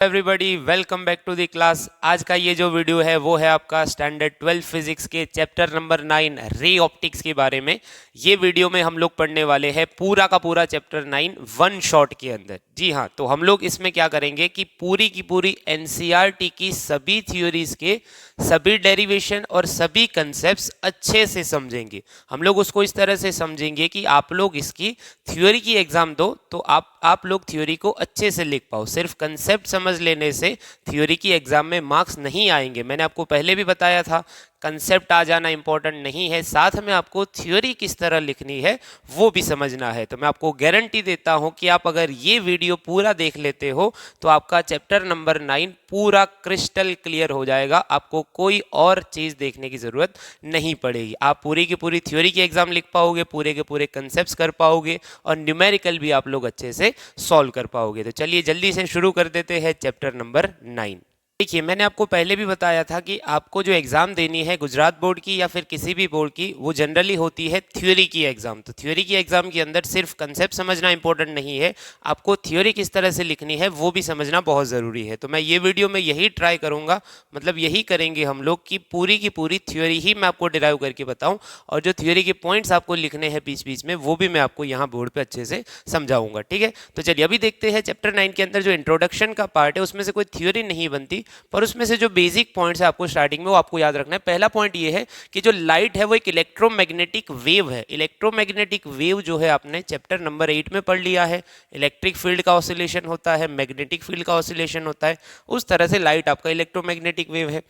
Everybody welcome back to the class. आज का ये जो वीडियो है वो है आपका स्टैंडर्ड 12 फिजिक्स के चैप्टर नंबर 9 रे ऑप्टिक्स के बारे में। ये वीडियो में हम लोग पढ़ने वाले हैं पूरा का पूरा चैप्टर 9 वन शॉट के अंदर। जी हाँ, तो हम लोग इसमें क्या करेंगे कि पूरी की पूरी एनसीईआरटी की सभी थ्योरीज के सभी डेरिवेशन और सभी कंसेप्ट्स अच्छे से समझेंगे। हम लोग उसको इस तरह से समझेंगे कि आप लोग इसकी थ्योरी की एग्जाम दो तो आप लोग थ्योरी को अच्छे से लिख पाओ। सिर्फ कंसेप्ट समझ लेने से थ्योरी की एग्जाम में मार्क्स नहीं आएंगे। मैंने आपको पहले भी बताया था कंसेप्ट आ जाना इंपॉर्टेंट नहीं है, साथ में आपको थ्योरी किस तरह लिखनी है वो भी समझना है। तो मैं आपको गारंटी देता हूं कि आप अगर ये वीडियो पूरा देख लेते हो तो आपका चैप्टर नंबर 9 पूरा क्रिस्टल क्लियर हो जाएगा। आपको कोई और चीज देखने की जरूरत नहीं पड़ेगी। आप पूरी की पूरी थ्योरी की एग्जाम लिख पाओगे, पूरे के पूरे कंसेप्ट कर पाओगे और न्यूमेरिकल भी आप लोग अच्छे से सॉल्व कर पाओगे। तो चलिए जल्दी से शुरू कर देते हैं चैप्टर नंबर 9। देखिए, मैंने आपको पहले भी बताया था कि आपको जो एग्जाम देनी है गुजरात बोर्ड की या फिर किसी भी बोर्ड की, वो जनरली होती है थ्योरी की एग्जाम। तो थ्योरी की एग्जाम के अंदर सिर्फ कंसेप्ट समझना इंपॉर्टेंट नहीं है, आपको थ्योरी किस तरह से लिखनी है वो भी समझना बहुत जरूरी है। तो मैं ये वीडियो में यही ट्राई करूंगा, मतलब यही करेंगे हम लोग कि पूरी की पूरी थ्योरी ही मैं आपको डिराइव करके बताऊं और जो थ्योरी के पॉइंट्स आपको लिखने हैं बीच बीच में वो भी मैं आपको यहाँ बोर्ड पे अच्छे से समझाऊंगा। ठीक है, तो चलिए अभी देखते हैं चैप्टर 9 के अंदर जो इंट्रोडक्शन का पार्ट है उसमें से कोई थ्योरी नहीं बनती, पर उसमें से जो बेसिक पॉइंट्स है आपको स्टार्टिंग में वो आपको याद रखना है। पहला पॉइंट ये है कि जो लाइट है वो एक इलेक्ट्रोमैग्नेटिक वेव है। इलेक्ट्रोमैग्नेटिक वेव जो है आपने चैप्टर नंबर 8 में पढ़ लिया है। इलेक्ट्रिक फील्ड का ऑसिलेशन होता है, मैग्नेटिक फील्ड का ऑसिलेशन होता है, उस तरह से लाइट आपका इलेक्ट्रोमैग्नेटिक वेव है।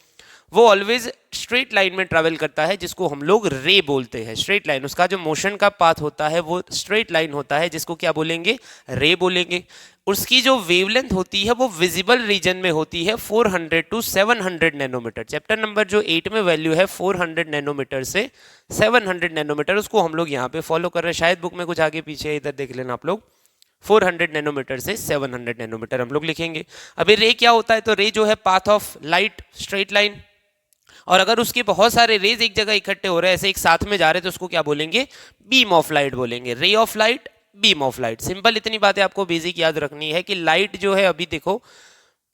वो ऑलवेज स्ट्रेट लाइन में ट्रैवल करता है जिसको हम लोग रे बोलते हैं। स्ट्रेट लाइन, उसका जो मोशन का पाथ होता है वो स्ट्रेट लाइन होता है जिसको क्या बोलेंगे, रे बोलेंगे। उसकी जो वेवलेंथ होती है वो विजिबल रीजन में होती है 400 टू 700 नैनोमीटर। चैप्टर नंबर जो 8 में वैल्यू है 400 नैनोमीटर से 700 नैनोमीटर, उसको हम लोग यहाँ पे फॉलो कर रहे हैं। शायद बुक में कुछ आगे पीछे इधर देख लेना आप लोग। 400 नैनोमीटर से 700 नैनोमीटर हम लोग लिखेंगे। अभी रे क्या होता है, तो रे जो है path of light, straight line. और अगर उसके बहुत सारे रेज एक जगह इकट्ठे हो रहे हैं, ऐसे एक साथ में जा रहे हैं, तो उसको क्या बोलेंगे, बीम ऑफ लाइट बोलेंगे। रे of light, beam of light. Simple इतनी बातें आपको बेसिक याद रखनी है कि लाइट जो है, अभी देखो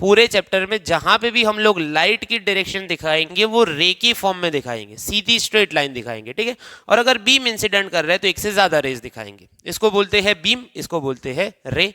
पूरे चैप्टर में जहां पे भी हम लोग लाइट की डायरेक्शन दिखाएंगे वो रे की फॉर्म में दिखाएंगे, सीधी स्ट्रेट लाइन दिखाएंगे। ठीक है, और अगर बीम इंसिडेंट कर रहे हैं तो एक से ज्यादा रेज दिखाएंगे, इसको बोलते हैं बीम, इसको बोलते हैं रे।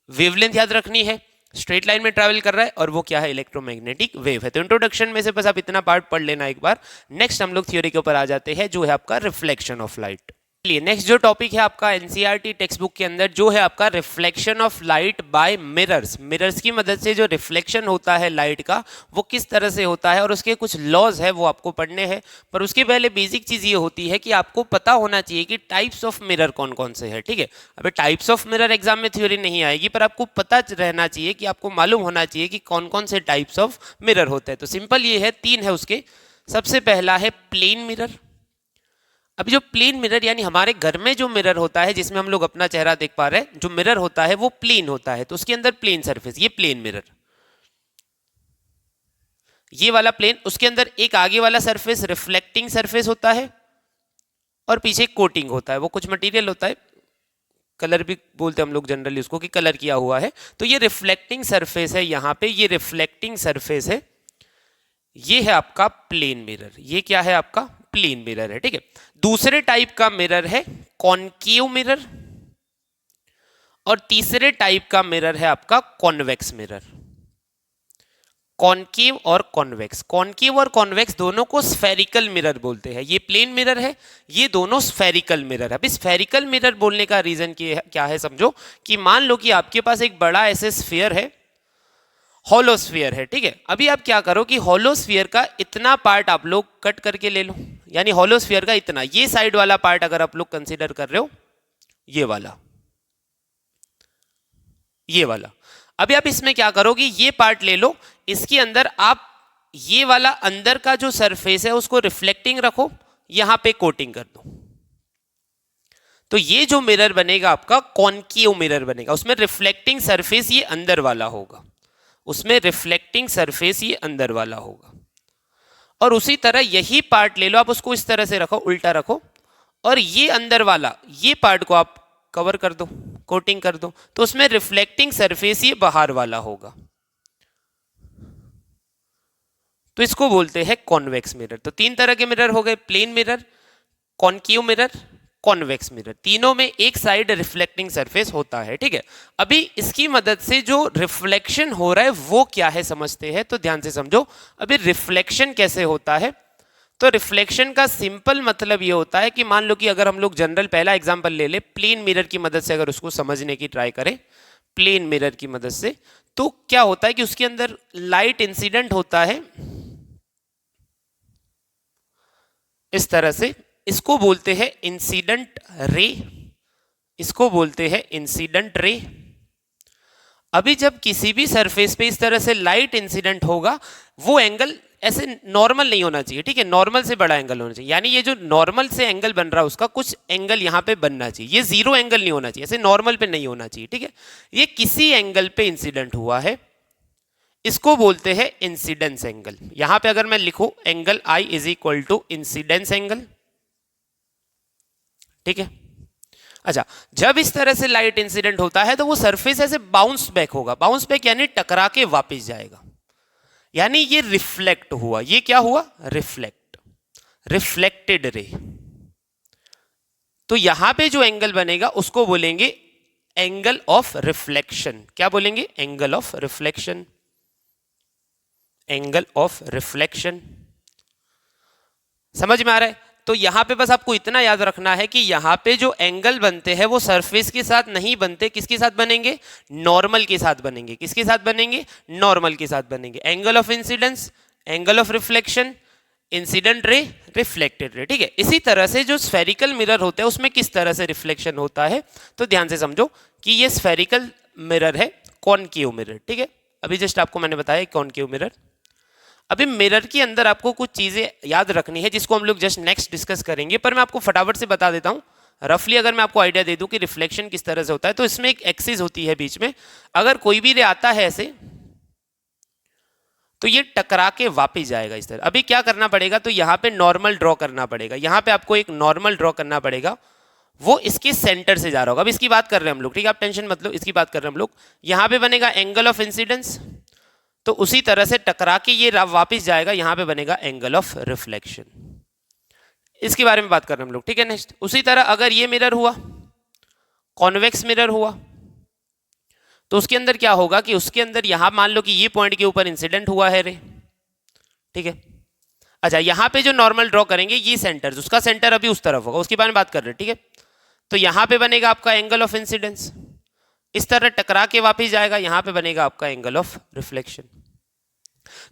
वेवलेंथ याद रखनी है, स्ट्रेट लाइन में ट्रैवल कर रहा है और वो क्या है, इलेक्ट्रोमैग्नेटिक वेव है। तो इंट्रोडक्शन में से बस आप इतना पार्ट पढ़ लेना एक बार। नेक्स्ट हम लोग थ्योरी के ऊपर आ जाते हैं जो है आपका रिफ्लेक्शन ऑफ लाइट। नेक्स्ट जो टॉपिक है आपका एनसीईआरटी टेक्स्ट बुक के अंदर जो है आपका reflection of light by mirrors. Mirrors की मदद से जो रिफ्लेक्शन होता है लाइट का वो किस तरह से होता है और उसके कुछ लॉज है वो आपको पढ़ने हैं। पर उसके पहले बेसिक चीज ये होती है कि आपको पता होना चाहिए कि टाइप्स ऑफ मिरर कौन कौन से है। ठीक है, अभी टाइप्स ऑफ मिरर एग्जाम में थ्योरी नहीं आएगी, पर आपको पता रहना चाहिए कि आपको मालूम होना चाहिए कि कौन कौन से टाइप्स ऑफ मिरर होते हैं। तो सिंपल ये है, 3 है उसके। सबसे पहला है प्लेन मिरर। अभी जो प्लेन मिरर यानी हमारे घर में जो मिरर होता है जिसमें हम लोग अपना चेहरा देख पा रहे हैं, जो मिरर होता है वो प्लेन होता है, तो उसके अंदर प्लेन सरफेस, ये प्लेन मिरर, ये वाला प्लेन। उसके अंदर एक आगे वाला सरफेस रिफ्लेक्टिंग सरफेस होता है और पीछे कोटिंग होता है, वो कुछ मटेरियल होता है, कलर भी बोलते हैं हम लोग जनरली उसको कि कलर किया हुआ है। तो ये रिफ्लेक्टिंग सरफेस है, यहां पे ये रिफ्लेक्टिंग सरफेस है, ये है आपका प्लेन मिरर। ये क्या है, आपका प्लेन मिरर है। ठीक है, दूसरे टाइप का मिरर है कॉनकेव मिरर और तीसरे टाइप का मिरर है आपका कॉन्वेक्स मिरर। कॉनकेव और कॉन्वेक्स, कॉनकेव और कॉन्वेक्स दोनों को स्फेरिकल मिरर बोलते हैं। ये प्लेन मिरर है, ये दोनों स्फेरिकल मिरर है। अब स्फेरिकल मिरर बोलने का रीजन क्या है, समझो कि मान लो कि आपके पास एक बड़ा ऐसे स्फीयर है, होलोस्फीयर है। ठीक है, अभी आप क्या करो कि होलोस्फीयर का इतना पार्ट आप लोग कट करके ले लो, यानी होलोस्फीयर का इतना, ये साइड वाला पार्ट अगर आप लोग कंसीडर कर रहे हो, ये वाला, ये वाला। अभी आप इसमें क्या करो कि ये पार्ट ले लो, इसके अंदर आप ये वाला अंदर का जो सरफेस है उसको रिफ्लेक्टिंग रखो, यहां पे कोटिंग कर दो। तो ये जो मिरर बनेगा आपका कॉनकेव मिरर बनेगा, उसमें रिफ्लेक्टिंग सरफेस ये अंदर वाला होगा, उसमें रिफ्लेक्टिंग सरफेस ये अंदर वाला होगा। और उसी तरह यही पार्ट ले लो, आप उसको इस तरह से रखो, उल्टा रखो, और ये अंदर वाला ये पार्ट को आप कवर कर दो, कोटिंग कर दो, तो उसमें रिफ्लेक्टिंग सरफेस ये बाहर वाला होगा। तो इसको बोलते हैं कॉन्वेक्स मिरर। तो तीन तरह के मिरर हो गए, plane mirror, concave mirror, convex mirror. तीनों में एक साइड रिफ्लेक्टिंग सरफेस होता है, ठीक है। अभी इसकी मदद से जो रिफ्लेक्शन हो रहा है वो क्या है समझते हैं, तो ध्यान से समझो। अभी रिफ्लेक्शन कैसे होता है, तो रिफ्लेक्शन का सिंपल मतलब ये होता है कि मान लो कि अगर हम लोग जनरल पहला एग्जांपल ले ले, प्लेन मिरर की मदद से अगर उसको समझने की ट्राई करें, प्लेन मिरर की मदद से, तो क्या होता है कि उसके अंदर लाइट इंसिडेंट होता है इस तरह से, इसको बोलते हैं इंसिडेंट रे, इसको बोलते हैं इंसिडेंट रे। अभी जब किसी भी सरफेस पे इस तरह से लाइट इंसिडेंट होगा, वो एंगल ऐसे नॉर्मल नहीं होना चाहिए, ठीक है, नॉर्मल से बड़ा एंगल होना चाहिए। यानी ये जो नॉर्मल से एंगल बन रहा है उसका कुछ एंगल यहां पे बनना चाहिए, ये जीरो एंगल नहीं होना चाहिए, ऐसे नॉर्मल पे नहीं होना चाहिए, ठीक है। ये किसी एंगल पे इंसिडेंट हुआ है, इसको बोलते हैं इंसिडेंस एंगल। यहां पे अगर मैं लिखूं angle I is equal to incidence angle, ठीक है। अच्छा, जब इस तरह से लाइट इंसिडेंट होता है तो वो सरफेस ऐसे बाउंस बैक होगा, बाउंस बैक यानी टकरा के वापस जाएगा, यानी ये रिफ्लेक्ट हुआ। ये क्या हुआ, रिफ्लेक्ट, रिफ्लेक्टेड रे। तो यहां पे जो एंगल बनेगा उसको बोलेंगे एंगल ऑफ रिफ्लेक्शन। क्या बोलेंगे, angle of reflection, angle of reflection. समझ में आ रहा है। तो यहां पे बस आपको इतना याद रखना है कि यहां पे जो एंगल बनते हैं वो सरफेस के साथ नहीं बनते, किसके साथ बनेंगे, नॉर्मल के साथ बनेंगे। किसके साथ बनेंगे, नॉर्मल के साथ बनेंगे। Angle of incidence, angle of reflection, incident ray, reflected रे, ठीक है। इसी तरह से जो स्फेरिकल मिरर होता है उसमें किस तरह से रिफ्लेक्शन होता है, तो ध्यान से समझो कि ये स्फेरिकल मिरर है, कॉनकेव मिरर, ठीक है। अभी जस्ट आपको मैंने बताया कॉनकेव मिरर। अभी मिरर के अंदर आपको कुछ चीजें याद रखनी है जिसको हम लोग जस्ट नेक्स्ट डिस्कस करेंगे, पर मैं आपको फटाफट से बता देता हूं। रफली अगर मैं आपको आइडिया दे दूं कि रिफ्लेक्शन किस तरह से होता है, तो इसमें एक एक्सिस होती है बीच में, अगर कोई भी रे आता है ऐसे तो ये टकरा के वापस जाएगा इस तरह। अभी क्या करना पड़ेगा, तो यहां पे नॉर्मल ड्रॉ करना पड़ेगा, यहां पे आपको एक नॉर्मल ड्रॉ करना पड़ेगा, वो इसके सेंटर से जा रहा होगा। अब इसकी बात कर रहे हैं हम लोग, ठीक है, आप टेंशन मत लो, इसकी बात कर रहे हैं हम लोग। यहां पे बनेगा एंगल ऑफ इंसिडेंस, तो उसी तरह से टकरा के ये वापस जाएगा, यहां पे बनेगा एंगल ऑफ रिफ्लेक्शन। इसके बारे में बात कर रहे हैं हम लोग, ठीक है। नेक्स्ट, उसी तरह अगर ये मिरर हुआ, कॉन्वेक्स मिरर हुआ, तो उसके अंदर क्या होगा कि उसके अंदर यहां मान लो कि ये पॉइंट के ऊपर इंसिडेंट हुआ है रे, ठीक है। अच्छा, यहां पे जो नॉर्मल ड्रॉ करेंगे, ये सेंटर, उसका सेंटर अभी उस तरफ होगा, उसके बारे में बात कर रहे हैं, ठीक है। तो यहां पे बनेगा आपका एंगल ऑफ इंसिडेंस, इस तरह टकरा के वापस जाएगा, यहां पे बनेगा आपका एंगल ऑफ रिफ्लेक्शन।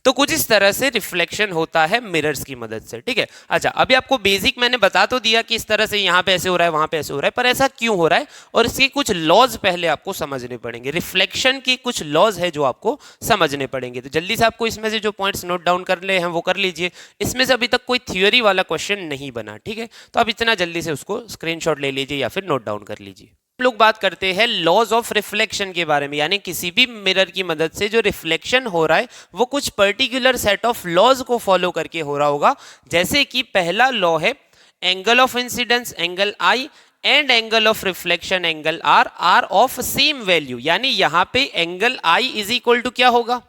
तो कुछ इस तरह से रिफ्लेक्शन होता है मिरर्स की मदद से, ठीक है। अच्छा, अभी आपको बेसिक मैंने बता तो दिया कि इस तरह से यहां पे ऐसे हो रहा है, वहां पे ऐसे हो रहा है, पर ऐसा क्यों हो रहा है और इसके कुछ लॉज पहले आपको समझने पड़ेंगे। रिफ्लेक्शन की कुछ लॉज है जो आपको समझने पड़ेंगे, तो जल्दी से आपको इसमें से जो पॉइंट्स नोट डाउन कर ले हैं वो कर लीजिए। इसमें से अभी तक कोई थ्योरी वाला क्वेश्चन नहीं बना, ठीक है, तो आप इतना जल्दी से उसको स्क्रीनशॉट ले लीजिए या फिर नोट डाउन कर लीजिए। लोग बात करते हैं लॉज ऑफ रिफ्लेक्शन के बारे में, यानी किसी भी मिरर की मदद से जो रिफ्लेक्शन हो रहा है वो कुछ पर्टिकुलर सेट ऑफ लॉज को फॉलो करके हो रहा होगा। जैसे कि पहला लॉ है angle of incidence angle I and angle of reflection angle are of same value, यानी यहां पे angle I is equal to क्या होगा,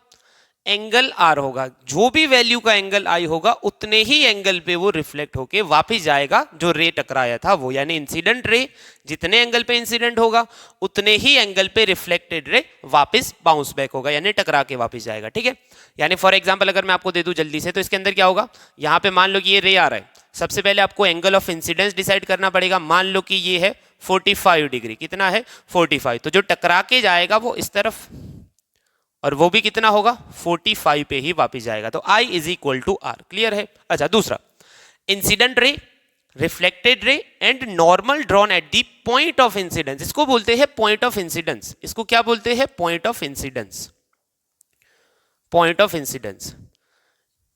एंगल आर होगा। जो भी वैल्यू का एंगल आई होगा उतने ही एंगल पे वो रिफ्लेक्ट होके वापस जाएगा जो रे टकराया था वो, यानी इंसिडेंट रे जितने एंगल पे इंसिडेंट होगा उतने ही एंगल पे रिफ्लेक्टेड रे वापस बाउंस बैक होगा, यानी टकरा के वापस जाएगा, ठीक है। यानी फॉर एग्जांपल अगर मैं आपको दे दूं जल्दी से, तो इसके अंदर क्या होगा, यहां पे मान लो कि ये रे आ रहा है, सबसे पहले आपको एंगल ऑफ इंसिडेंस डिसाइड करना पड़ेगा। मान लो कि ये है 45 डिग्री, कितना है 45, तो जो टकरा के जाएगा वो इस तरफ और वो भी कितना होगा 45 पे ही वापस जाएगा, तो I is equal to R. Clear है। अच्छा, दूसरा incident ray, reflected ray and normal drawn at the point of incidence, इसको बोलते हैं पॉइंट ऑफ इंसिडेंस। इसको क्या बोलते हैं, point of incidence, point of incidence.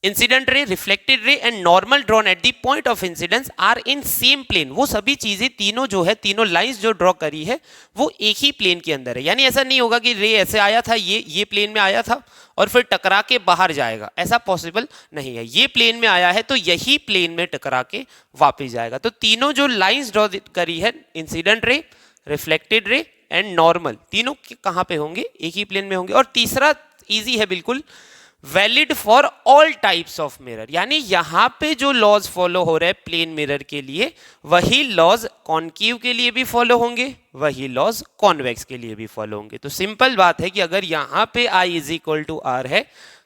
Incident ray, reflected ray and normal drawn at the point of incidence are in same plane. वो सभी चीजें तीनों जो है, तीनों लाइंस जो ड्रॉ करी है वो एक ही प्लेन के अंदर है। यानी ऐसा नहीं होगा कि रे ऐसे आया था, ये प्लेन में आया था और फिर टकरा के बाहर जाएगा, ऐसा पॉसिबल नहीं है। ये प्लेन में आया है तो यही प्लेन में टकरा के वापिस जाएगा। तो तीनों जो लाइंस ड्रॉ करी है, incident ray, reflected ray and normal, तीनों कहां पे होंगे, एक ही प्लेन में होंगे। और तीसरा इजी है बिल्कुल, valid for all types of mirror, यानी यहां पे जो लॉज फॉलो हो रहे हैं प्लेन मिरर के लिए, वही लॉज कॉन्केव के लिए भी फॉलो होंगे, वही लॉज कॉन्वेक्स के लिए भी फॉलो होंगे। तो सिंपल बात है कि अगर यहां पे I is equal to R है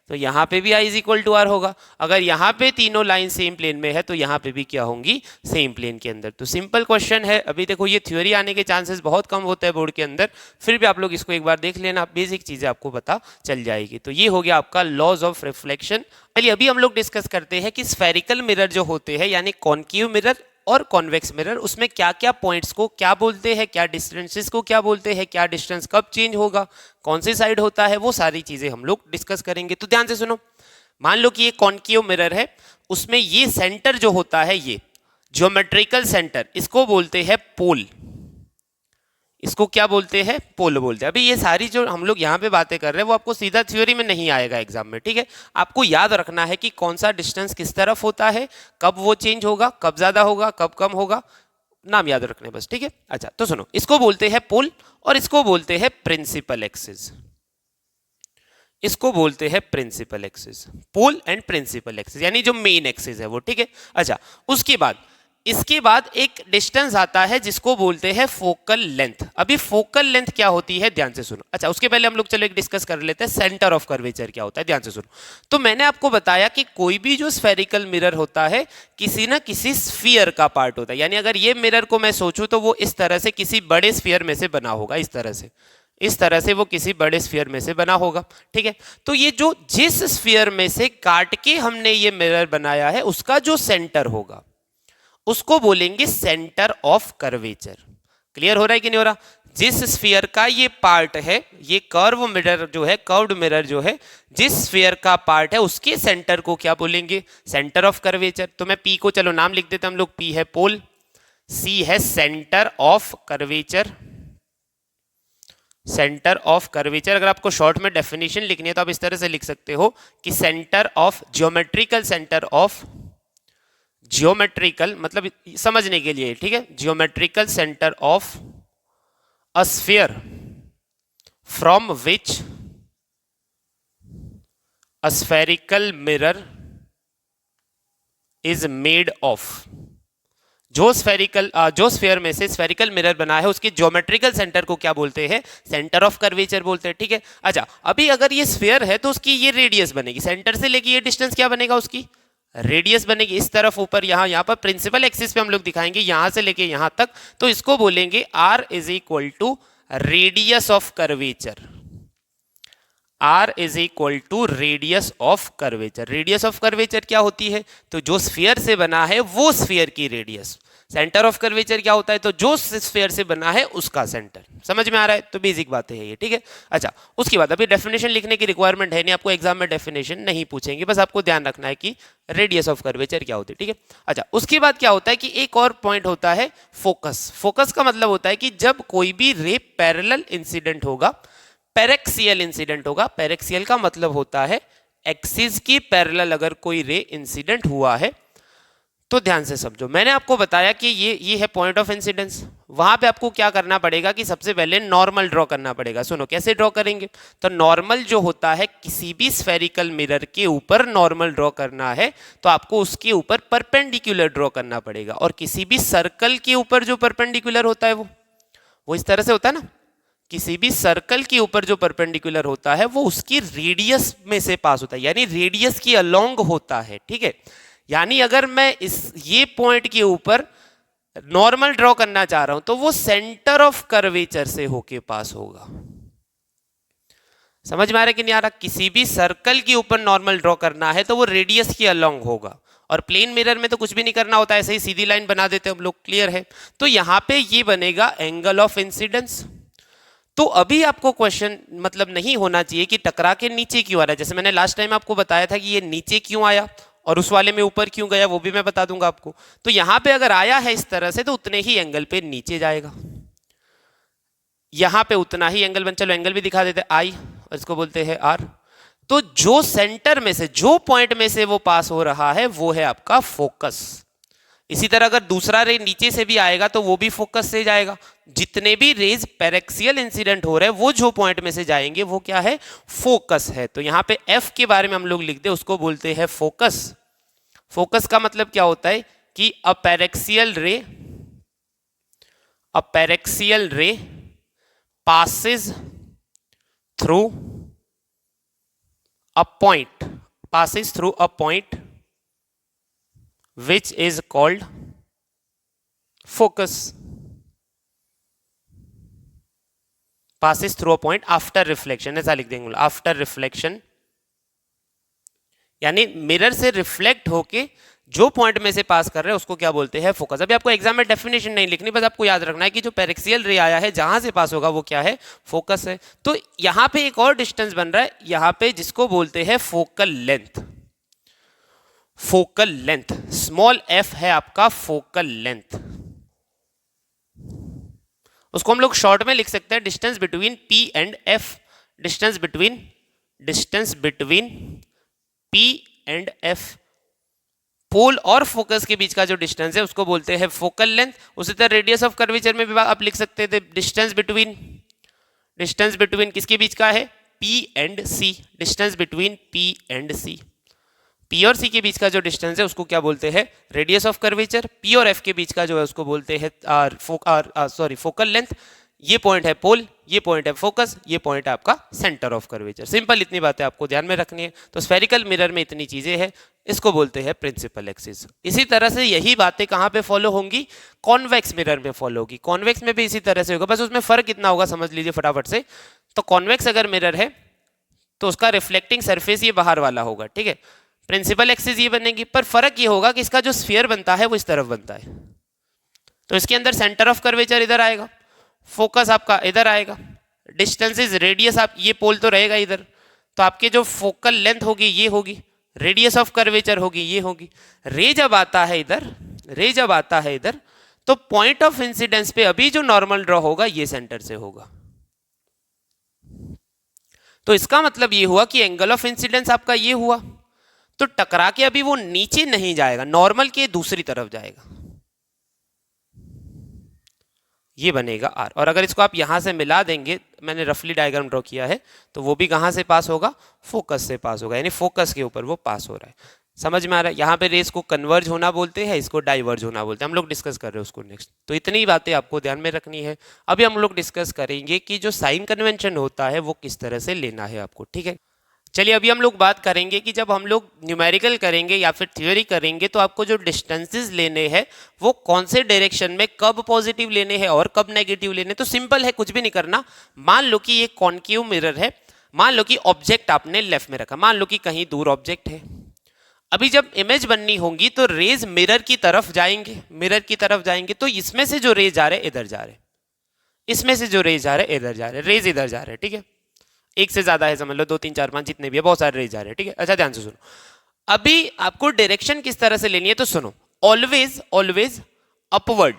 तो यहाँ पे भी I is equal to R होगा। अगर यहाँ पे तीनों लाइन सेम प्लेन में है तो यहाँ पे भी क्या होंगी, सेम प्लेन के अंदर। तो सिंपल क्वेश्चन है। अभी देखो ये थ्योरी आने के चांसेस बहुत कम होते हैं बोर्ड के अंदर, फिर भी आप लोग इसको एक बार देख लेना, बेसिक चीजें आपको पता चल जाएगी। तो ये हो गया आपका लॉज ऑफ रिफ्लेक्शन। चलिए अभी हम लोग डिस्कस करते हैं कि स्फेरिकल मिरर जो होते हैं, यानी कॉन्केव मिरर और कॉन्वेक्स मिरर, उसमें क्या क्या पॉइंट्स को क्या बोलते हैं, क्या डिस्टेंसेस को क्या बोलते हैं, क्या डिस्टेंस कब चेंज होगा, कौन सी साइड होता है, वो सारी चीजें हम लोग डिस्कस करेंगे। तो ध्यान से सुनो। मान लो कि ये कॉन्केव मिरर है, उसमें ये सेंटर जो होता है, ये ज्योमेट्रिकल सेंटर, इसको बोलते हैं पोल। इसको क्या बोलते हैं, पोल बोलते हैं। अभी ये सारी जो हम लोग यहाँ पे बातें कर रहे हैं वो आपको सीधा थ्योरी में नहीं आएगा एग्जाम में, ठीक है। आपको याद रखना है कि कौन सा डिस्टेंस किस तरफ होता है, कब वो चेंज होगा, कब ज्यादा होगा, कब कम होगा, नाम याद रखने बस, ठीक है। अच्छा तो सुनो, इसको बोलते हैं पोल और इसको बोलते हैं प्रिंसिपल एक्सिस। इसको बोलते हैं principal axis, pole and principal axis, यानी जो मेन एक्सिस है वो, ठीक है। अच्छा उसके बाद इसके बाद एक डिस्टेंस आता है जिसको बोलते हैं फोकल लेंथ। अभी फोकल लेंथ क्या होती है, ध्यान से सुनो। अच्छा उसके पहले हम लोग चलो एक डिस्कस कर लेते हैं सेंटर ऑफ कर्वेचर क्या होता है, ध्यान से सुनो। तो मैंने आपको बताया कि कोई भी जो स्फेरिकल मिरर होता है किसी ना किसी स्फीयर का पार्ट होता है, यानी अगर ये मिरर को मैं सोचूं तो वो इस तरह से किसी बड़े स्फीयर में से बना होगा, इस तरह से वो किसी बड़े स्फीयर में से बना होगा, ठीक है। तो ये जो जिस स्फीयर में से काट के हमने ये मिरर बनाया है उसका जो सेंटर होगा उसको बोलेंगे सेंटर ऑफ कर्वेचर। क्लियर हो रहा है कि नहीं हो रहा। जिस स्फीयर का ये पार्ट है, ये कर्व मिरर जो है, कर्व्ड मिरर जो है, जिस स्फीयर का पार्ट है उसके सेंटर को क्या बोलेंगे, सेंटर ऑफ कर्वेचर। तो मैं P को चलो नाम लिख देते हम लोग, P है पोल, C है centre of curvature. Centre of curvature अगर आपको शॉर्ट में डेफिनेशन लिखनी है तो आप इस तरह से लिख सकते हो कि centre of geometrical, centre of geometrical मतलब समझने के लिए, ठीक है, geometrical centre of a sphere from which a spherical mirror is made of. जो स्फीयर में से स्फेरिकल मिरर बना है उसके ज्योमेट्रिकल सेंटर को क्या बोलते हैं, सेंटर ऑफ कर्वेचर बोलते हैं, ठीक है। अच्छा अभी अगर ये स्फीयर है तो उसकी ये रेडियस बनेगी, सेंटर से लेके ये डिस्टेंस क्या बनेगा, उसकी रेडियस बनेगी। इस तरफ ऊपर यहाँ पर प्रिंसिपल एक्सिस पे हम लोग दिखाएंगे, यहां से लेके यहां तक, तो इसको बोलेंगे R is equal to radius of curvature. R is equal to radius of curvature. Radius of curvature क्या होती है, तो जो स्फीयर से बना है वो स्फीयर की रेडियस। सेंटर ऑफ कर्वेचर क्या होता है, तो जो स्फीयर से बना है उसका सेंटर। समझ में आ रहा है, तो बेसिक बातें है ये, ठीक है। अच्छा उसके बाद अभी डेफिनेशन लिखने की रिक्वायरमेंट है नहीं, आपको एग्जाम में डेफिनेशन नहीं पूछेंगे, बस आपको ध्यान रखना है कि रेडियस ऑफ कर्वेचर क्या होती है, ठीक है। अच्छा उसके बाद क्या होता है कि एक और पॉइंट होता है फोकस। फोकस का मतलब होता है कि जब कोई भी रे पैरेलल इंसिडेंट होगा, पेरेक्सियल इंसिडेंट होगा। पेरेक्सियल का मतलब होता है एक्सिस की पैरेलल अगर कोई रे इंसिडेंट हुआ है तो ध्यान से समझो। मैंने आपको बताया कि ये है पॉइंट ऑफ इंसिडेंस। वहां पे आपको क्या करना पड़ेगा कि सबसे पहले नॉर्मल ड्रॉ करना पड़ेगा। सुनो कैसे ड्रॉ करेंगे, तो नॉर्मल जो होता है किसी भी स्फेरिकल मिरर के ऊपर नॉर्मल ड्रॉ करना है तो आपको उसके ऊपर परपेंडिकुलर ड्रॉ करना पड़ेगा। और किसी भी सर्कल के ऊपर जो परपेंडिकुलर होता है वो इस तरह से होता है ना, किसी भी सर्कल के ऊपर जो परपेंडिकुलर होता है वो उसकी रेडियस में से पास होता है, यानी रेडियस की अलोंग होता है, ठीक है। यानी अगर मैं ये पॉइंट के ऊपर नॉर्मल ड्रॉ करना चाह रहा हूं तो वो सेंटर ऑफ कर्वेचर से होके पास होगा। समझ में आ रहा है कि नहीं आ रहा। किसी भी सर्कल के ऊपर नॉर्मल ड्रॉ करना है तो वो रेडियस की अलोंग होगा। और प्लेन मिरर में तो कुछ भी नहीं करना होता, ऐसे ही सीधी लाइन बना देते हम लोग, क्लियर है। तो यहां पे ये बनेगा एंगल ऑफ इंसिडेंस। तो अभी आपको क्वेश्चन मतलब नहीं होना चाहिए कि टकरा के नीचे क्यों आ रहा है। जैसे मैंने लास्ट टाइम आपको बताया था कि ये नीचे क्यों आया और उस वाले में ऊपर क्यों गया, वो भी मैं बता दूंगा आपको। तो यहां पे अगर आया है इस तरह से तो उतने ही एंगल पे नीचे जाएगा, यहां पे उतना ही एंगल बन। चलो एंगल भी दिखा देते I और इसको बोलते हैं R। तो जो सेंटर में से, जो पॉइंट में से वो पास हो रहा है वो है आपका फोकस। इसी तरह अगर दूसरा रे नीचे से भी आएगा तो वो भी फोकस से जाएगा। जितने भी रेज पैरेक्सियल इंसिडेंट हो रहे हैं वो जो पॉइंट में से जाएंगे वो क्या है, फोकस है। तो यहां पे एफ के बारे में हम लोग लिख दे, उसको बोलते हैं फोकस। फोकस का मतलब क्या होता है कि अ पैरेक्सियल रे passes through a point which is called focus. Passes through a point after reflection, ऐसा लिख देंगे आफ्टर रिफ्लेक्शन, यानी मिरर से रिफ्लेक्ट होके जो पॉइंट में से पास कर रहे हैं उसको क्या बोलते हैं, फोकस। अभी आपको एग्जाम में डेफिनेशन नहीं लिखनी, बस आपको याद रखना है कि जो पैरेक्सियल रे आया है जहां से पास होगा वो क्या है, फोकस है। तो यहां पे एक और डिस्टेंस बन रहा है यहां पे जिसको बोलते हैं focal length. Focal length small F है आपका फोकल लेंथ, उसको हम लोग शॉर्ट में लिख सकते हैं distance between P and F. Distance between P and F, pole और फोकस के बीच का जो डिस्टेंस है उसको बोलते हैं फोकल लेंथ। उसी तरह रेडियस ऑफ कर्वेचर में भी आप लिख सकते थे डिस्टेंस बिटवीन किसके बीच का है, P and C. Distance between P and C, P और सी के बीच का जो डिस्टेंस है उसको क्या बोलते हैं, रेडियस ऑफ कर्वेचर। पी और एफ के बीच का जो है उसको बोलते हैं फोकल लेंथ। ये पॉइंट है पोल, ये पॉइंट है फोकस, ये पॉइंट है आपका सेंटर ऑफ कर्वेचर। सिंपल इतनी बातें आपको ध्यान में रखनी है। तो स्फेरिकल मिरर में इतनी चीजें हैं, इसको बोलते हैं प्रिंसिपल एक्सिस। इसी तरह से यही बातें कहां पे फॉलो होंगी, कॉन्वेक्स मिरर में फॉलो होगी। कॉन्वेक्स में भी इसी तरह से होगा, बस उसमें फर्क इतना होगा, समझ लीजिए फटाफट से। तो कॉन्वेक्स अगर मिरर है तो उसका रिफ्लेक्टिंग सरफेस ये बाहर वाला होगा, ठीक है। प्रिंसिपल एक्सिस ये बनेगी, पर फर्क ये होगा कि इसका जो स्फीयर बनता है वो इस तरफ बनता है। तो इसके अंदर सेंटर ऑफ कर्वेचर इधर आएगा, फोकस आपका इधर आएगा, डिस्टेंसेस रेडियस आप ये पोल तो रहेगा इधर, तो आपके जो फोकल लेंथ होगी ये होगी, रेडियस ऑफ कर्वेचर होगी ये होगी। रे जब आता है इधर तो पॉइंट ऑफ इंसिडेंस पे अभी जो नॉर्मल ड्रॉ होगा ये सेंटर से होगा। तो इसका मतलब ये हुआ कि एंगल ऑफ इंसिडेंस आपका ये हुआ, तो टकरा के अभी वो नीचे नहीं जाएगा, नॉर्मल के दूसरी तरफ जाएगा, ये बनेगा आर। और अगर इसको आप यहां से मिला देंगे, मैंने रफली डायग्राम ड्रॉ किया है, तो वो भी कहां से पास होगा, फोकस से पास होगा, यानी फोकस के ऊपर वो पास हो रहा है। समझ में आ रहा है। यहाँ पे रेस को कन्वर्ज होना बोलते हैं, इसको डाइवर्ज होना बोलते हैं, हम लोग डिस्कस कर रहे हैं उसको नेक्स्ट। तो इतनी बातें आपको ध्यान में रखनी है। अभी हम लोग डिस्कस करेंगे कि जो साइन कन्वेंशन होता है वो किस तरह से लेना है आपको, ठीक है। चलिए अभी हम लोग बात करेंगे कि जब हम लोग न्यूमेरिकल करेंगे या फिर थ्योरी करेंगे तो आपको जो डिस्टेंसेस लेने हैं वो कौन से डायरेक्शन में कब पॉजिटिव लेने हैं और कब नेगेटिव लेने। तो सिंपल है, कुछ भी नहीं करना। मान लो कि ये कॉन्केव मिरर है, मान लो कि ऑब्जेक्ट आपने लेफ्ट में रखा, मान लो कि कहीं दूर ऑब्जेक्ट है। अभी जब इमेज बननी होगी तो रेज मिरर की तरफ जाएंगे, तो इसमें से जो रेज आ रहे इधर जा रहे, इसमें से जो रेज आ रहे इधर जा रहे, रेज इधर जा रहे, ठीक है। एक से ज्यादा है, समझ लो 2 3 4 5 जितने भी है, बहुत सारे रेज आ रहे हैं, ठीक है। अच्छा ध्यान से सुनो, अभी आपको डायरेक्शन किस तरह से लेनी है तो सुनो, ऑलवेज अपवर्ड,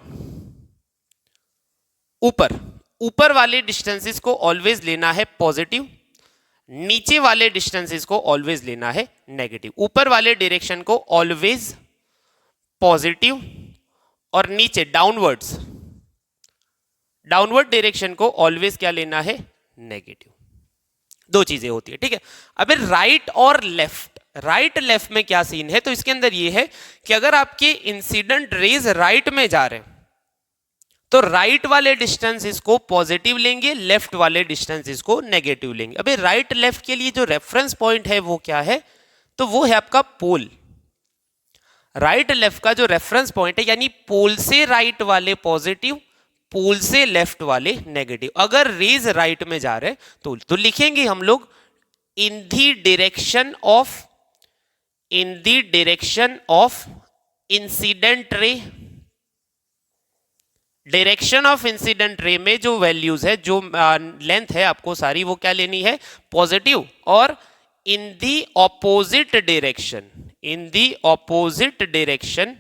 ऊपर वाले डिस्टेंसेस को ऑलवेज लेना है पॉजिटिव, नीचे वाले डिस्टेंसेस को ऑलवेज लेना है नेगेटिव। ऊपर वाले डायरेक्शन को ऑलवेज पॉजिटिव और नीचे डाउनवर्ड डायरेक्शन को ऑलवेज क्या लेना है, नेगेटिव। दो चीजें होती है, ठीक है। अब राइट और लेफ्ट में क्या सीन है, तो इसके अंदर ये है कि अगर आपके इंसिडेंट रेज राइट में जा रहे हैं तो राइट वाले डिस्टेंस को पॉजिटिव लेंगे, लेफ्ट वाले डिस्टेंस को नेगेटिव लेंगे। अबे राइट लेफ्ट के लिए जो रेफरेंस पॉइंट है वो क्या है, तो वो है आपका पोल। राइट लेफ्ट का जो रेफरेंस पॉइंट है, यानी पोल से राइट वाले पॉजिटिव, पोल से लेफ्ट वाले नेगेटिव। अगर रेज राइट में जा रहे तो लिखेंगे हम लोग in the direction of incident ray. Direction of incident ray में जो वैल्यूज है, जो लेंथ है आपको सारी, वो क्या लेनी है, पॉजिटिव। और in the opposite direction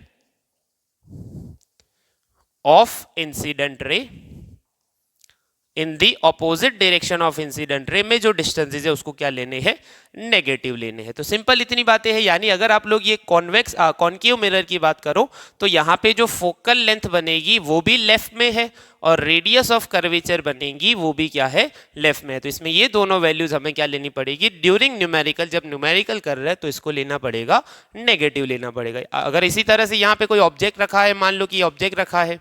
of incident ray in the opposite direction of incident ray में जो डिस्टेंसेज है उसको क्या लेने हैं, नेगेटिव लेने हैं। तो सिंपल इतनी बातें हैं। यानी अगर आप लोग ये कॉन्वेक्स कॉन्केव मिरर की बात करो तो यहाँ पे जो फोकल लेंथ बनेगी वो भी लेफ्ट में है और रेडियस ऑफ कर्वेचर बनेगी वो भी क्या है, लेफ्ट में है। तो इसमें ये दोनों वैल्यूज हमें क्या लेनी पड़ेगी ड्यूरिंग न्यूमेरिकल, जब न्यूमेरिकल कर रहे हैं तो इसको लेना पड़ेगा, नेगेटिव लेना पड़ेगा। अगर इसी तरह से यहाँ पे कोई ऑब्जेक्ट रखा है, मान लो कि ऑब्जेक्ट रखा है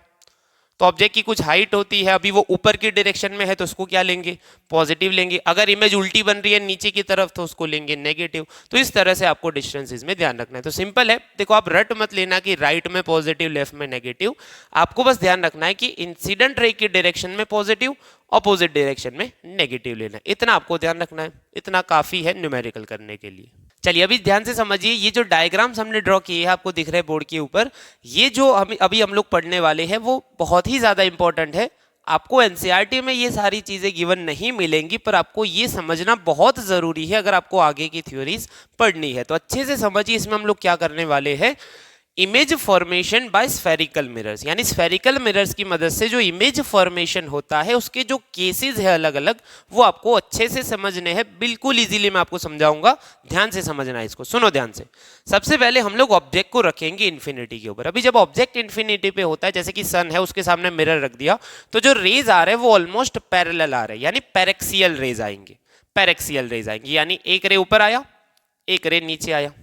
तो ऑब्जेक्ट की कुछ हाइट होती है, अभी वो ऊपर की डायरेक्शन में है तो उसको क्या लेंगे, पॉजिटिव लेंगे। अगर इमेज उल्टी बन रही है नीचे की तरफ तो उसको लेंगे नेगेटिव। तो इस तरह से आपको डिस्टेंसेस में ध्यान रखना है। तो सिंपल है, देखो आप रट मत लेना कि राइट में पॉजिटिव लेफ्ट में नेगेटिव, आपको बस ध्यान रखना है कि इंसिडेंट रे की डायरेक्शन में पॉजिटिव, ऑपोजिट डायरेक्शन में नेगेटिव लेना है। इतना आपको ध्यान रखना है, इतना काफी है न्यूमेरिकल करने के लिए। चलिए अभी ध्यान से समझिए, ये जो डायग्राम्स हमने ड्रॉ किए हैं आपको दिख रहे हैं बोर्ड के ऊपर, ये जो अभी हम लोग पढ़ने वाले हैं वो बहुत ही ज्यादा इंपॉर्टेंट है। आपको एनसीईआरटी में ये सारी चीजें गिवन नहीं मिलेंगी, पर आपको ये समझना बहुत जरूरी है अगर आपको आगे की थ्योरीज पढ़नी है। तो अच्छे से समझिए, इसमें हम लोग क्या करने वाले हैं, image formation by spherical mirrors, यानी स्फेरिकल मिरर्स की मदद से जो इमेज फॉर्मेशन होता है उसके जो केसेस है अलग अलग, वो आपको अच्छे से समझने हैं। बिल्कुल इजीली मैं आपको समझाऊंगा, ध्यान से समझना है इसको, सुनो ध्यान से। सबसे पहले हम लोग ऑब्जेक्ट को रखेंगे इन्फिनिटी के ऊपर। अभी जब ऑब्जेक्ट इन्फिनिटी पे होता है, जैसे कि सन है, उसके सामने मिरर रख दिया, तो जो रेज आ रहे हैं वो ऑलमोस्ट पैरेलल आ रहे हैं, यानी पैरेक्सियल रेज आएंगे, पैरेक्सियल रेज आएंगे, यानी एक रे ऊपर आया, एक रे नीचे आया,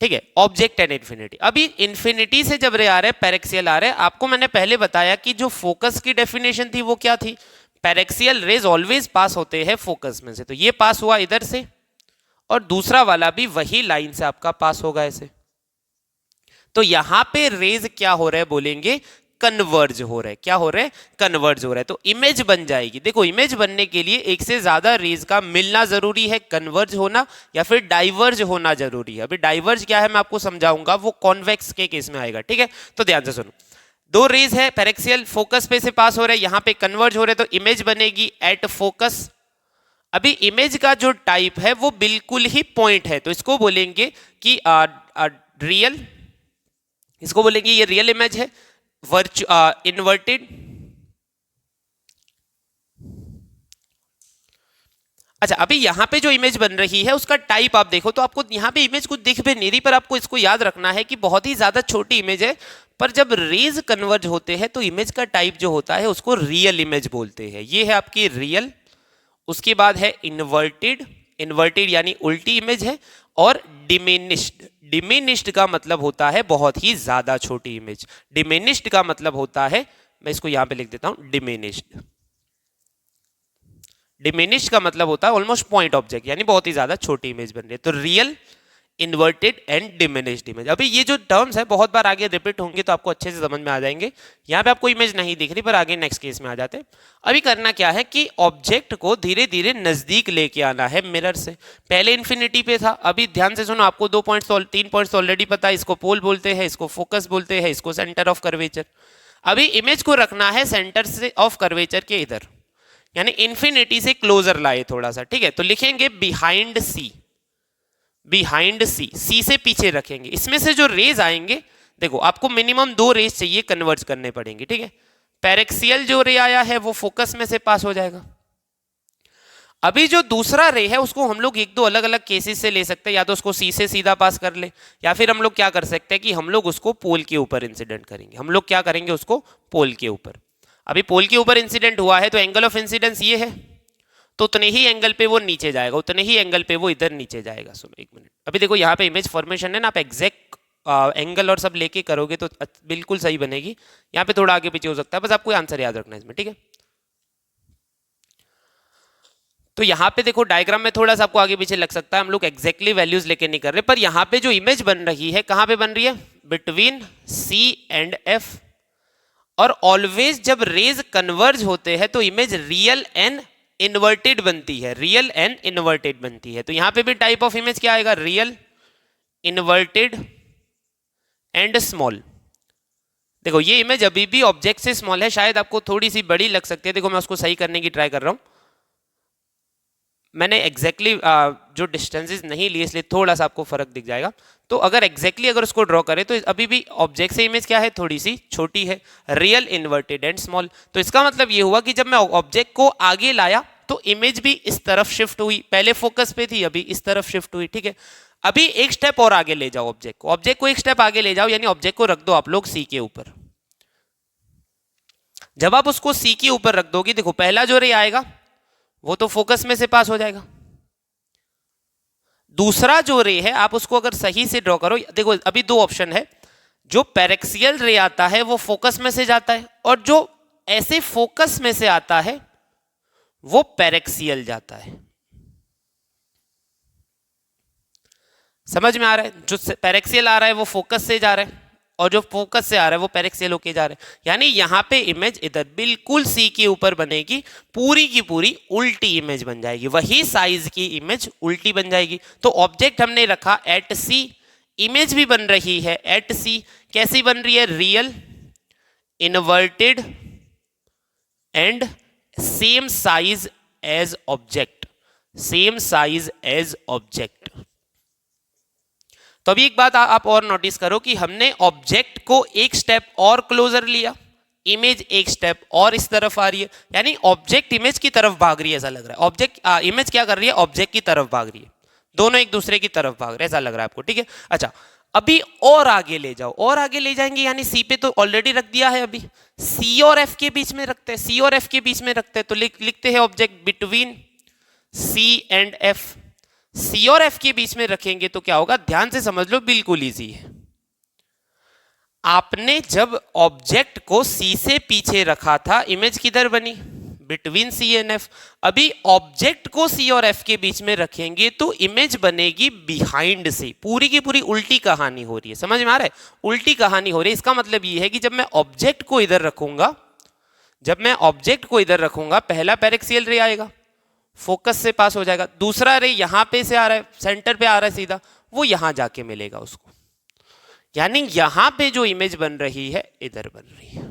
ठीक है, ऑब्जेक्ट एंड इन्फिनिटी। अभी इन्फिनिटी से जब रे आ रहे हैं, पैरेक्सियल आ रहे हैं, आपको मैंने पहले बताया कि जो फोकस की डेफिनेशन थी वो क्या थी, पैरेक्सियल रेज ऑलवेज पास होते हैं फोकस में से। तो ये पास हुआ इधर से और दूसरा वाला भी वही लाइन से आपका पास होगा ऐसे। तो यहां पे रेज क्या हो रहा है बोलेंगे, कन्वर्ज हो रहा है। क्या हो रहा है, कन्वर्ज हो रहा है। तो इमेज बन जाएगी। देखो इमेज बनने के लिए एक से ज्यादा रेज का मिलना जरूरी है, कन्वर्ज होना, या फिर डाइवर्ज होना जरूरी है। अभी डाइवर्ज क्या है मैं आपको समझाऊंगा, वो कॉन्वेक्स के केस में आएगा, ठीक है। तो ध्यान से सुनो, दो रेज है, पैरेक्सियल फोकस पे से पास हो रहे हैं, यहां पे कन्वर्ज हो रहे हैं, तो इमेज बनेगी एट फोकस। अभी इमेज का जो टाइप है वो बिल्कुल ही पॉइंट है, तो इसको बोलेंगे कि रियल, इसको बोलेंगे ये रियल इमेज है। इन्वर्टेड, अच्छा अभी यहां पे जो इमेज बन रही है उसका टाइप आप देखो तो आपको यहां पे इमेज कुछ दिख भी नहीं रही, पर आपको इसको याद रखना है कि बहुत ही ज्यादा छोटी इमेज है, पर जब रेज कन्वर्ज होते हैं तो इमेज का टाइप जो होता है उसको रियल इमेज बोलते हैं। ये है आपकी रियल, उसके बाद है इन्वर्टेड, इन्वर्टेड यानी उल्टी इमेज है, और डिमिनिश्ड, डिमिनिश्ड का मतलब होता है बहुत ही ज्यादा छोटी इमेज। डिमिनिश्ड का मतलब होता है, मैं इसको यहां पे लिख देता हूं, डिमिनिश्ड, डिमिनिश्ड का मतलब होता है ऑलमोस्ट पॉइंट ऑब्जेक्ट, यानी बहुत ही ज्यादा छोटी इमेज बन रही है। तो real, inverted and diminished image. अभी ये जो टर्म्स है बहुत बार आगे रिपीट होंगे तो आपको अच्छे से समझ में आ जाएंगे। यहाँ पे आपको इमेज नहीं दिख रही, पर आगे नेक्स्ट केस में आ जाते हैं। अभी करना क्या है कि ऑब्जेक्ट को धीरे धीरे नजदीक लेके आना है मिरर से। पहले इन्फिनिटी पे था, अभी ध्यान से सुनो, आपको 3 पॉइंट्स ऑलरेडी पता है। इसको पोल बोलते हैं, इसको फोकस बोलते हैं, इसको सेंटर ऑफ कर्वेचर। अभी इमेज को रखना है सेंटर से ऑफ कर्वेचर के इधर, यानी इन्फिनिटी से क्लोजर लाए थोड़ा सा, ठीक है। तो लिखेंगे बिहाइंड सी, बिहाइंड सी, सी से पीछे रखेंगे। इसमें से जो रेज आएंगे, देखो आपको मिनिमम 2 रेज चाहिए कन्वर्ज करने पड़ेंगे, ठीक है। पैरेक्सियल जो रे आया है वो फोकस में से पास हो जाएगा। अभी जो दूसरा रे है उसको हम लोग 1-2 अलग अलग केसेस से ले सकते हैं, या तो उसको सी से सीधा पास कर ले, या फिर हम लोग क्या कर सकते हैं कि हम लोग उसको पोल के ऊपर इंसिडेंट करेंगे। हम लोग क्या करेंगे, उसको पोल के ऊपर। अभी पोल के ऊपर इंसिडेंट हुआ है तो एंगल ऑफ इंसिडेंस ये है, तो उतने ही एंगल पे वो नीचे जाएगा, उतने ही एंगल पे वो इधर नीचे जाएगा। सुनो एक मिनट, अभी देखो यहाँ पे इमेज फॉर्मेशन है ना, आप एग्जैक्ट एंगल और सब लेके करोगे तो बिल्कुल सही बनेगी। यहाँ पे थोड़ा आगे पीछे हो सकता है, बस आपको आंसर याद रखना है इसमें, ठीक है। तो यहाँ पे देखो डायग्राम में थोड़ा सा आपको आगे पीछे लग सकता है, हम लोग एग्जैक्टली वैल्यूज लेके नहीं कर रहे, पर यहाँ पे जो इमेज बन रही है कहाँ पे बन रही है, बिटवीन सी एंड एफ। और ऑलवेज जब रेज कन्वर्ज होते हैं तो इमेज रियल एंड इन्वर्टेड बनती है, रियल एंड इन्वर्टेड बनती है। तो यहां पे भी टाइप ऑफ इमेज क्या आएगा, रियल, इन्वर्टेड एंड स्मॉल। देखो ये इमेज अभी भी ऑब्जेक्ट से स्मॉल है, शायद आपको थोड़ी सी बड़ी लग सकती है। देखो मैं उसको सही करने की ट्राई कर रहा हूं, मैंने एग्जैक्टली जो डिस्टेंसेस नहीं लिए इसलिए थोड़ा सा आपको फर्क दिख जाएगा। तो अगर एग्जैक्टली अगर उसको ड्रॉ करें तो अभी भी ऑब्जेक्ट से इमेज क्या है, थोड़ी सी छोटी है, रियल, इन्वर्टेड एंड स्मॉल। तो इसका मतलब ये हुआ कि जब मैं ऑब्जेक्ट को आगे लाया तो इमेज भी इस तरफ शिफ्ट हुई, पहले फोकस पे थी अभी इस तरफ शिफ्ट हुई, ठीक है। अभी एक स्टेप और आगे ले जाओ ऑब्जेक्ट को एक स्टेप आगे ले जाओ, यानी ऑब्जेक्ट को रख दो आप लोग सी के ऊपर। जब आप उसको सी के ऊपर रख दोगे, देखो पहला जो रे आएगा वो तो फोकस में से पास हो जाएगा। दूसरा जो रे है आप उसको अगर सही से ड्रॉ करो, देखो अभी दो ऑप्शन है, जो पैरेक्सियल रे आता है वो फोकस में से जाता है, और जो ऐसे फोकस में से आता है वो पैरेक्सियल जाता है। समझ में आ रहा है? जो पैरेक्सियल आ रहा है वो फोकस से जा रहा है, और जो फोकस से आ रहा है वो पैरेक्सियल होके जा रहा है। यानी यहां पे इमेज इधर बिल्कुल सी के ऊपर बनेगी, पूरी की पूरी उल्टी इमेज बन जाएगी, वही साइज की इमेज उल्टी बन जाएगी। तो ऑब्जेक्ट हमने रखा एट सी, इमेज भी बन रही है एट सी। कैसी बन रही है? Real, inverted and same size as object, same size as object. तो अभी एक बात आप और नोटिस करो कि हमने ऑब्जेक्ट को एक स्टेप और क्लोजर लिया, इमेज एक स्टेप और इस तरफ आ रही है, यानी ऑब्जेक्ट इमेज की तरफ भाग रही है, ऐसा लग रहा है। ऑब्जेक्ट इमेज क्या कर रही है? ऑब्जेक्ट की तरफ भाग रही है, दोनों एक दूसरे की तरफ भाग रहे हैं, ऐसा लग रहा है आपको, ठीक है। अच्छा, अभी और आगे ले जाओ, और आगे ले जाएंगे, यानी सी पे तो ऑलरेडी रख दिया है, अभी सी और एफ के बीच में रखते हैं, सी और एफ के बीच में रखते हैं, तो लिखते हैं object between C and F. C और एफ के बीच में रखेंगे तो क्या होगा, ध्यान से समझ लो, बिल्कुल इजी है। आपने जब ऑब्जेक्ट को सी से पीछे रखा था, इमेज किधर बनी? Between C and F. अभी ऑब्जेक्ट को सी और एफ के बीच में रखेंगे तो इमेज बनेगी बिहाइंड से। पूरी की पूरी उल्टी कहानी हो रही है, समझ में आ रहा है? उल्टी कहानी हो रही है। इसका मतलब ये है कि जब मैं ऑब्जेक्ट को इधर रखूंगा, जब मैं ऑब्जेक्ट को इधर रखूंगा, पहला पैरेक्सियल रे आएगा, फोकस से पास हो जाएगा, दूसरा रे यहां पे से आ रहा है, सेंटर पे आ रहा है सीधा, वो यहां जाके मिलेगा उसको, यानी यहां पे जो इमेज बन रही है इधर बन रही है।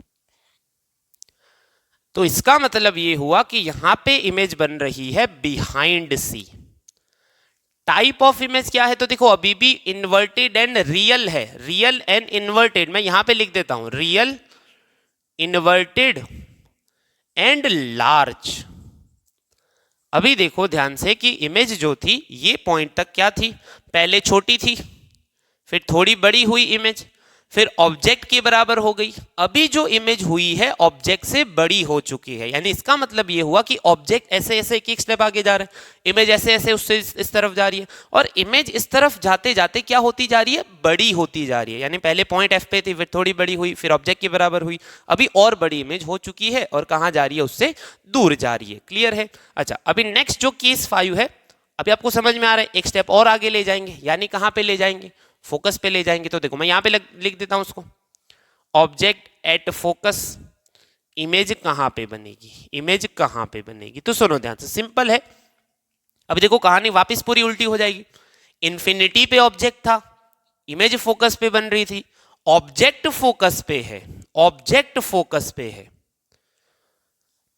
तो इसका मतलब ये हुआ कि यहां पे इमेज बन रही है behind C. Type of image क्या है? तो देखो अभी भी इन्वर्टेड एंड रियल है, रियल एंड इन्वर्टेड। मैं यहां पे लिख देता हूं रियल, इन्वर्टेड एंड लार्ज। अभी देखो ध्यान से कि इमेज जो थी ये पॉइंट तक क्या थी, पहले छोटी थी, फिर थोड़ी बड़ी हुई इमेज, फिर ऑब्जेक्ट के बराबर हो गई। अभी जो इमेज हुई है ऑब्जेक्ट से बड़ी हो चुकी है, यानी इसका मतलब ये हुआ कि ऑब्जेक्ट ऐसे ऐसे एक स्टेप आगे जा रहा है, इमेज ऐसे ऐसे उससे इस तरफ जा रही है, और इमेज इस तरफ जाते जाते क्या होती जा रही है? बड़ी होती जा रही है। यानी पहले पॉइंट एफ पे थी, फिर थोड़ी बड़ी हुई, फिर ऑब्जेक्ट के बराबर हुई, अभी और बड़ी इमेज हो चुकी है, और कहां जा रही है? उससे दूर जा रही है। क्लियर है? अच्छा, अभी नेक्स्ट जो केस 5 है, अभी आपको समझ में आ रहा है, एक स्टेप और आगे ले जाएंगे, यानी कहां पे ले जाएंगे? फोकस पे ले जाएंगे। तो देखो मैं यहां पे लिख देता हूं उसको, ऑब्जेक्ट एट फोकस, इमेज कहां पे बनेगी? इमेज कहां पे बनेगी? तो सुनो ध्यान से, सिंपल है। अभी देखो कहानी वापस पूरी उल्टी हो जाएगी। इन्फिनिटी पे ऑब्जेक्ट था, इमेज फोकस पे बन रही थी, ऑब्जेक्ट फोकस पे है, ऑब्जेक्ट फोकस पे है,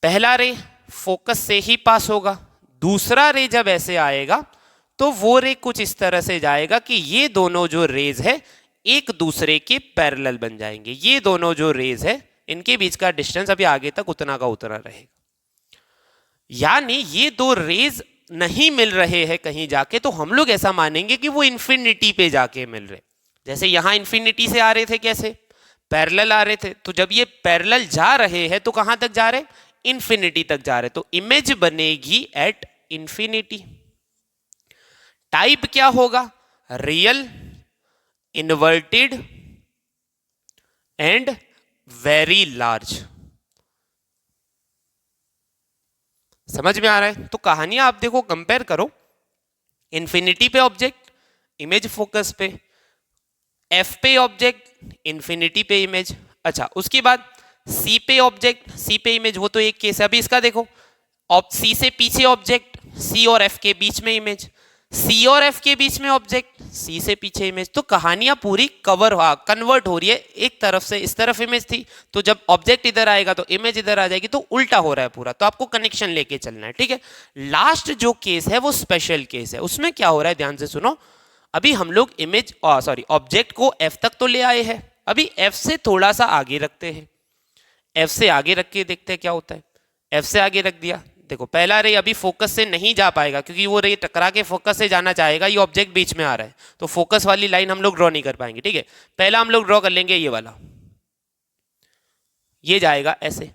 पहला रे फोकस से ही पास होगा, दूसरा रे जब ऐसे आएगा तो वो रे कुछ इस तरह से जाएगा कि ये दोनों जो रेज है एक दूसरे के पैरेलल बन जाएंगे। ये दोनों जो रेज है इनके बीच का डिस्टेंस अभी आगे तक उतना का उतना रहेगा, यानी ये दो रेज नहीं मिल रहे हैं कहीं जाके, तो हम लोग ऐसा मानेंगे कि वो इंफिनिटी पे जाके मिल रहे। जैसे यहां इंफिनिटी से आ रहे थे, कैसे? पैरेलल आ रहे थे, तो जब ये पैरेलल जा रहे हैं तो कहां तक जा रहे? इंफिनिटी तक जा रहे, तो इमेज बनेगी एट इंफिनिटी। टाइप क्या होगा? Real, inverted and very large. समझ में आ रहा है? तो कहानियां आप देखो, कंपेयर करो, इंफिनिटी पे ऑब्जेक्ट, इमेज फोकस पे, एफ पे ऑब्जेक्ट, इंफिनिटी पे इमेज। अच्छा, उसके बाद सी पे ऑब्जेक्ट, सी पे इमेज, वो तो एक केस है। अभी इसका देखो, सी से पीछे ऑब्जेक्ट, सी और एफ के बीच में इमेज, सी और एफ के बीच में ऑब्जेक्ट, सी से पीछे इमेज, तो कहानियां पूरी कन्वर्ट हो रही है। एक तरफ से इस तरफ इमेज थी, तो जब ऑब्जेक्ट इधर आएगा तो इमेज इधर आ जाएगी, तो उल्टा हो रहा है पूरा, तो आपको कनेक्शन लेके चलना है, ठीक है। लास्ट जो केस है वो स्पेशल केस है, उसमें क्या हो रहा है ध्यान से सुनो। अभी हम लोग इमेज ऑब्जेक्ट को एफ तक तो ले आए हैं, अभी एफ से थोड़ा सा आगे रखते हैं, एफ से आगे रख के देखते हैं क्या होता है। एफ से आगे रख दिया, देखो पहला रे अभी फोकस से नहीं जा पाएगा, क्योंकि वो रे टकरा के फोकस से जाना चाहेगा, ये ऑब्जेक्ट बीच में आ रहा है, तो फोकस वाली लाइन हम लोग ड्रॉ नहीं कर पाएंगे, ठीक है। पहला हम लोग ड्रॉ कर लेंगे ये वाला, ये जाएगा ऐसे।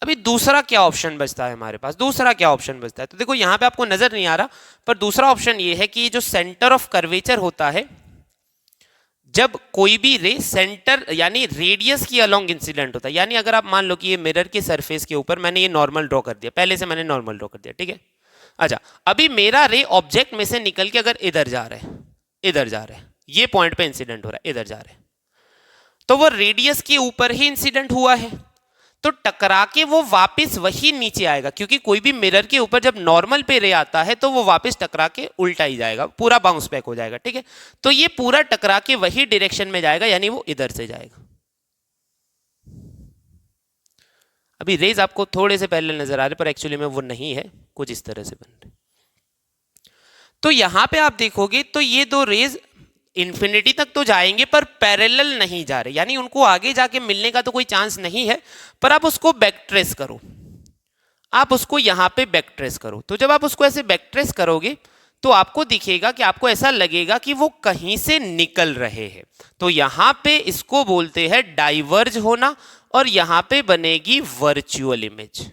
अभी दूसरा क्या ऑप्शन बचता है हमारे पास, दूसरा क्या ऑप्शन बचता है, तो देखो यहां पे आपको नजर नहीं आ रहा, पर दूसरा ऑप्शन ये है कि जो सेंटर ऑफ कर्वेचर होता है, जब कोई भी रे सेंटर यानी रेडियस की अलोंग इंसिडेंट होता है, यानी अगर आप मान लो कि ये मिरर के सरफेस के ऊपर मैंने ये नॉर्मल ड्रॉ कर दिया, पहले से मैंने नॉर्मल ड्रॉ कर दिया, ठीक है। अच्छा, अभी मेरा रे ऑब्जेक्ट में से निकल के अगर इधर जा रहा है, इधर जा रहा है, ये पॉइंट पे इंसिडेंट हो रहा है, इधर जा रहा है, तो वो रेडियस के ऊपर ही इंसिडेंट हुआ है, तो टकरा के वो वापस वही नीचे आएगा, क्योंकि कोई भी मिरर के ऊपर जब नॉर्मल पे रे आता है तो वो वापस टकरा के उल्टा ही जाएगा, पूरा बाउंस बैक हो जाएगा, ठीक है। तो ये पूरा टकरा के वही डायरेक्शन में जाएगा, यानी वो इधर से जाएगा। अभी रेज आपको थोड़े से पहले नजर आ रहे, पर एक्चुअली में वो नहीं है, कुछ इस तरह से बन रहे। तो यहां पे आप देखोगे तो ये दो रेज इन्फिनिटी तक तो जाएंगे पर पैरेलल नहीं जा रहे, यानी उनको आगे जाके मिलने का तो कोई चांस नहीं है, पर आप उसको बैक ट्रेस करो, आप उसको यहां पे बैक ट्रेस करो। तो जब आप उसको ऐसे बैक ट्रेस करोगे तो आपको दिखेगा कि आपको ऐसा लगेगा कि वो कहीं से निकल रहे हैं, तो यहां पे इसको बोलते हैं डाइवर्ज होना, और यहां पे बनेगी वर्चुअल इमेज।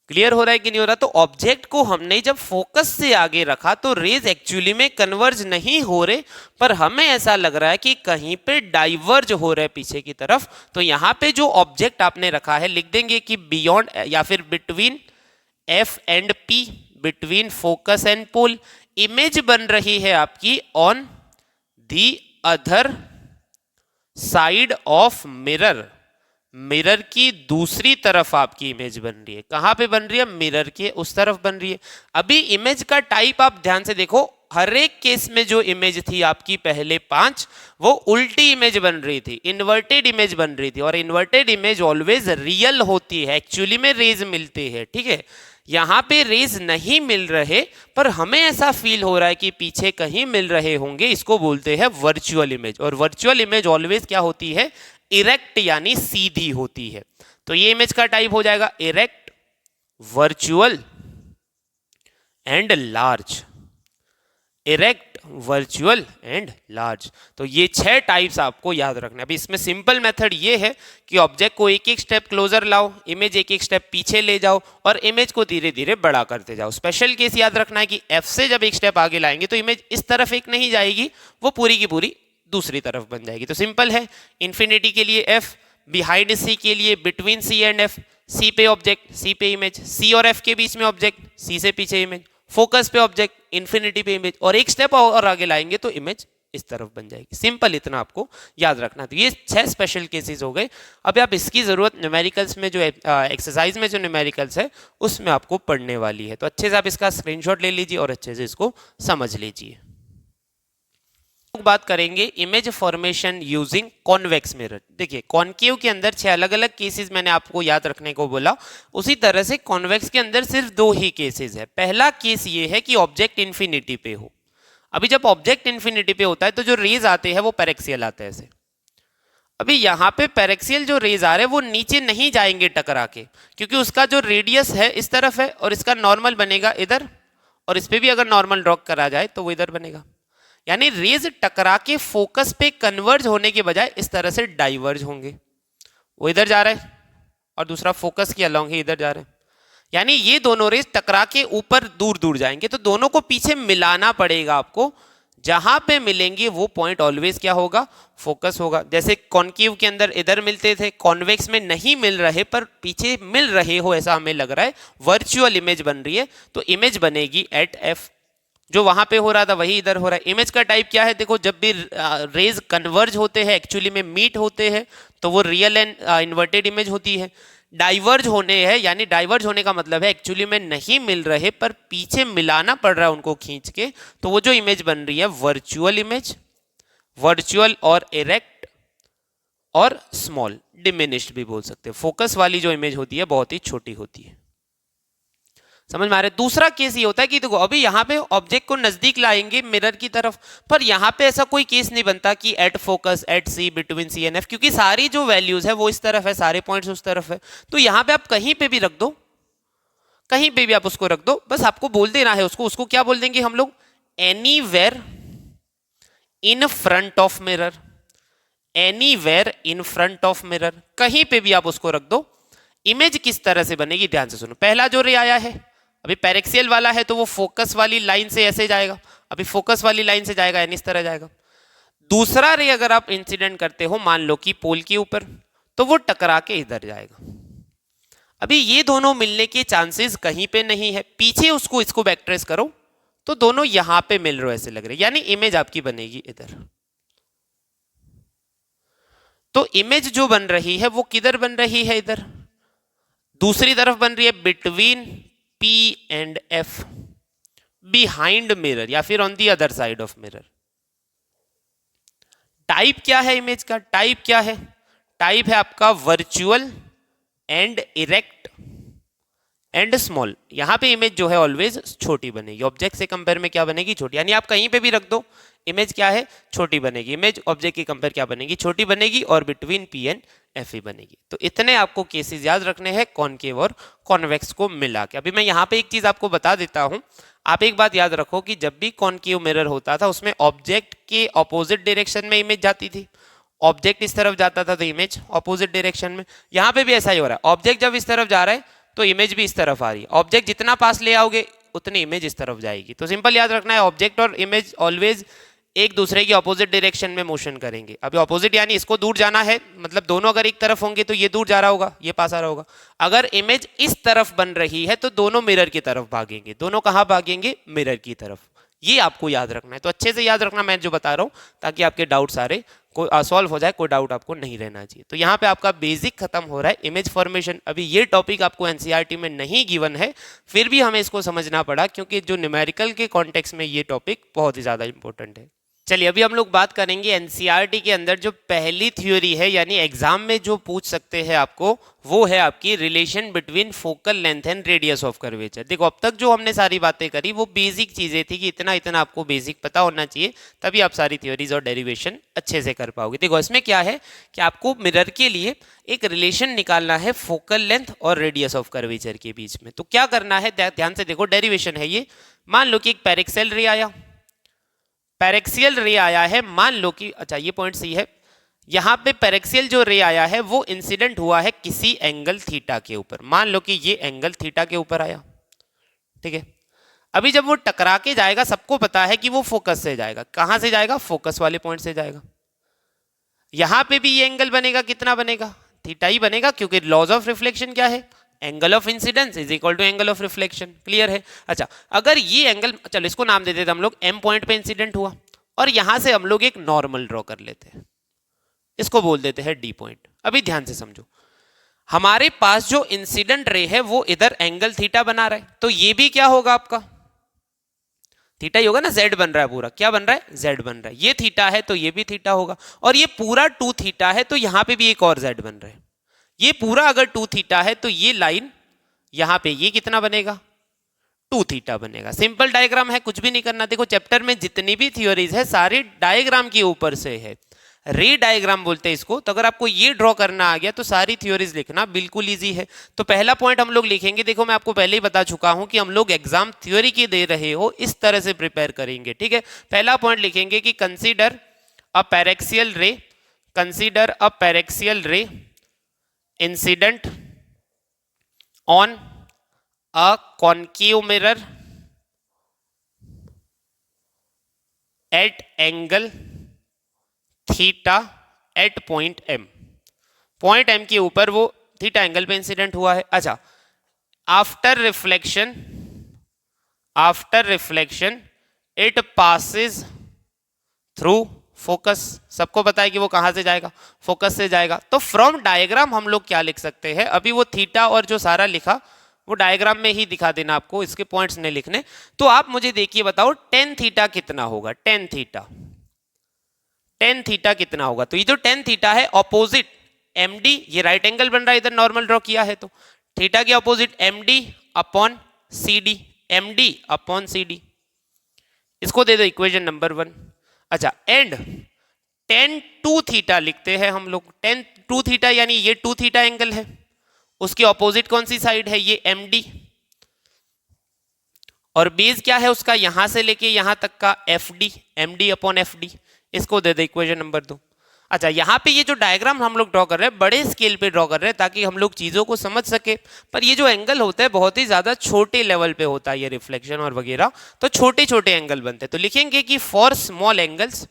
क्लियर हो रहा है कि नहीं हो रहा? तो ऑब्जेक्ट को हमने जब फोकस से आगे रखा तो रेज एक्चुअली में कन्वर्ज नहीं हो रहे, पर हमें ऐसा लग रहा है कि कहीं पे डाइवर्ज हो रहे पीछे की तरफ। तो यहां पे जो ऑब्जेक्ट आपने रखा है लिख देंगे कि बियॉन्ड या फिर between F and P, between focus and pole, image बन रही है आपकी on the other side of mirror, mirror की दूसरी तरफ आपकी इमेज बन रही है। कहां पे बन रही है? मिरर के उस तरफ बन रही है। अभी इमेज का टाइप आप ध्यान से देखो, हर एक केस में जो इमेज थी आपकी पहले 5, वो उल्टी इमेज बन रही थी, इन्वर्टेड इमेज बन रही थी, और इन्वर्टेड इमेज ऑलवेज रियल होती है, एक्चुअली में रेज मिलते हैं, ठीक है। यहां पे रेज नहीं मिल रहे, पर हमें ऐसा फील हो रहा है कि पीछे कहीं मिल रहे होंगे, इसको बोलते हैं वर्चुअल इमेज। और वर्चुअल इमेज ऑलवेज क्या होती है? इरेक्ट यानी सीधी होती है। तो ये इमेज का टाइप हो जाएगा erect, virtual and large, erect, virtual and large. तो ये 6 टाइप्स आपको याद रखना है। अभी इसमें सिंपल मेथड ये है कि ऑब्जेक्ट को एक एक स्टेप क्लोजर लाओ, इमेज एक एक स्टेप पीछे ले जाओ, और इमेज को धीरे धीरे बड़ा करते जाओ। स्पेशल केस याद रखना है कि एफ से जब एक स्टेप आगे लाएंगे तो इमेज इस तरफ एक नहीं जाएगी, वो पूरी की पूरी दूसरी तरफ बन जाएगी। तो सिंपल है, इन्फिनिटी के लिए एफ, बिहाइंड सी के लिए बिटवीन सी एंड एफ, सी पे ऑब्जेक्ट, सी पे इमेज, सी और एफ के बीच में ऑब्जेक्ट, सी से पीछे इमेज, फोकस पे ऑब्जेक्ट, इन्फिनिटी पे इमेज, और एक स्टेप और आगे लाएंगे तो इमेज इस तरफ बन जाएगी। सिंपल इतना आपको याद रखना। तो ये 6 स्पेशल केसेस हो गए। अब आप इसकी जरूरत न्यूमेरिकल्स में जो एक्सरसाइज में जो न्यूमेरिकल्स है उसमें आपको पढ़ने वाली है। तो अच्छे से आप इसका स्क्रीनशॉट ले लीजिए और अच्छे से इसको समझ लीजिए। बात करेंगे image formation using convex mirror. देखिए कॉनकेव के अंदर 6 अलग अलग केसेस मैंने आपको याद रखने को बोला, उसी तरह से कॉन्वेक्स के अंदर सिर्फ 2 ही केसेस है। पहला केस ये है कि ऑब्जेक्ट इन्फिनिटी पे हो। अभी जब ऑब्जेक्ट इन्फिनिटी पे होता है तो जो रेज आते हैं वो पैरेक्सियल आते हैं ऐसे। अभी यहाँ पे पैरेक्सियल जो रेज आ रहे हैं वो नीचे नहीं जाएंगे टकरा के, क्योंकि उसका जो रेडियस है इस तरफ है और इसका नॉर्मल बनेगा इधर, और इस पे भी अगर नॉर्मल ड्रॉ करा जाए तो वो इधर बनेगा। यानी रेज टकरा के फोकस पे कन्वर्ज होने के बजाय इस तरह से डाइवर्ज होंगे। वो इधर जा रहा है और दूसरा फोकस के अलोंग ही इधर जा रहा है, यानी ये दोनों रेज टकरा के ऊपर दूर दूर जाएंगे। तो दोनों को पीछे मिलाना पड़ेगा आपको, जहां पे मिलेंगे वो पॉइंट ऑलवेज क्या होगा? फोकस होगा। जैसे कॉनकेव के अंदर इधर मिलते थे, कॉन्वेक्स में नहीं मिल रहे पर पीछे मिल रहे हो ऐसा हमें लग रहा है, वर्चुअल इमेज बन रही है। तो इमेज बनेगी एट एफ, जो वहां पे हो रहा था वही इधर हो रहा है। इमेज का टाइप क्या है? देखो जब भी रेज कन्वर्ज होते हैं, एक्चुअली में मीट होते हैं, तो वो रियल एंड इन्वर्टेड इमेज होती है। डाइवर्ज होने हैं, यानी डाइवर्ज होने का मतलब है एक्चुअली में नहीं मिल रहे पर पीछे मिलाना पड़ रहा है उनको खींच के, तो वो जो इमेज बन रही है वर्चुअल इमेज, वर्चुअल और इरेक्ट और स्मॉल, डिमिनिश्ड भी बोल सकते हैं। फोकस वाली जो इमेज होती है बहुत ही छोटी होती है। समझ में आ रहा है? दूसरा केस ये होता है कि देखो अभी यहाँ पे ऑब्जेक्ट को नजदीक लाएंगे मिरर की तरफ, पर यहाँ पे ऐसा कोई केस नहीं बनता कि at focus at C between C and F, क्योंकि सारी जो वैल्यूज है वो इस तरफ है, सारे पॉइंट्स उस तरफ है। तो यहाँ पे आप कहीं पे भी रख दो, कहीं पे भी आप उसको रख दो, बस आपको बोल देना है उसको, उसको क्या बोल देंगे हम लोग, anywhere in front of mirror, anywhere in front of mirror, कहीं पे भी आप उसको रख दो। इमेज किस तरह से बनेगी ध्यान से सुनो। पहला जो रे आया है अभी पैरेक्सियल वाला है, तो वो फोकस वाली लाइन से ऐसे जाएगा, अभी फोकस वाली लाइन से जाएगा यानी इस तरह जाएगा। दूसरा रे अगर आप इंसिडेंट करते हो मान लो कि पोल के ऊपर, तो वो टकरा के इधर जाएगा। अभी ये दोनों मिलने के चांसेस कहीं पे नहीं है, पीछे उसको इसको बैकट्रेस करो तो दोनों यहां पे मिल रहे ऐसे लग रहे, यानी इमेज आपकी बनेगी इधर। तो इमेज जो बन रही है वो किधर बन रही है, इधर दूसरी तरफ बन रही है, between P and F, behind mirror या फिर on the other side of mirror. Type क्या है इमेज का, टाइप क्या है, टाइप है आपका virtual and erect and small. यहां पे इमेज जो है ऑलवेज छोटी बनेगी, ऑब्जेक्ट से कंपेयर में क्या बनेगी, छोटी, यानी आप कहीं पे भी रख दो इमेज क्या है, छोटी बनेगी। इमेज ऑब्जेक्ट की कंपेयर क्या बनेगी, छोटी बनेगी, और बिटवीन P एंड F ही बनेगी। तो इतने आपको केसेस याद रखने हैं कॉनकेव और कॉन्वेक्स को मिला के। अभी मैं यहाँ पे एक चीज आपको बता देता हूँ, आप एक बात याद रखो कि जब भी कॉनकेव मिरर होता था उसमें ऑब्जेक्ट के ऑपोजिट डायरेक्शन में इमेज जाती थी, ऑब्जेक्ट इस तरफ जाता था तो इमेज ऑपोजिट डायरेक्शन में। यहाँ पे भी ऐसा ही हो रहा है, ऑब्जेक्ट जब इस तरफ जा रहा है तो इमेज भी इस तरफ आ रही है, ऑब्जेक्ट जितना पास ले आओगे उतनी इमेज इस तरफ जाएगी। तो सिंपल याद रखना है ऑब्जेक्ट और इमेज ऑलवेज एक दूसरे की ऑपोजिट डायरेक्शन में मोशन करेंगे। अभी ऑपोजिट यानी इसको दूर जाना है, मतलब दोनों अगर एक तरफ होंगे तो ये दूर जा रहा होगा, ये पास आ रहा होगा। अगर इमेज इस तरफ बन रही है तो दोनों मिरर की तरफ भागेंगे, दोनों कहां भागेंगे, मिरर की तरफ। ये आपको याद रखना है, तो अच्छे से याद रखना मैं जो बता रहा हूं, ताकि आपके डाउट सारे कोई सॉल्व हो जाए, कोई डाउट आपको नहीं रहना चाहिए। तो यहाँ पे आपका बेसिक खत्म हो रहा है, इमेज फॉर्मेशन। अभी ये टॉपिक आपको एनसीईआरटी में नहीं गिवन है, फिर भी हमें इसको समझना पड़ा क्योंकि जो न्यूमेरिकल के कॉन्टेक्स्ट में ये टॉपिक बहुत ही ज्यादा इंपॉर्टेंट है। चलिए अभी हम लोग बात करेंगे एनसीईआरटी के अंदर जो पहली थ्योरी है, यानी एग्जाम में जो पूछ सकते हैं आपको, वो है आपकी relation between focal length and radius of curvature. देखो अब तक जो हमने सारी बातें करी वो बेसिक चीजें थी कि इतना इतना आपको बेसिक पता होना चाहिए, तभी आप सारी थ्योरीज और डेरिवेशन अच्छे से कर पाओगे। देखो इसमें क्या है कि आपको मिरर के लिए एक रिलेशन निकालना है फोकल लेंथ और रेडियस ऑफ कर्वेचर के बीच में। तो क्या करना है, ध्यान से देखो, डेरिवेशन है ये। मान लो कि एक पैरेक्सियल रे आया, पैरेक्सियल रे आया है, मान लो कि, अच्छा ये पॉइंट सही है, यहां पे पैरेक्सियल जो रे आया है वो इंसिडेंट हुआ है किसी एंगल थीटा के ऊपर। मान लो कि ये एंगल थीटा के ऊपर आया, ठीक है। अभी जब वो टकरा के जाएगा, सबको पता है कि वो फोकस से जाएगा, कहां से जाएगा, फोकस वाले पॉइंट से जाएगा। यहां पे भी ये एंगल बनेगा, कितना बनेगा, थीटा ही बनेगा, क्योंकि लॉज ऑफ रिफ्लेक्शन क्या है, angle of incidence is equal to angle of reflection. Clear है। अच्छा अगर ये एंगल, चलो इसको नाम दे देते हम लोग, एम पॉइंट पे इंसिडेंट हुआ, और यहां से हम लोग एक नॉर्मल ड्रॉ कर लेते हैं, इसको बोल देते हैं डी पॉइंट। अभी ध्यान से समझो, हमारे पास जो इंसिडेंट रे है वो इधर एंगल थीटा बना रहा है, तो ये भी क्या होगा आपका, थीटा ही होगा ना, जेड बन रहा है पूरा, क्या बन रहा है, जेड बन रहा है। ये थीटा है तो ये भी थीटा होगा, और ये पूरा 2 थीटा है तो यहां पे भी एक और जेड बन रहा है। ये पूरा अगर 2 थीटा है तो ये लाइन यहां पे ये कितना बनेगा, 2 थीटा बनेगा। सिंपल डायग्राम है, कुछ भी नहीं करना। देखो चैप्टर में जितनी भी थ्योरीज है सारी डायग्राम के ऊपर से है, रे डायग्राम बोलते हैं इसको। तो अगर आपको ये ड्रॉ करना आ गया तो सारी थ्योरीज लिखना बिल्कुल इजी है। तो पहला पॉइंट हम लोग लिखेंगे, देखो मैं आपको पहले ही बता चुका हूं कि हम लोग एग्जाम थ्योरी की दे रहे हो, इस तरह से प्रिपेयर करेंगे, ठीक है। पहला पॉइंट लिखेंगे कि कंसीडर अ पैरेक्सियल रे, consider a paraxial ray incident on a concave mirror at angle theta at point m, point m के ऊपर वो थीटा एंगल पे इंसिडेंट हुआ है। अच्छा after reflection it passes through focus सबको पता है कि वो कहां से जाएगा, फोकस से जाएगा। तो फ्रॉम डायग्राम हम लोग क्या लिख सकते हैं, अभी वो थीटा और जो सारा लिखा वो डायग्राम में ही दिखा देना आपको, इसके पॉइंट्स नहीं लिखने। तो आप मुझे देखिए बताओ टेन थीटा कितना होगा, टेन थीटा कितना होगा। तो ये जो टेन थीटा है ऑपोजिट एमडी, ये राइट एंगल बन रहा है, इधर नॉर्मल ड्रॉ किया है, तो थीटा के opposite MD upon CD, MD upon CD, इसको दे दो इक्वेशन नंबर 1। अच्छा, एंड टेन टू थीटा लिखते हैं हम लोग, टेन टू थीटा यानी ये टू थीटा एंगल है, उसकी ऑपोजिट कौन सी साइड है, ये एमडी, और बेस क्या है उसका, यहां से लेके यहां तक का एफडी, एमडी अपॉन एफडी, इसको दे दे इक्वेशन नंबर 2। अच्छा, यहाँ पे ये जो डायग्राम हम लोग ड्रॉ कर रहे हैं बड़े स्केल पे ड्रॉ कर रहे हैं ताकि हम लोग चीज़ों को समझ सके, पर ये जो एंगल होता है बहुत ही ज़्यादा छोटे लेवल पे होता है, ये रिफ्लेक्शन और वगैरह, तो छोटे छोटे एंगल बनते हैं। तो लिखेंगे कि फॉर स्मॉल एंगल्स,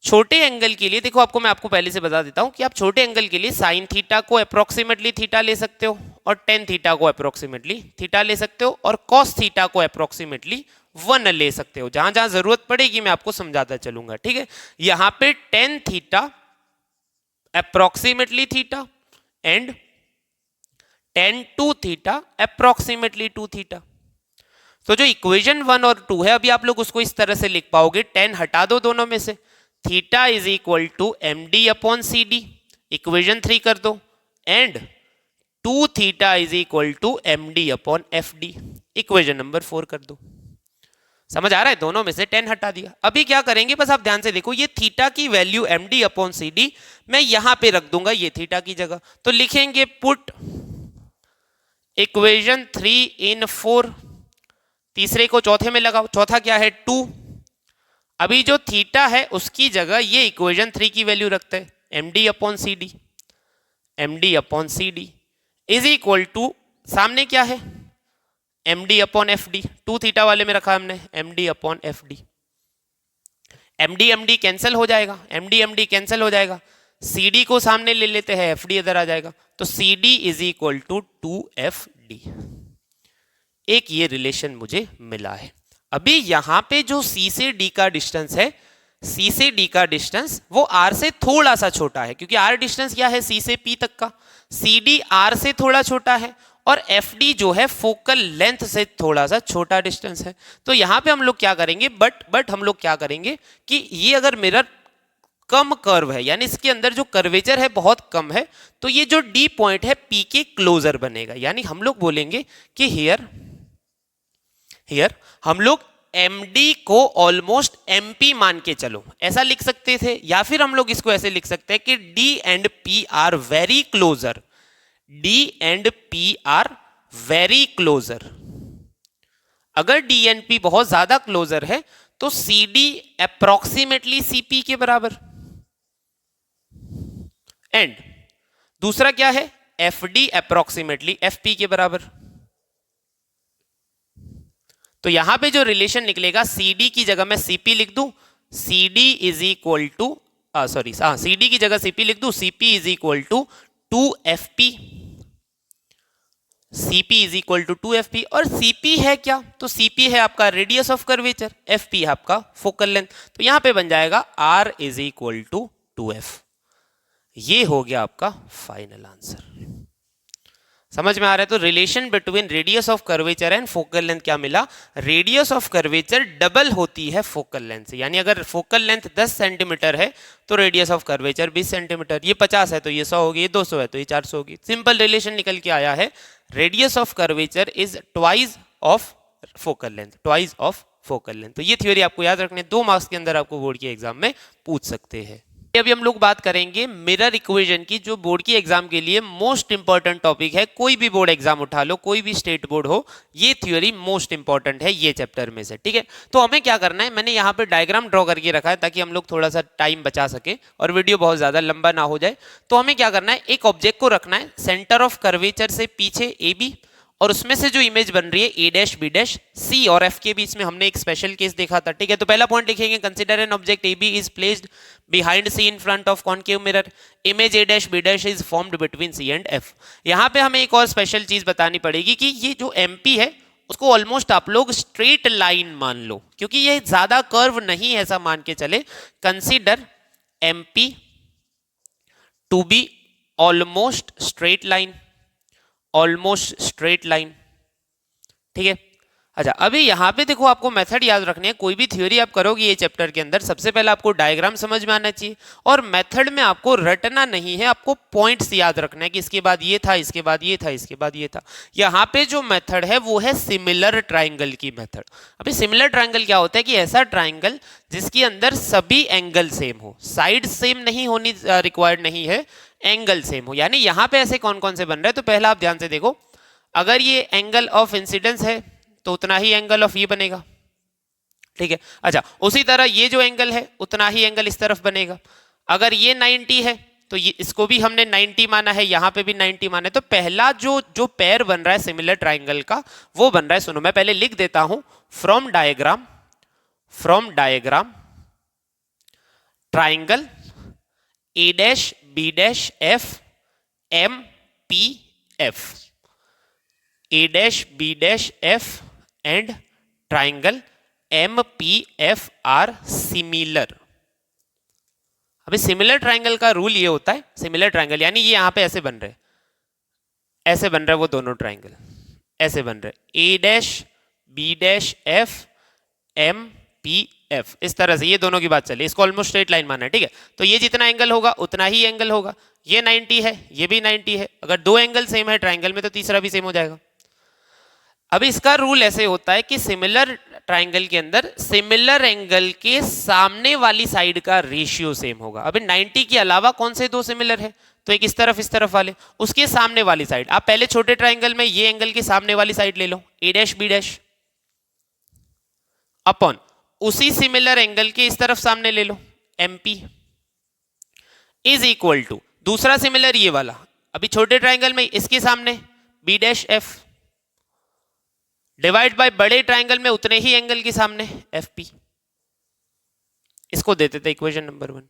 छोटे एंगल के लिए देखो आपको पहले से बता देता हूं कि आप छोटे एंगल के लिए साइन थीटा को अप्रोक्सीमेटली थीटा ले सकते हो, और टेन थीटा को अप्रोक्सीमेटली थीटा ले सकते हो, और कॉस थीटा को अप्रोक्सीमेटली 1 ले सकते हो। जहां जहां जरूरत पड़ेगी मैं आपको समझाता चलूंगा, ठीक है। यहां पे tan theta approximately theta and tan two theta approximately two theta. तो जो इक्वेशन 1 और 2 है अभी आप लोग उसको इस तरह से लिख पाओगे, टेन हटा दो दोनों में से, theta is equal to M D upon C D, equation 3 कर दो, and two theta is equal to M D upon F D, equation number 4 कर दो। समझ आ रहा है, दोनों में से 10 हटा दिया। अभी क्या करेंगे, बस आप ध्यान से देखो, ये थीटा की value M D upon C D मैं यहां पे रख दूंगा, ये थीटा की जगह, तो लिखेंगे पुट इक्वेशन 3 इन 4, तीसरे को चौथे में लगाओ, चौथा क्या है 2, अभी जो थीटा है उसकी जगह ये इक्वेशन 3 की वैल्यू रखते हैं, M D upon C D, M D upon C D is equal to, सामने क्या है M D upon F D, two theta वाले में रखा हमने M D upon F D, M D cancel हो जाएगा, एम डी कैंसिल हो जाएगा, सी डी को सामने ले लेते हैं, एफ डी इधर आ जाएगा, तो C D is equal to 2FD, एक ये रिलेशन मुझे मिला है। अभी यहां पे जो C से D का डिस्टेंस है, C से D का डिस्टेंस वो R से थोड़ा सा छोटा है, क्योंकि R डिस्टेंस क्या है C से P तक का, CD R से थोड़ा छोटा है, और FD जो है फोकल लेंथ से थोड़ा सा छोटा डिस्टेंस है। तो यहां पे हम लोग क्या करेंगे, बट हम लोग क्या करेंगे कि ये अगर मिरर कम कर्व है, यानी इसके अंदर जो कर्वेचर है बहुत कम है, तो ये जो D पॉइंट है P के क्लोजर बनेगा, यानी हम लोग बोलेंगे कि हियर हम लोग MD को ऑलमोस्ट MP मान के चलो, ऐसा लिख सकते थे, या फिर हम लोग इसको ऐसे लिख सकते हैं कि D and P are very closer, D and P are very closer. अगर D एंड P बहुत ज्यादा क्लोजर है तो CD अप्रोक्सीमेटली CP के बराबर, एंड दूसरा क्या है FD अप्रोक्सीमेटली FP के बराबर। तो यहां पे जो रिलेशन निकलेगा, CD की जगह मैं CP लिख दूं, CD is equal to CD की जगह CP लिख दूं, CP is equal to 2FP, CP is equal to 2FP, और CP है क्या, तो CP है आपका रेडियस ऑफ कर्वेचर, FP है आपका फोकल लेंथ, तो यहां पे बन जाएगा R is equal to 2F। ये हो गया आपका फाइनल आंसर। समझ में आ रहा है? तो relation between radius of curvature and focal length क्या मिला, रेडियस ऑफ कर्वेचर डबल होती है फोकल लेंथ से, यानी अगर फोकल लेंथ 10 सेंटीमीटर है तो रेडियस ऑफ कर्वेचर 20 सेंटीमीटर, ये 50 है तो ये 100 होगी, ये 200 है तो ये 400 होगी। सिंपल रिलेशन निकल के आया है, radius of curvature is twice of focal length, twice of focal length. तो ये थ्योरी आपको याद रखने, 2 मार्क्स के अंदर आपको बोर्ड के एग्जाम में पूछ सकते हैं। अभी हम लोग बात करेंगे मिरर इक्वेशन की, जो बोर्ड की एग्जाम के लिए मोस्ट इंपॉर्टेंट टॉपिक है। कोई भी बोर्ड एग्जाम उठा लो, कोई भी स्टेट बोर्ड हो, ये थ्योरी मोस्ट इंपॉर्टेंट है ये चैप्टर में से, ठीक है। तो हमें क्या करना है, मैंने यहाँ पे डायग्राम ड्रॉ करके रखा है ताकि हम लोग थोड़ा सा टाइम बचा सके और वीडियो बहुत ज्यादा लंबा ना हो जाए। तो हमें क्या करना है, एक ऑब्जेक्ट को रखना है सेंटर ऑफ कर्वेचर से पीछे AB, और उसमें से जो इमेज बन रही है A' B' C और F के बीच में हमने एक स्पेशल केस देखा था, ठीक है। तो पहला पॉइंट लिखेंगे, consider an object AB is placed behind C in front of concave mirror, image A' B' is formed between C and F। यहाँ पे हमें एक और स्पेशल चीज बतानी पड़ेगी कि ये जो MP है उसको ऑलमोस्ट आप लोग स्ट्रेट लाइन मान लो, क्योंकि ये ज्यादा कर्व नहीं है ऐसा मान के चले। Consider MP to be almost straight line, almost straight line, ठीक है। अच्छा, अभी यहां पे देखो आपको मेथड याद रखने हैं। कोई भी थ्योरी आप करोगे ये चैप्टर के अंदर, सबसे पहले आपको डायग्राम समझ में आना चाहिए, और मेथड में आपको रटना नहीं है, आपको पॉइंट्स याद रखना है कि इसके बाद ये था, इसके बाद ये था, इसके बाद ये था। यहाँ पे जो मेथड है वो है सिमिलर ट्राइंगल की मेथड। अभी सिमिलर ट्राइंगल क्या होता है कि ऐसा ट्राइंगल जिसके अंदर सभी एंगल सेम हो, साइड सेम नहीं होनी रिक्वायर्ड नहीं है, एंगल सेम हो। यानी यहाँ पे ऐसे कौन कौन से बन रहे हैं, तो पहला आप ध्यान से देखो, अगर ये एंगल ऑफ इंसिडेंस है तो उतना ही एंगल ऑफ ये बनेगा, ठीक है। अच्छा, उसी तरह ये जो एंगल है उतना ही एंगल इस तरफ बनेगा। अगर ये 90 है तो ये इसको भी हमने 90 माना है, यहां पे भी 90 माना है। तो पहला जो पेयर बन रहा है सिमिलर ट्राइंगल का वो बन रहा है, सुनो मैं पहले लिख देता हूं, from diagram triangle A dash B dash F M P F, A dash B dash F and triangle MPF are similar. अभी सिमिलर ट्राइंगल का रूल ये होता है, सिमिलर ट्राइंगल यानी ये यहां पे ऐसे बन रहे, ऐसे बन रहे वो दोनों ट्राइंगल, ऐसे बन रहे A dash B dash F MPF, इस तरह से ये दोनों की बात चली, इसको ऑलमोस्ट स्ट्रेट लाइन माना है, ठीक है। तो ये जितना एंगल होगा उतना ही एंगल होगा, ये 90 है ये भी 90 है, अगर दो एंगल सेम है ट्राइंगल में तो तीसरा भी सेम हो जाएगा। अभी इसका रूल ऐसे होता है कि सिमिलर ट्राइंगल के अंदर सिमिलर एंगल के सामने वाली साइड का रेशियो सेम होगा। अभी 90 के अलावा कौन से दो सिमिलर है, तो एक इस तरफ वाले, उसके सामने वाली साइड, आप पहले छोटे ट्राइंगल में ये एंगल के सामने वाली साइड ले लो A dash B dash, upon उसी सिमिलर एंगल के इस तरफ सामने ले लो MP, इज इक्वल टू दूसरा सिमिलर ये वाला, अभी छोटे ट्राइंगल में इसके सामने B dash F, divide by बड़े ट्राइंगल में उतने ही एंगल के सामने FP। इसको देते थे इक्वेशन नंबर 1।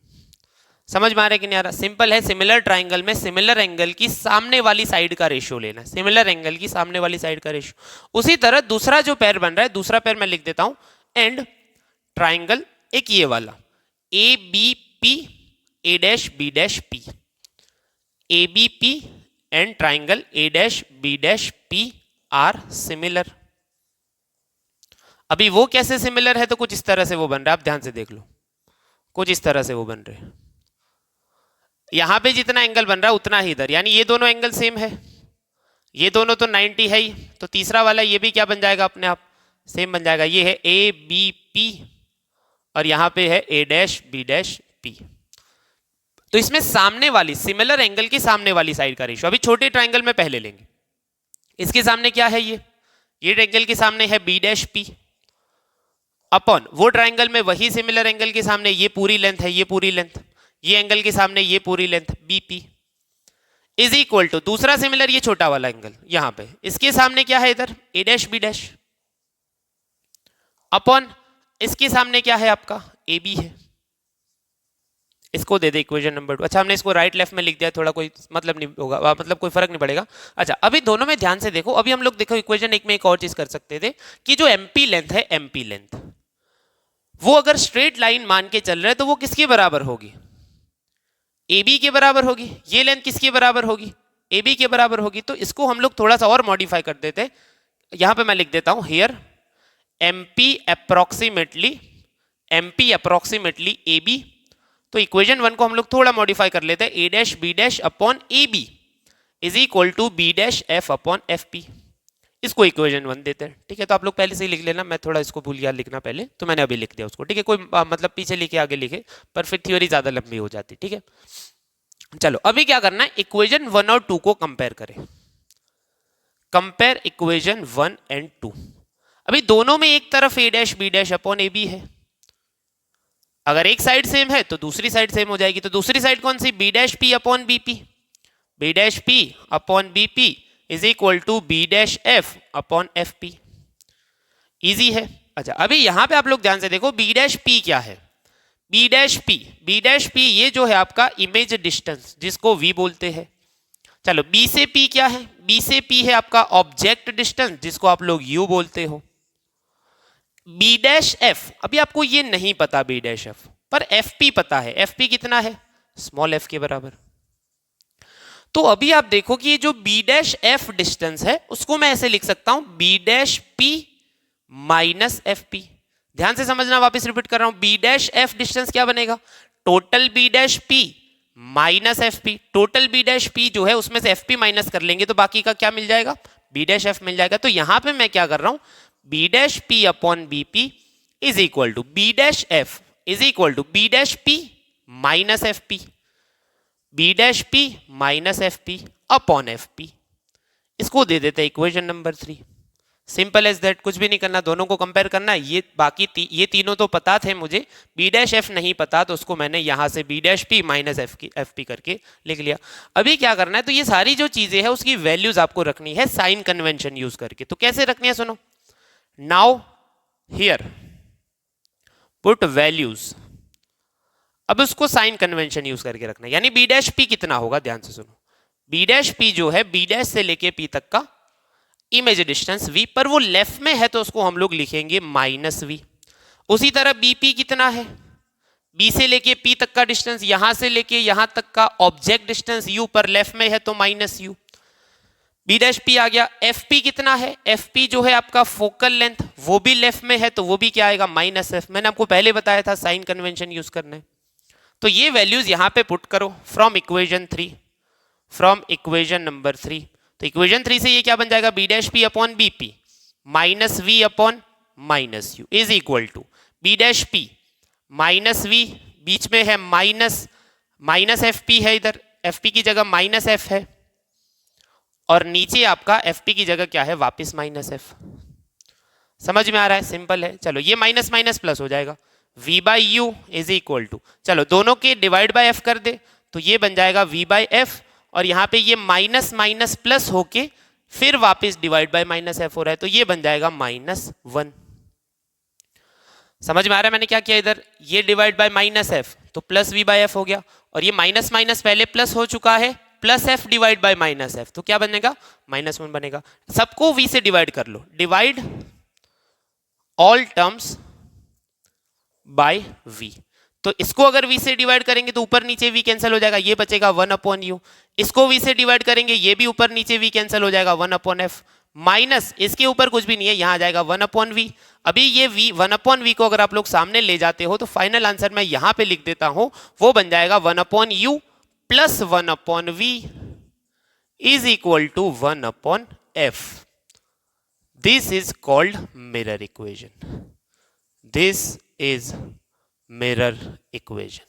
समझ में आ रहा है कि नहीं आ रहा? सिंपल है, सिमिलर ट्राइंगल में सिमिलर एंगल की सामने वाली साइड का रेशियो लेना है, सिमिलर एंगल की सामने वाली साइड का रेशियो। उसी तरह दूसरा जो पेयर बन रहा है, दूसरा पेयर मैं लिख देता हूं, एंड ट्राइंगल एक ये वाला ABP A dash B dash P, ABP and triangle A dash B dash P are similar. अभी वो कैसे सिमिलर है, तो कुछ इस तरह से वो बन रहा है, आप ध्यान से देख लो, कुछ इस तरह से वो बन रहे हैं। यहां पे जितना एंगल बन रहा है उतना ही इधर, यानी ये दोनों एंगल सेम है, ये दोनों तो 90 है ही, तो तीसरा वाला ये भी क्या बन जाएगा, अपने आप सेम बन जाएगा। ये है ABP और यहां पे है A dash B dash P। तो इसमें सामने वाली सिमिलर एंगल की सामने वाली साइड का रेशियो, अभी छोटे ट्राइंगल में पहले लेंगे, इसके सामने क्या है, ये ट्राइंगल के सामने है B डैश P, अपॉन वो ट्राइंगल में वही सिमिलर एंगल के सामने ये पूरी लेंथ है, ये पूरी लेंथ, ये एंगल के सामने ये पूरी length BP, is equal to दूसरा सिमिलर ये छोटा वाला एंगल यहां पे, इसके सामने क्या है इधर A dash B dash, upon इसके सामने क्या है आपका AB है। इसको दे दे इक्वेशन नंबर 2। अच्छा, हमने इसको राइट लेफ्ट में लिख दिया, थोड़ा कोई मतलब नहीं होगा, मतलब कोई फर्क नहीं पड़ेगा। अच्छा, अभी दोनों में ध्यान से देखो, अभी हम लोग देखो इक्वेशन एक में एक और चीज कर सकते थे कि जो MP लेंथ है, MP लेंथ वो अगर स्ट्रेट लाइन मान के चल रहे हैं तो वो किसके बराबर होगी, AB के बराबर होगी। ये लेंथ किसके बराबर होगी, AB के बराबर होगी। तो इसको हम लोग थोड़ा सा और मॉडिफाई कर देते, यहां पे मैं लिख देता हूं हियर MP अप्रोक्सीमेटली AB। तो इक्वेशन 1 को हम लोग थोड़ा मॉडिफाई कर लेते हैं, A dash B dash upon AB is equal to B dash F upon FP। इसको इक्वेशन 1 देते हैं, ठीक है। तो आप लोग पहले से ही लिख लेना, मैं थोड़ा इसको भूल गया लिखना पहले, तो मैंने अभी लिख दिया उसको, ठीक है। कोई मतलब पीछे लिखे आगे लिखे, पर फिर थ्योरी ज्यादा लंबी हो जाती, ठीक है। चलो अभी क्या करना है, इक्वेशन 1 और 2 को कंपेयर करें, कंपेयर इक्वेशन 1 एंड 2। अभी दोनों में एक तरफ A dash B dash upon AB है, अगर एक साइड सेम है तो दूसरी साइड सेम हो जाएगी। तो दूसरी साइड कौन सी, B dash P upon BP, B dash P upon BP is equal to B dash F upon FP। Easy है। अच्छा, अभी यहां पे आप लोग ध्यान से देखो, B डैश P क्या है, B डैश P ये जो है आपका इमेज डिस्टेंस जिसको V बोलते हैं। चलो B से P क्या है, बी से पी है आपका ऑब्जेक्ट डिस्टेंस जिसको आप लोग यू बोलते हो। बी डैश एफ, अभी आपको ये नहीं पता बी डैश एफ, पर एफ पी पता है। एफ पी कितना है? स्मॉल एफ के बराबर। तो अभी आप देखो कि ये जो बी डैश एफ डिस्टेंस है उसको मैं ऐसे लिख सकता हूं B dash P minus F P. ध्यान से समझना, वापस रिपीट कर रहा हूं, बी डैश एफ डिस्टेंस क्या बनेगा? Total B dash P minus F P. Total B dash P जो है उसमें से एफ पी माइनस कर लेंगे तो बाकी का क्या मिल जाएगा? बी डैश एफ मिल जाएगा। तो यहां पे मैं क्या कर रहा हूं, B dash P upon B P is equal to B dash F is equal to B dash P minus F P, B dash P minus F P upon F P. इसको दे देते हैं equation number 3। Simple as that, कुछ भी नहीं करना, दोनों को कंपेयर करना। ये बाकी ये तीनों तो पता थे मुझे, बी डैश एफ नहीं पता, तो उसको मैंने यहां से B dash P minus F P करके लिख लिया। अभी क्या करना है, तो ये सारी जो चीजें हैं उसकी वैल्यूज आपको रखनी है साइन कन्वेंशन यूज करके। तो कैसे रखनी है सुनो, नाउ हियर पुट वैल्यूज। अब उसको साइन कन्वेंशन यूज करके रखना है, यानी बी डैश पी कितना होगा, ध्यान से सुनो। बी डैश पी जो है बी डैश से लेके पी तक का इमेज डिस्टेंस v, पर वो लेफ्ट में है तो उसको हम लोग लिखेंगे माइनस v। उसी तरह bp कितना है, b से लेके p तक का डिस्टेंस, यहां से लेके यहां तक का ऑब्जेक्ट डिस्टेंस u, पर लेफ्ट में है तो minus u। b dash p आ गया। fp कितना है, fp जो है आपका फोकल लेंथ, वो भी लेफ्ट में है तो वो भी क्या आएगा, माइनस f। मैंने आपको पहले बताया था साइन कन्वेंशन यूज करना है। तो ये वैल्यूज यहां पे पुट करो from equation 3, from equation number 3। तो इक्वेशन 3 से ये क्या बन जाएगा, B dash P upon B P minus V upon minus U is equal to B dash P minus V, बीच में है माइनस, माइनस एफ पी है इधर, एफ पी की जगह माइनस एफ है, और नीचे आपका एफ पी की जगह क्या है, वापस माइनस एफ। समझ में आ रहा है? सिंपल है। चलो ये माइनस माइनस प्लस हो जाएगा, v by U is equal to, चलो दोनों के डिवाइड बाय एफ कर दे तो ये बन जाएगा v बाई एफ, और यहां पे ये माइनस माइनस प्लस होके फिर वापस डिवाइड बाय माइनस एफ हो रहा है तो ये बन जाएगा -1। समझ में आ रहा है मैंने क्या किया, इधर ये डिवाइड बाय माइनस एफ तो प्लस v बाय एफ हो गया, और ये माइनस माइनस पहले प्लस हो चुका है, plus F divide by minus F तो क्या बनेगा, -1 बनेगा। सबको v से डिवाइड कर लो, divide all terms by v। तो इसको अगर v से डिवाइड करेंगे तो ऊपर नीचे v कैंसिल हो जाएगा, ये बचेगा 1 अपॉन यू। इसको v से डिवाइड करेंगे, ये भी ऊपर नीचे v कैंसिल हो जाएगा 1 अपॉन एफ, माइनस इसके ऊपर कुछ भी नहीं है, यहां आ जाएगा 1 अपॉन वी। अभी ये v 1 अपॉन वी को अगर आप लोग सामने ले जाते हो तो फाइनल आंसर मैं यहां पे लिख देता हूं, वो बन जाएगा 1 upon U plus 1 upon V is equal to 1 upon F. This is called mirror equation, this is mirror equation.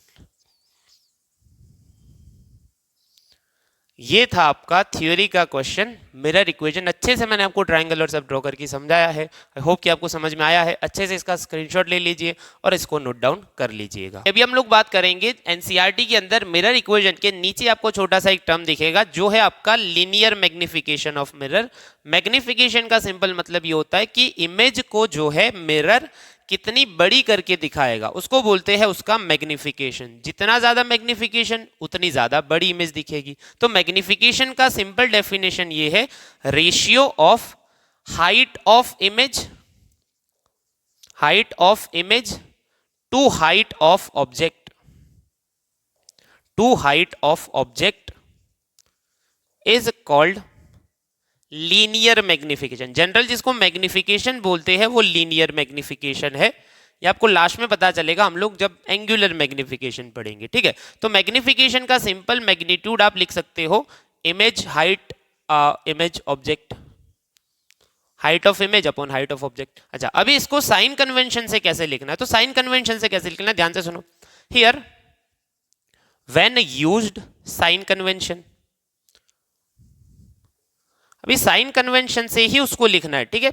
ये था आपका थ्योरी का क्वेश्चन, मिरर इक्वेशन। अच्छे से मैंने आपको ट्रायंगल और सब ड्रॉ करके समझाया है, आई होप कि आपको समझ में आया है। अच्छे से इसका स्क्रीनशॉट ले लीजिए और इसको नोट डाउन कर लीजिएगा। अभी हम लोग बात करेंगे एनसीईआरटी के अंदर मिरर इक्वेशन के नीचे आपको छोटा सा एक टर्म दिखेगा जो है आपका linear magnification of mirror. Magnification का सिंपल मतलब ये होता है कि इमेज को जो है मिरर कितनी बड़ी करके दिखाएगा, उसको बोलते हैं उसका मैग्निफिकेशन। जितना ज्यादा मैग्निफिकेशन उतनी ज्यादा बड़ी इमेज दिखेगी। तो मैग्निफिकेशन का सिंपल डेफिनेशन ये है, ratio of height of image to height of object, to height of object is called linear magnification. General जिसको मैग्निफिकेशन बोलते हैं वो लीनियर मैग्निफिकेशन है। ये आपको लास्ट में पता चलेगा हम लोग जब एंगुलर मैग्निफिकेशन पढ़ेंगे, ठीक है। तो मैग्निफिकेशन का सिंपल मैग्नीट्यूड आप लिख सकते हो image height, image object, height of image upon height of object. अच्छा, अभी इसको साइन कन्वेंशन से कैसे लिखना है, तो साइन कन्वेंशन से कैसे लिखना है ध्यान से सुनो। Here when used sign convention, अभी साइन कन्वेंशन से ही उसको लिखना है, ठीक है।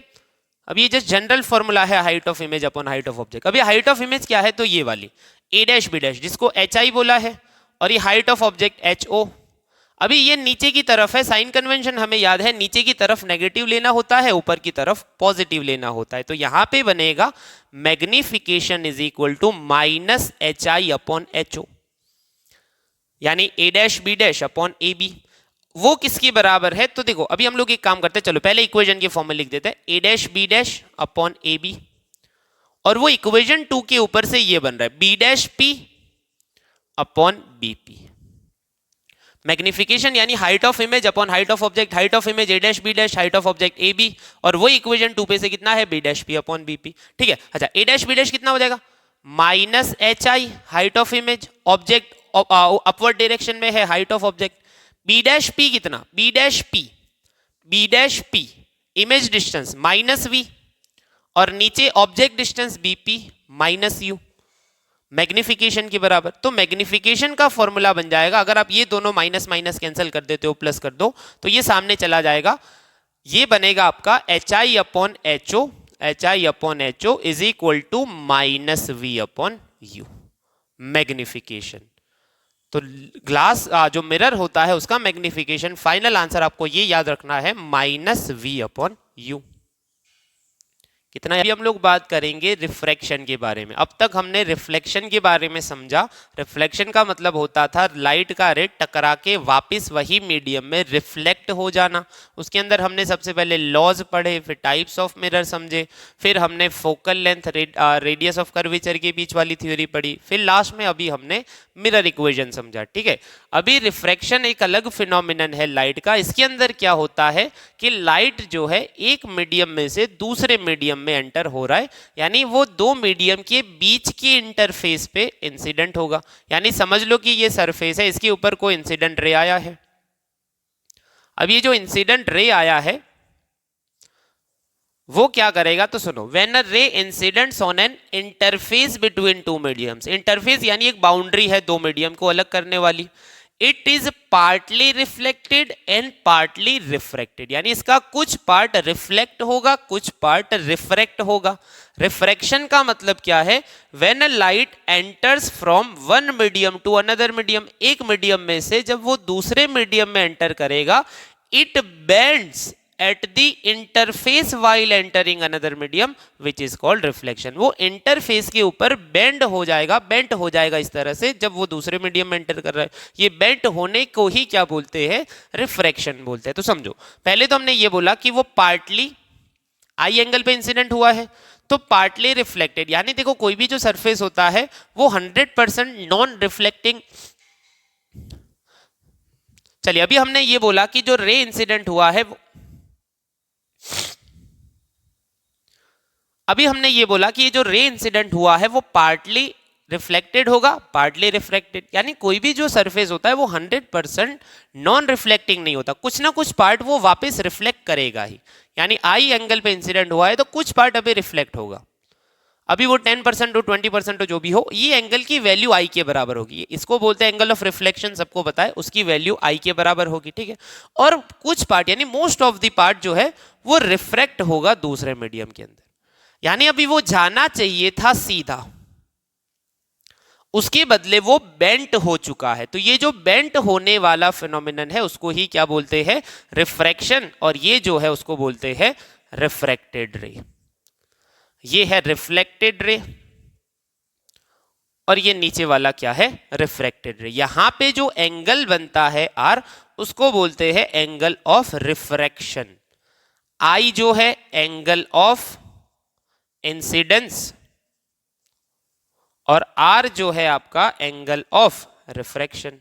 अभी ये जस्ट जनरल फॉर्मूला है height of image upon height of object. अभी हाइट ऑफ इमेज क्या है, तो ये वाली ए डैश बी डैश जिसको एच आई बोला है, और ये height of object H O. अभी ये नीचे की तरफ है, साइन कन्वेंशन हमें याद है नीचे की तरफ नेगेटिव लेना होता है, ऊपर की तरफ पॉजिटिव लेना होता है। तो यहां पे बनेगा magnification is equal to minus H I upon H O, यानी A dash B dash upon A B. वो किसकी बराबर है? तो देखो अभी हम लोग एक काम करते हैं, चलो पहले इक्वेशन के फॉर्म में लिख देते हैं, A dash B dash upon A B, और वो इक्वेशन 2 के ऊपर से ये बन रहा है B dash P upon B P. Magnification यानी height of image upon height of object, height of image A dash B dash, height of object A B, और वो इक्वेशन 2 पे से कितना है? B dash P upon B P. ठीक है, अच्छा ए डैश बी डैश कितना हो जाएगा? Minus H I height of image, object upward direction में है height of object, B dash P कितना? B dash P image distance minus V, और नीचे object distance BP minus U, magnification के बराबर। तो मैग्निफिकेशन का फॉर्मूला बन जाएगा, अगर आप ये दोनों माइनस माइनस कैंसिल कर देते हो, प्लस कर दो तो ये सामने चला जाएगा, ये बनेगा आपका H I upon H O, H I upon H O is equal to minus V upon U, magnification. तो ग्लास जो मिरर होता है उसका मैग्निफिकेशन, फाइनल आंसर आपको ये याद रखना है, माइनस वी अपॉन यू। कितना? अभी हम लोग बात करेंगे रिफ्रैक्शन के बारे में। अब तक हमने रिफ्लेक्शन के बारे में समझा। रिफ्लेक्शन का मतलब होता था लाइट का रे टकरा के वापस वही मीडियम में रिफ्लेक्ट हो जाना। उसके अंदर हमने सबसे पहले लॉज पढ़े, फिर टाइप्स ऑफ मिरर समझे, फिर हमने focal length, radius of curvature के बीच वाली थ्योरी पढ़ी, फिर लास्ट में अभी हमने मिरर इक्वेशन समझा। ठीक है, अभी रिफ्रैक्शन एक अलग फिनोमिनन है लाइट का। इसके अंदर क्या होता है कि लाइट जो है एक मीडियम में से दूसरे मीडियम में एंटर हो रहा है, यानी वो दो मीडियम के बीच की इंटरफेस पे इंसिडेंट होगा। यानी समझ लो कि ये सरफेस है, इसके ऊपर कोई इंसिडेंट रे आया है। अब ये जो इंसिडेंट रे आया है वो क्या करेगा? तो सुनो, व्हेन अ रे incidents on an interface between two mediums, interface यानी एक बाउंड्री है दो मीडियम को अलग करने वाली, it is partly reflected and partly refracted, यानी इसका कुछ पार्ट रिफ्लेक्ट होगा, कुछ पार्ट रिफ्रैक्ट होगा। रिफ्रैक्शन का मतलब क्या है? When a light enters from one medium to another medium, एक मीडियम में से जब वो दूसरे मीडियम में एंटर करेगा, it bends at the interface while entering another medium which is called reflection। वो इंटरफेस के ऊपर बेंड हो जाएगा, बेंट हो जाएगा इस तरह से जब वो दूसरे मीडियम में एंटर कर रहा है। ये बेंट होने को ही क्या बोलते हैं? रिफ्रैक्शन बोलते हैं। तो समझो, पहले तो हमने ये बोला कि वो पार्टली आई एंगल पे इंसिडेंट हुआ है, तो पार्टली रिफ्लेक्टेड, यानी देखो कोई भी जो सरफेस होता है वो 100% नॉन रिफ्लेक्टिंग। चलिए, अभी हमने ये बोला कि जो रे इंसिडेंट हुआ है अभी हमने ये बोला कि ये जो रे इंसिडेंट हुआ है वो पार्टली रिफ्लेक्टेड होगा, पार्टली रिफ्लेक्टेड, यानी कोई भी जो सरफेस होता है वो 100% नॉन रिफ्लेक्टिंग नहीं होता, कुछ ना कुछ पार्ट वो वापस रिफ्लेक्ट करेगा ही। यानी आई एंगल पे इंसिडेंट हुआ है तो कुछ पार्ट अभी रिफ्लेक्ट होगा, अभी वो 10% हो 20% हो जो भी हो, ये एंगल की वैल्यू आई के बराबर होगी। इसको बोलते हैं एंगल ऑफ रिफ्लेक्शन, सबको पता है, उसकी वैल्यू आई के बराबर होगी। ठीक है, और कुछ पार्ट यानी मोस्ट ऑफ द पार्ट जो है वो रिफ्रैक्ट होगा दूसरे मीडियम के अंदर, यानी अभी वो जाना चाहिए था सीधा, उसके बदले वो बेंट हो चुका है। तो ये जो बेंट होने वाला फिनोमिनन है उसको ही क्या बोलते हैं? रिफ्रैक्शन। और ये जो है उसको बोलते हैं रिफ्रैक्टेड रे। ये है रिफ्लेक्टेड रे और ये नीचे वाला क्या है? रिफ्रैक्टेड रे। यहां पे जो एंगल बनता है आर, उसको बोलते हैं एंगल ऑफ रिफ्रैक्शन। आई जो है एंगल ऑफ इंसिडेंस और आर जो है आपका एंगल ऑफ रिफ्रैक्शन।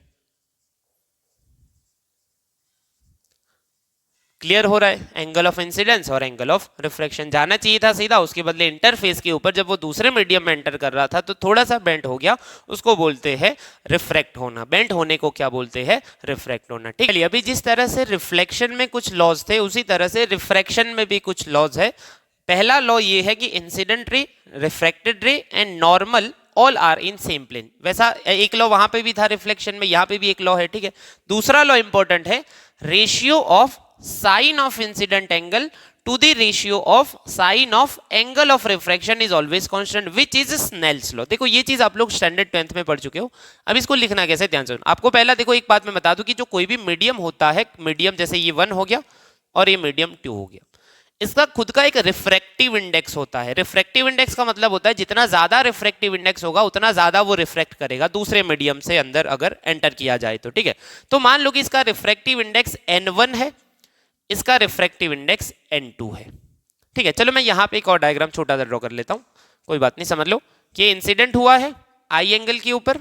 क्लियर हो रहा है? एंगल ऑफ इंसिडेंस और एंगल ऑफ रिफ्रैक्शन। जाना चाहिए था सीधा, उसके बदले इंटरफेस के ऊपर जब वो दूसरे मीडियम में एंटर कर रहा था तो थोड़ा सा बेंट हो गया, उसको बोलते हैं रिफ्रैक्ट होना। बेंट होने को क्या बोलते हैं? रिफ्रैक्ट होना। ठीक है, अभी जिस तरह से रिफ्लेक्शन में कुछ लॉज थे उसी तरह से रिफ्रैक्शन में भी कुछ लॉज है। पहला लॉ ये है कि incident ray, refracted ray and normal all are in same plane. वैसा एक लॉ वहां पे भी था रिफ्लेक्शन में, यहां पे भी एक लॉ है। ठीक है, दूसरा लॉ इंपॉर्टेंट है, ratio of sine of incident angle to the ratio of sine of angle of refraction is always constant which is Snell's law. देखो ये चीज आप लोग स्टैंडर्ड 10th में पढ़ चुके हो। अब इसको लिखना कैसे, ध्यान से आपको पहला देखो एक बात मैं बता दूं कि जो कोई भी मीडियम होता है, मीडियम जैसे ये 1 हो गया और ये मीडियम 2 हो गया, इसका खुद का एक रिफ्रैक्टिव इंडेक्स होता है। रिफ्रैक्टिव इंडेक्स का मतलब होता है जितना ज्यादा रिफ्रैक्टिव इंडेक्स होगा उतना ज्यादा वो रिफ्रैक्ट करेगा दूसरे मीडियम से अंदर अगर एंटर किया जाए तो, ठीक है। तो मान लो कि इसका रिफ्रैक्टिव इंडेक्स n1 है, इसका रिफ्रैक्टिव इंडेक्स n2 है, ठीक है। चलो मैं यहां पे एक और डायग्राम छोटा सा ड्रॉ कर लेता हूं, कोई बात नहीं, समझ लो कि इंसिडेंट हुआ है आई एंगल के ऊपर,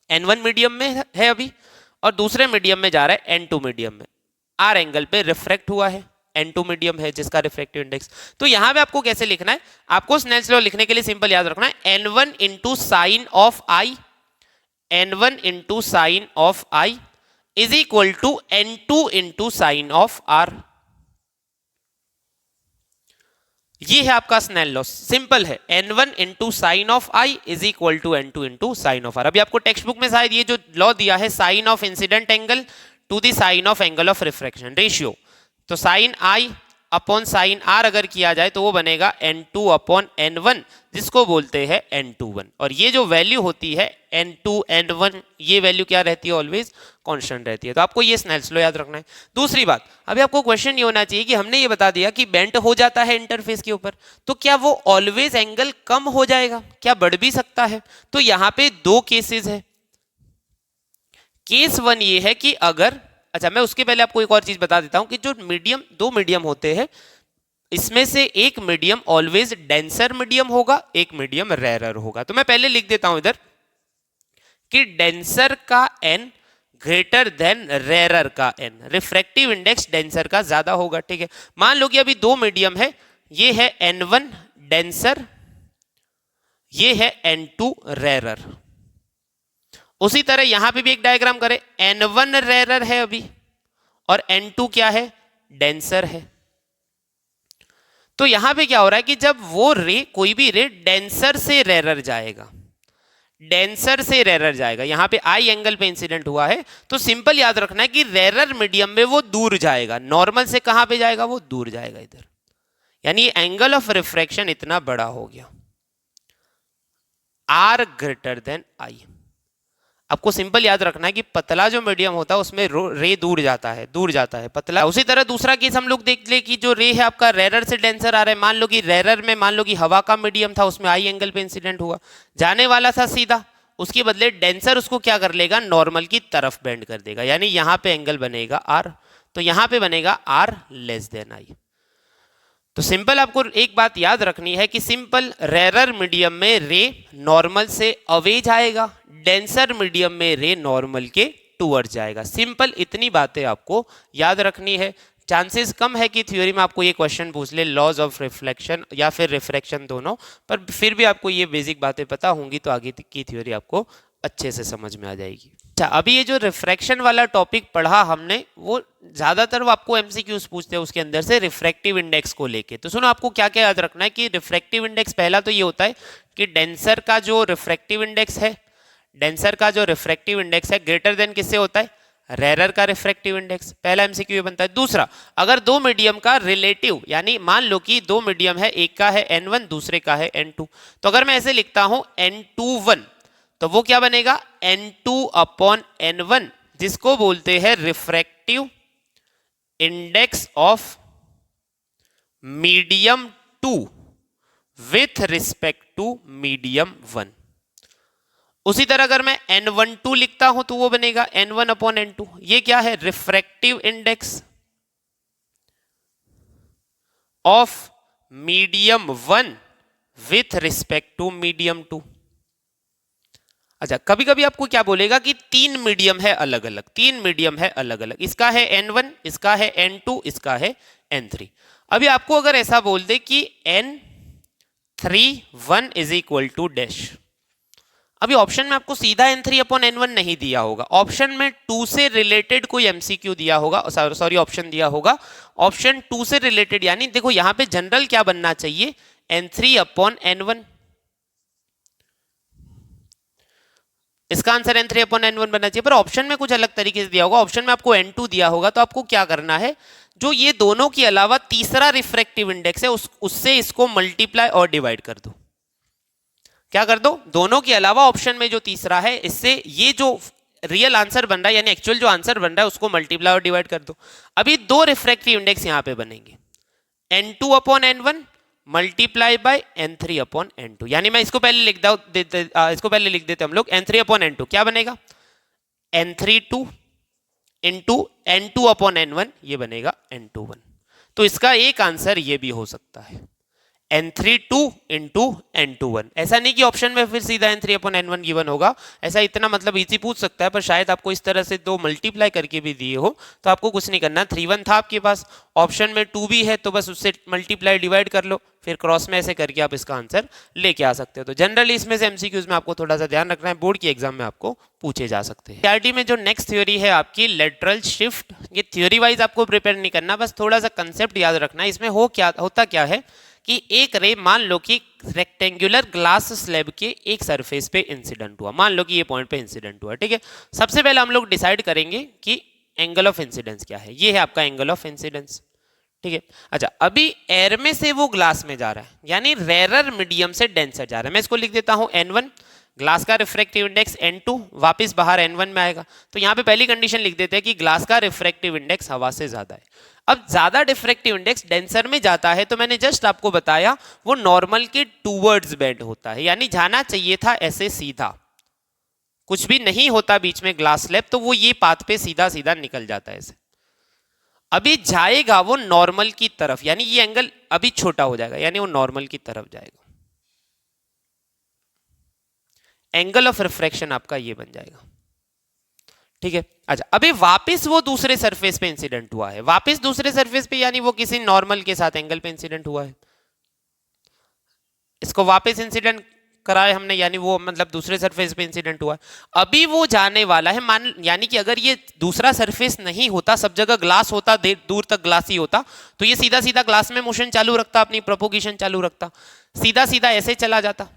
n1 मीडियम में है अभी, और दूसरे मीडियम में जा रहा है n2 मीडियम में, r एंगल पे रिफ्रैक्ट हुआ है, n2 मीडियम है जिसका रिफ्रैक्टिव इंडेक्स। तो यहां पे आपको कैसे लिखना है, आपको स्नेल्स लॉ लिखने के लिए सिंपल याद रखना है n1 into sine of I, n1 into sine of I is equal to n2 into sine of r। ये है आपका स्नेल लॉ, सिंपल है, n1 into sine of I is equal to n2 into sine of r। अभी आपको text book में शायद ये जो लॉ दिया है sine of incident angle to the sine of angle of refraction ratio, तो sine I upon sine R अगर किया जाए तो वो बनेगा n2 अपॉन n1 जिसको बोलते हैं n21, और ये जो वैल्यू होती है n2 n1 ये वैल्यू क्या रहती है, ऑलवेज कांस्टेंट रहती है। तो आपको ये स्नेल्स लॉ याद रखना है। दूसरी बात, अभी आपको क्वेश्चन ये होना चाहिए कि हमने ये बता दिया कि बेंट हो जाता है इंटरफेस के ऊपर, तो क्या वो ऑलवेज एंगल कम हो जाएगा, क्या बढ़ भी सकता है? तो यहां पे दो केसेस है। केस वन ये है कि अगर, अच्छा मैं उसके पहले आपको एक और चीज बता देता हूं कि जो मीडियम, दो मीडियम होते हैं, इसमें से एक मीडियम ऑलवेज डेंसर मीडियम होगा, एक मीडियम रेरर होगा। तो मैं पहले लिख देता हूं इधर कि डेंसर का n ग्रेटर देन रेरर का n, रिफ्रैक्टिव इंडेक्स डेंसर का ज्यादा होगा, ठीक है। मान लो कि अभी दो मीडियम है, ये है n1 डेंसर, ये है n2 रेरर। उसी तरह यहां पे भी एक डायग्राम करें, n1 रेरर है अभी और n2 क्या है, डेंसर है। तो यहां पे क्या हो रहा है कि जब वो रे, कोई भी रे डेंसर से रेरर जाएगा, डेंसर से रेरर जाएगा, यहां पे आई एंगल पे इंसिडेंट हुआ है, तो सिंपल याद रखना है कि रेरर मीडियम में वो दूर जाएगा, नॉर्मल से कहां पे जाएगा, वो दूर जाएगा इधर, यानी एंगल ऑफ रिफ्रैक्शन इतना बड़ा हो गया, आर ग्रेटर देन आई। आपको सिंपल याद रखना है कि पतला जो मीडियम होता है उसमें रे दूर जाता है पतला। उसी तरह दूसरा केस हम लोग देख ले कि जो रे है आपका रेरर से डेंसर आ रहा है, मान लो कि रेरर में मान लो कि हवा का मीडियम था, उसमें आई एंगल पे इंसिडेंट हुआ, जाने वाला था सीधा, उसके बदले डेंसर उसको क्या कर लेगा, नॉर्मल की तरफ बेंड कर देगा, यानी यहां पे एंगल बनेगा आर, तो यहां पे बनेगा आर लेस देन आई। तो सिंपल आपको एक बात याद रखनी है कि सिंपल रेरर मीडियम में रे नॉर्मल से अवे जाएगा, डेंसर मीडियम में रे नॉर्मल के टूवर्ड्स जाएगा। सिंपल इतनी बातें आपको याद रखनी है। चांसेस कम है कि थ्योरी में आपको ये क्वेश्चन पूछ ले, लॉज ऑफ रिफ्लेक्शन या फिर रिफ्रैक्शन दोनों, पर फिर भी आपको ये बेसिक बातें पता होंगी तो आगे की थ्योरी आपको अच्छे से समझ में आ जाएगी। अच्छा, अभी ये जो रिफ्रैक्शन वाला टॉपिक पढ़ा हमने, वो ज्यादातर वो आपको एमसीक्यूज पूछते हैं उसके अंदर से रिफ्रैक्टिव इंडेक्स को लेके। तो सुनो, आपको क्या क्या याद रखना है कि रिफ्रैक्टिव इंडेक्स पहला तो ये होता है कि डेंसर का जो रिफ्रैक्टिव इंडेक्स है, डेंसर का जो रिफ्रैक्टिव इंडेक्स है ग्रेटर देन किससे होता है, रेरर का रिफ्रैक्टिव इंडेक्स। पहला एमसीक्यू बनता है। दूसरा, अगर दो मीडियम का रिलेटिव, यानी मान लो कि दो मीडियम है, एक का है n1 दूसरे का है n2, तो अगर मैं ऐसे लिखता हूं n21, तो वो क्या बनेगा, n2 अपॉन n1, जिसको बोलते हैं refractive index of medium 2 with respect to medium 1। उसी तरह अगर मैं n12 लिखता हूं तो वो बनेगा n1 अपॉन n2, ये क्या है, refractive index of medium 1 with respect to medium 2। अच्छा, कभी कभी आपको क्या बोलेगा कि तीन मीडियम है अलग अलग, तीन मीडियम है अलग अलग, इसका है n1, इसका है n2, इसका है n3। अभी आपको अगर ऐसा बोल दे कि n31 is equal to dash, अभी ऑप्शन में आपको सीधा n3 अपॉन n1 नहीं दिया होगा, ऑप्शन में 2 से रिलेटेड कोई एमसीक्यू दिया होगा, सॉरी ऑप्शन दिया होगा, ऑप्शन 2 से रिलेटेड, यानी देखो यहां पे जनरल क्या बनना चाहिए, n3 अपॉन n1, इसका आंसर n3 अपॉन n1 बनना चाहिए, पर ऑप्शन में कुछ अलग तरीके से दिया होगा, ऑप्शन में आपको n2 दिया होगा। तो आपको क्या करना है, जो ये दोनों के अलावा तीसरा रिफ्रैक्टिव इंडेक्स है उससे इसको मल्टीप्लाई और डिवाइड कर दो। क्या कर दो, दोनों के अलावा ऑप्शन में जो तीसरा है, इससे ये जो रियल आंसर बन रहा है, यानी एक्चुअल जो आंसर बन रहा है, उसको मल्टीप्लाई और डिवाइड कर दो। अभी दो रिफ्रैक्टिव इंडेक्स यहां पे बनेंगे, N2 upon N1 multiply by N3 upon N2, यानी मैं इसको पहले इसको पहले लिख देते हम लोग, N3 अपॉन N2 क्या बनेगा, N32 into N2 upon N1, ये बनेगा N21। तो इसका एक आंसर ये भी हो सकता है N32 इंटू N21। ऐसा नहीं कि ऑप्शन में फिर सीधा N3 अपॉन N1 गिवन होगा, ऐसा इतना मतलब इजी पूछ सकता है, पर शायद आपको इस तरह से दो मल्टीप्लाई करके भी दिए हो, तो आपको कुछ नहीं करना। 3-1 था आपके पास, ऑप्शन में 2 भी है, तो बस उससे मल्टीप्लाई डिवाइड कर लो, फिर क्रॉस में ऐसे करके आप इसका आंसर लेके आ सकते हो। तो जनरली इसमें से एमसीक्यूज में आपको थोड़ा सा ध्यान रखना है, बोर्ड के एग्जाम में आपको पूछे जा सकते हैं। सीआरटी में जो नेक्स्ट थ्योरी है आपकी लेटरल शिफ्ट, ये थ्योरी वाइज आपको प्रिपेयर नहीं करना, बस थोड़ा सा कंसेप्ट याद रखना है। इसमें होता क्या है कि एक रे, मान लो कि रेक्टेंगुलर ग्लास स्लैब के एक सरफेस पे इंसिडेंट हुआ, मान लो कि ये पॉइंट पे इंसिडेंट हुआ, ठीक है। सबसे पहले हम लोग डिसाइड करेंगे कि एंगल ऑफ इंसिडेंस क्या है, ये है आपका एंगल ऑफ इंसिडेंस, ठीक है। अच्छा, अभी एयर में से वो ग्लास में जा रहा है, यानी रेरर मीडियम से डेंसर जा रहा है। मैं इसको लिख देता हूं N1, ग्लास का रिफ्रैक्टिव इंडेक्स N2, वापस बाहर N1 में आएगा। तो यहां पे पहली कंडीशन लिख देते हैं कि ग्लास का रिफ्रैक्टिव इंडेक्स हवा से ज्यादा है। अब ज्यादा डिफ्रैक्टिव इंडेक्स डेंसर में जाता है, तो मैंने जस्ट आपको बताया वो नॉर्मल के टूवर्ड्स बेंड होता है, यानी जाना चाहिए था ऐसे सीधा, कुछ भी नहीं होता बीच में ग्लास स्लैब, तो वो ये पाथ पे सीधा सीधा निकल जाता है ऐसे। अभी जाएगा वो नॉर्मल की तरफ, यानी ये एंगल अभी छोटा हो जाएगा, यानी वो नॉर्मल की तरफ जाएगा। एंगल ऑफ रिफ्रैक्शन आपका ये बन जाएगा, ठीक है। अच्छा, अभी वापस वो दूसरे सरफेस पे इंसिडेंट हुआ है, वापस दूसरे सरफेस पे, यानी वो किसी नॉर्मल के साथ एंगल पे इंसिडेंट हुआ है, इसको वापस इंसिडेंट कराए हमने, यानी वो मतलब दूसरे सरफेस पे इंसिडेंट हुआ है। अभी वो जाने वाला है, मान यानी कि अगर ये दूसरा सरफेस नहीं होता, सब जगह ग्लास होता, दूर तक ग्लास ही होता, तो ये सीधा सीधा ग्लास में मोशन चालू रखता, अपनी प्रोपोगेशन चालू रखता, सीधा सीधा ऐसे चला जाता।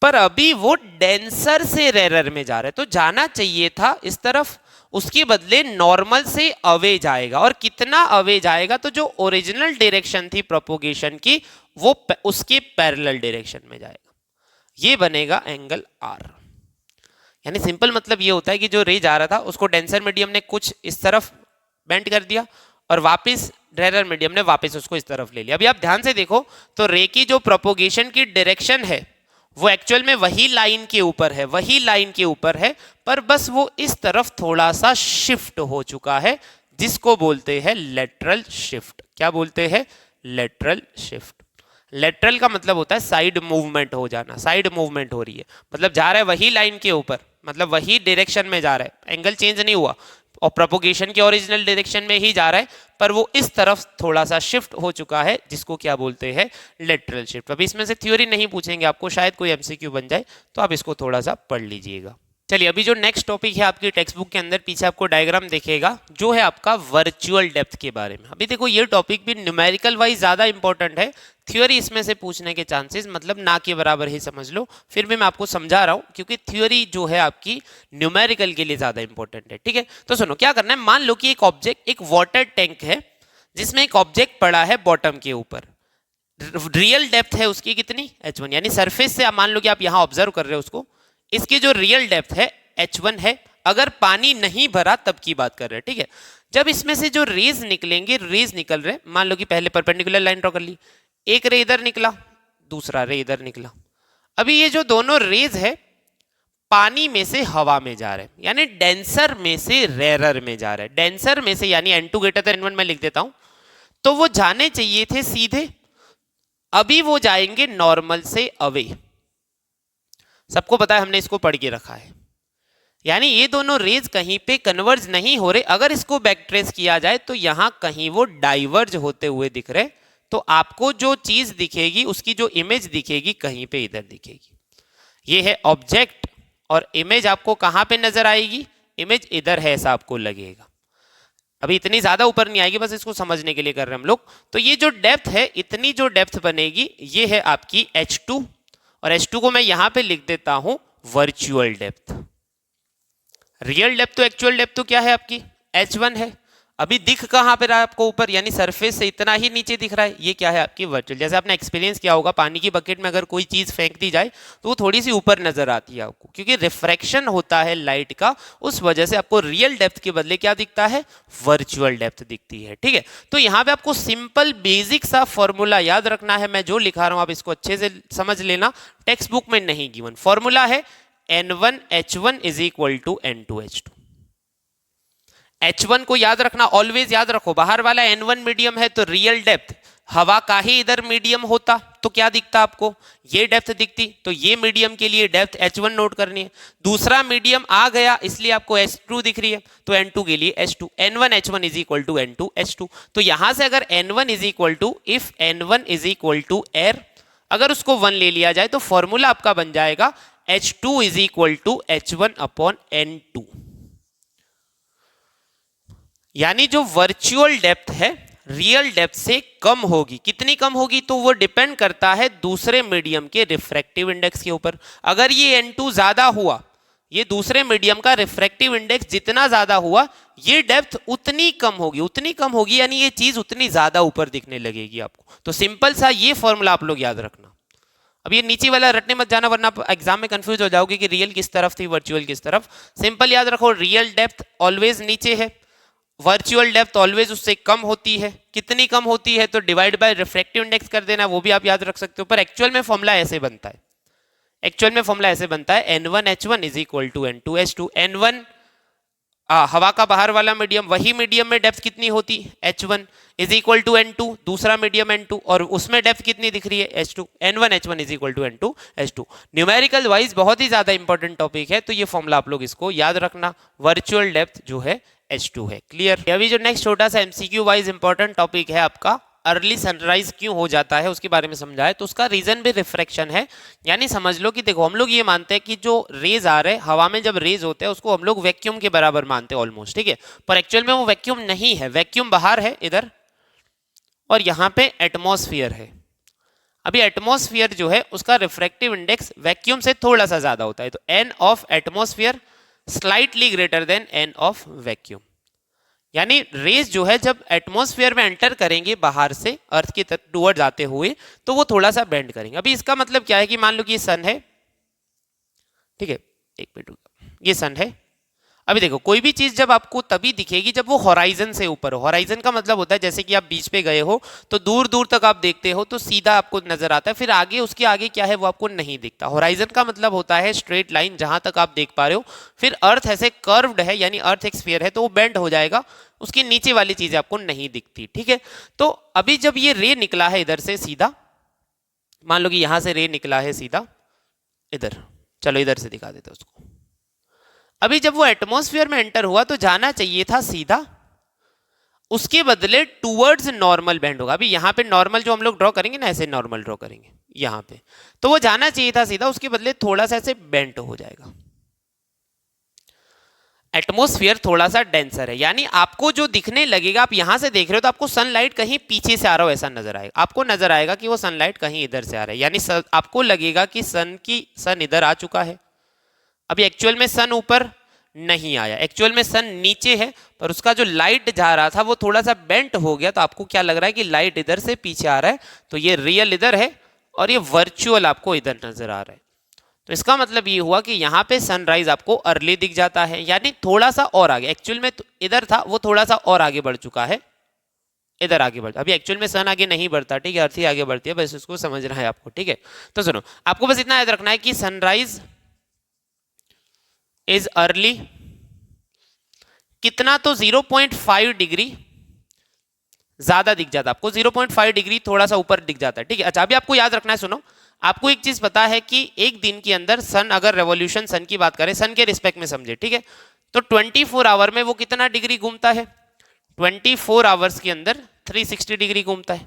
पर अभी वो डेंसर से रेरर में जा रहा है, तो जाना चाहिए था इस तरफ, उसके बदले नॉर्मल से अवे जाएगा। और कितना अवे जाएगा, तो जो ओरिजिनल डायरेक्शन थी प्रोपोगेशन की, वो उसके पैरेलल डायरेक्शन में जाएगा, ये बनेगा एंगल आर। यानी सिंपल मतलब ये होता है कि जो रे जा रहा था उसको डेंसर मीडियम ने कुछ इस तरफ बेंड कर दिया, और वापस रेरर मीडियम ने वापस उसको इस तरफ ले लिया। अभी आप ध्यान से देखो तो रे की जो प्रोपोगेशन की डायरेक्शन है वो एक्चुअल में वही लाइन के ऊपर है, वही लाइन के ऊपर है, पर बस वो इस तरफ थोड़ा सा शिफ्ट हो चुका है, जिसको बोलते हैं लेटरल शिफ्ट। क्या बोलते हैं? Lateral shift. लेटरल का मतलब होता है साइड मूवमेंट हो जाना, साइड मूवमेंट हो रही है, मतलब जा रहा है वही लाइन के ऊपर, मतलब वही डायरेक्शन में जा रहा है, एंगल चेंज नहीं हुआ और प्रोपोगेशन के ओरिजिनल डायरेक्शन में ही जा रहा है, पर वो इस तरफ थोड़ा सा शिफ्ट हो चुका है, जिसको क्या बोलते हैं? Lateral shift. अब इसमें से थ्योरी नहीं पूछेंगे आपको, शायद कोई एमसीक्यू बन जाए, तो आप इसको थोड़ा सा पढ़ लीजिएगा। चलिए, अभी जो नेक्स्ट टॉपिक है आपकी टेक्स्ट बुक के अंदर पीछे आपको डायग्राम दिखेगा, जो है आपका वर्चुअल डेप्थ के बारे में। अभी देखो ये टॉपिक भी न्यूमेरिकल वाइज ज्यादा इंपॉर्टेंट है, थ्योरी इसमें से पूछने के चांसेस मतलब ना के बराबर ही समझ लो, फिर भी मैं आपको समझा रहा हूं क्योंकि थ्योरी जो है आपकी न्यूमेरिकल के लिए ज्यादा इंपॉर्टेंट है, ठीक है। तो सुनो, क्या करना है, मान लो कि एक ऑब्जेक्ट, एक वाटर टैंक है जिसमें एक ऑब्जेक्ट पड़ा है बॉटम के ऊपर, रियल डेप्थ है उसकी कितनी? h1, यानी सरफेस से मान लो कि आप यहां ऑब्जर्व कर रहे हो उसको, इसकी जो रियल डेप्थ है h1 है, अगर पानी नहीं भरा तब की बात कर रहे हैं, ठीक है। जब इसमें से जो रेज निकलेंगे, रेज निकल रहे, मान लो कि पहले परपेंडिकुलर लाइन ड्रॉ कर ली, एक रे इधर निकला, दूसरा रे इधर निकला। अभी ये जो दोनों रेज है पानी में से हवा में जा रहे हैं, यानी डेंसर में से रेरर में जा रहे हैं, डेंसर में से यानी N2 ग्रेटर देन N1 मैं लिख देता हूं, तो वो जाने चाहिए थे सीधे, अभी वो जाएंगे नॉर्मल से अवे। सबको पता है, हमने इसको पढ़ के रखा है, यानी ये दोनों रेज कहीं पे कन्वर्ज नहीं हो रहे। अगर इसको बैक ट्रेस किया जाए तो यहां कहीं वो डाइवर्ज होते हुए दिख रहे, तो आपको जो चीज दिखेगी, उसकी जो इमेज दिखेगी कहीं पे इधर दिखेगी। ये है ऑब्जेक्ट और इमेज आपको कहां पे नजर आएगी? इमेज इधर है, ऐसा आपको लगेगा। अभी इतनी ज्यादा ऊपर नहीं आएगी, बस इसको समझने के लिए कर रहे हैं हम लोग। तो ये जो डेप्थ है, इतनी जो डेप्थ बनेगी, ये है आपकी h2, और h2 को मैं यहां पे लिख देता हूं वर्चुअल डेप्थ। रियल डेप्थ तो एक्चुअल डेप्थ तो क्या है आपकी? h1 है। अभी दिख कहाँ पे रहा है आपको ऊपर, यानी सरफेस से इतना ही नीचे दिख रहा है, ये क्या है आपकी वर्चुअल। जैसे आपने एक्सपीरियंस किया होगा पानी की बकेट में अगर कोई चीज फेंक दी जाए तो वो थोड़ी सी ऊपर नजर आती है आपको, क्योंकि रिफ्रैक्शन होता है लाइट का, उस वजह से आपको रियल डेप्थ के बदले क्या दिखता है, वर्चुअल डेप्थ दिखती है। ठीक है, तो यहाँ पे आपको सिंपल बेसिक सा फॉर्मूला याद रखना है, मैं जो लिखा रहा हूं आप इसको अच्छे से समझ लेना, टेक्स्ट बुक में नहीं गिवन। फॉर्मूला है N1H1 is equal to N2H2। H1 को याद रखना, ऑलवेज याद रखो, बाहर वाला N1 मीडियम है तो रियल डेप्थ हवा का ही इधर मीडियम होता तो क्या दिखता आपको, ये डेप्थ दिखती, तो ये मीडियम के लिए डेप्थ H1 नोट करनी है। दूसरा मीडियम आ गया इसलिए आपको H2 दिख रही है, तो N2 के लिए H2, N1H1 is equal to N2H2। तो यहां से अगर N1 is equal to, if N1 is equal to air, अगर उसको 1 ले लिया जाए तो फॉर्मूला आपका बन जाएगा H2 is equal to H1 upon N2। यानी जो वर्चुअल डेप्थ है रियल डेप्थ से कम होगी, कितनी कम होगी, तो वो डिपेंड करता है दूसरे मीडियम के रिफ्रैक्टिव इंडेक्स के ऊपर। अगर ये N2 ज्यादा हुआ, ये दूसरे मीडियम का रिफ्रैक्टिव इंडेक्स जितना ज्यादा हुआ, ये डेप्थ उतनी कम होगी, उतनी कम होगी, यानी ये चीज उतनी ज्यादा ऊपर दिखने लगेगी आपको। तो सिंपल सा ये फॉर्मूला आप लोग याद रखना। अब ये नीचे वाला रटने मत जाना, वरना एग्जाम में कंफ्यूज हो जाओगे कि रियल किस तरफ थी वर्चुअल किस तरफ। सिंपल याद रखो, रियल डेप्थ ऑलवेज नीचे है, वर्चुअल डेप्थ ऑलवेज उससे कम होती है। कितनी कम होती है तो डिवाइड बाय रिफ्रैक्टिव इंडेक्स कर देना, वो भी आप याद रख सकते हो। पर एक्चुअल में फॉर्मूला ऐसे बनता है, एक्चुअल में फॉर्मूला ऐसे बनता है N1H1 is equal to N2H2। N1 हवा का बाहर वाला मीडियम, वही मीडियम में डेप्थ कितनी होती, H1 is equal to N2, दूसरा मीडियम N2, और उसमें डेप्थ कितनी दिख रही है, H2। N1H1 is equal to N2H2। Numerical wise बहुत ही ज्यादा इंपॉर्टेंट टॉपिक है, तो ये फॉर्मूला आप लोग इसको याद रखना, वर्चुअल डेप्थ जो है H2 है। क्लियर। अभी जो नेक्स्ट छोटा सा MCQ वाइज इंपॉर्टेंट टॉपिक है आपका, अर्ली सनराइज क्यों हो जाता है उसके बारे में समझा है। तो उसका रीजन भी रिफ्रैक्शन है, यानी समझ लो कि देखो हम लोग ये मानते हैं कि जो रेज आ रहे हैं हवा में, जब रेज होते हैं उसको हम लोग वैक्यूम के बराबर मानते हैं ऑलमोस्ट, ठीक है। पर एक्चुअल में वो वैक्यूम नहीं है, वैक्यूम बाहर है इधर, और यहाँ पे एटमॉस्फेयर है। अभी एटमॉस्फेयर जो है उसका रिफ्रैक्टिव इंडेक्स वैक्यूम से थोड़ा सा ज्यादा होता है, तो N of atmosphere slightly greater than N of vacuum. यानी रेज जो है जब एटमॉस्फेयर में एंटर करेंगे बाहर से अर्थ की तरफ टुवर्ड्स आते हुए, तो वो थोड़ा सा बेंड करेंगे। अभी इसका मतलब क्या है कि मान लो कि ये सन है, ठीक है, एक मिनट, ये सन है। अभी देखो कोई भी चीज जब आपको तभी दिखेगी जब वो होराइजन से ऊपर हो। होराइजन का मतलब होता है जैसे कि आप बीच पे गए हो तो दूर दूर तक आप देखते हो तो सीधा आपको नजर आता है, फिर आगे उसके आगे क्या है वो आपको नहीं दिखता। होराइजन का मतलब होता है स्ट्रेट लाइन जहां तक आप देख पा रहे हो। फिर अर्थ ऐसे कर्व्ड है, यानी अर्थ एक स्फीयर है तो वो बेंड हो जाएगा, उसकी नीचे वाली चीजें आपको नहीं दिखती, ठीक है। तो अभी जब ये रे निकला है इधर से सीधा, मान लो कि यहां से रे निकला है सीधा इधर, चलो इधर से दिखा देते उसको। अभी जब वो एटमॉस्फेयर में एंटर हुआ तो जाना चाहिए था सीधा, उसके बदले टूवर्ड्स नॉर्मल बेंड होगा। अभी यहाँ पे नॉर्मल जो हम लोग ड्रॉ करेंगे ना, ऐसे नॉर्मल ड्रॉ करेंगे यहाँ पे, तो वो जाना चाहिए था सीधा, उसके बदले थोड़ा सा ऐसे बेंड हो जाएगा। एटमॉस्फेयर थोड़ा सा डेंसर है, यानी आपको जो दिखने लगेगा, आप यहां से देख रहे हो तो आपको सनलाइट कहीं पीछे से आ रहा हो ऐसा नजर आएगा, आपको नजर आएगा कि वो सनलाइट कहीं इधर से आ रहा है, यानी आपको लगेगा कि सन इधर आ चुका है। अभी एक्चुअल में सन ऊपर नहीं आया, एक्चुअल में सन नीचे है, पर उसका जो लाइट जा रहा था वो थोड़ा सा बेंट हो गया, तो आपको क्या लग रहा है कि लाइट इधर से पीछे आ रहा है, तो ये रियल इधर है और ये वर्चुअल आपको इधर नजर आ रहा है। तो इसका मतलब ये हुआ कि यहाँ पे सनराइज आपको अर्ली दिख जाता है, यानी थोड़ा सा और आगे, एक्चुअल में इधर था वो थोड़ा सा और आगे बढ़ चुका है, इधर आगे बढ़ता। अभी एक्चुअल में सन आगे नहीं बढ़ता, ठीक है, अर्थ ही आगे बढ़ती है, बस इसको समझना है आपको, ठीक है। तो सुनो, आपको बस इतना याद रखना है कि सनराइज इज अर्ली कितना, तो 0.5 डिग्री ज्यादा दिख जाता है आपको, 0.5 डिग्री थोड़ा सा ऊपर दिख जाता है, ठीक है। अच्छा अभी आपको याद रखना है, सुनो, आपको एक चीज पता है कि एक दिन के अंदर सन, अगर रेवोल्यूशन सन की बात करें, सन के रिस्पेक्ट में समझे, ठीक है, तो 24 आवर में वो कितना डिग्री घूमता है, 24 आवर्स के अंदर 360 डिग्री घूमता है।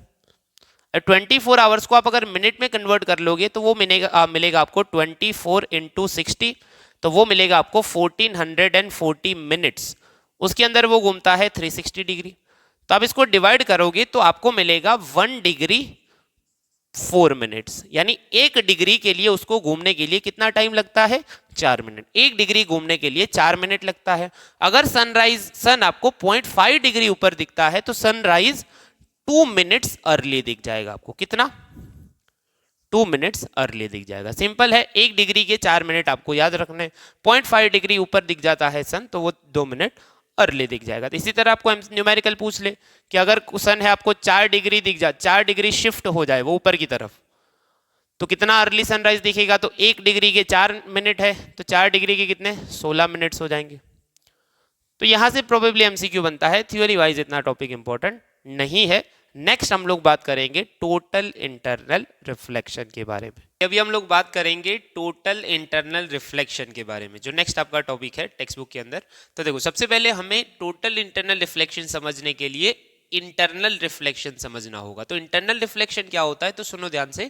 24 आवर्स को आप अगर मिनट में कन्वर्ट कर लोगे तो वो मिलेगा आपको 24 इंटू 60, तो वो मिलेगा आपको 1440 मिनट्स, उसके अंदर वो घूमता है 360 डिग्री। तो आप इसको डिवाइड करोगे तो आपको मिलेगा 1 डिग्री 4 मिनट्स, यानी 1 डिग्री के लिए उसको घूमने के लिए कितना टाइम लगता है? 4 मिनट। 1 डिग्री घूमने के लिए 4 मिनट लगता है। अगर सन आपको 0.5 डिग्री ऊपर दिखता है तो सनराइज 2 मिनट्स अर्ली दिख जाएगा आपको। कितना? 2 मिनट्स अर्ली दिख जाएगा। सिंपल है, 1 डिग्री के 4 मिनट आपको याद रखने। 0.5 डिग्री ऊपर दिख जाता है सन तो वो 2 मिनट अर्ली दिख जाएगा। तो इसी तरह आपको न्यूमेरिकल पूछ ले कि अगर सन है आपको 4 डिग्री दिख जाए, 4 डिग्री शिफ्ट हो जाए वो ऊपर की तरफ, तो कितना अर्ली सनराइज दिखेगा? तो 1 डिग्री के 4 मिनट है तो 4 डिग्री के कितने? 16 मिनट्स हो जाएंगे। तो यहां से प्रोबेबली एमसीक्यू बनता है। थ्योरी वाइज इतना टॉपिक इंपॉर्टेंट नहीं है। नेक्स्ट हम लोग बात करेंगे टोटल इंटरनल रिफ्लेक्शन के बारे में। अभी हम लोग बात करेंगे टोटल इंटरनल रिफ्लेक्शन के बारे में, जो नेक्स्ट आपका टॉपिक है टेक्स्ट बुक के अंदर। तो देखो, सबसे पहले हमें टोटल इंटरनल रिफ्लेक्शन समझने के लिए इंटरनल रिफ्लेक्शन समझना होगा। तो इंटरनल रिफ्लेक्शन क्या होता है? तो सुनो ध्यान से।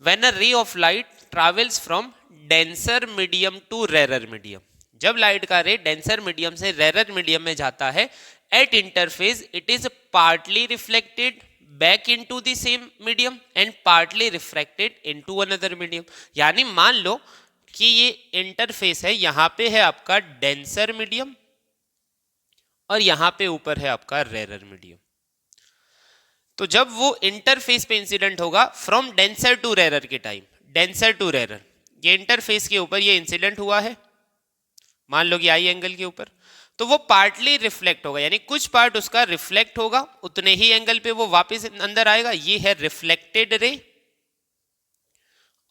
When a ray of light travels from denser medium to rarer medium, जब लाइट का रे डेंसर मीडियम से रेरर मीडियम में जाता है, at interface it is partly reflected back into the same medium and partly refracted into another medium। यानी मान लो कि ये इंटरफेस है, यहां पे है आपका डेंसर मीडियम और यहां पे ऊपर है आपका रेरर मीडियम। तो जब वो इंटरफेस पे इंसिडेंट होगा फ्रॉम डेंसर टू रेरर के टाइम, डेंसर टू रेरर, ये इंटरफेस के ऊपर ये इंसिडेंट हुआ है, मान लो कि आई एंगल के ऊपर, तो वो पार्टली रिफ्लेक्ट होगा, यानी कुछ पार्ट उसका रिफ्लेक्ट होगा, उतने ही एंगल पे वो वापस अंदर आएगा, ये है रिफ्लेक्टेड रे,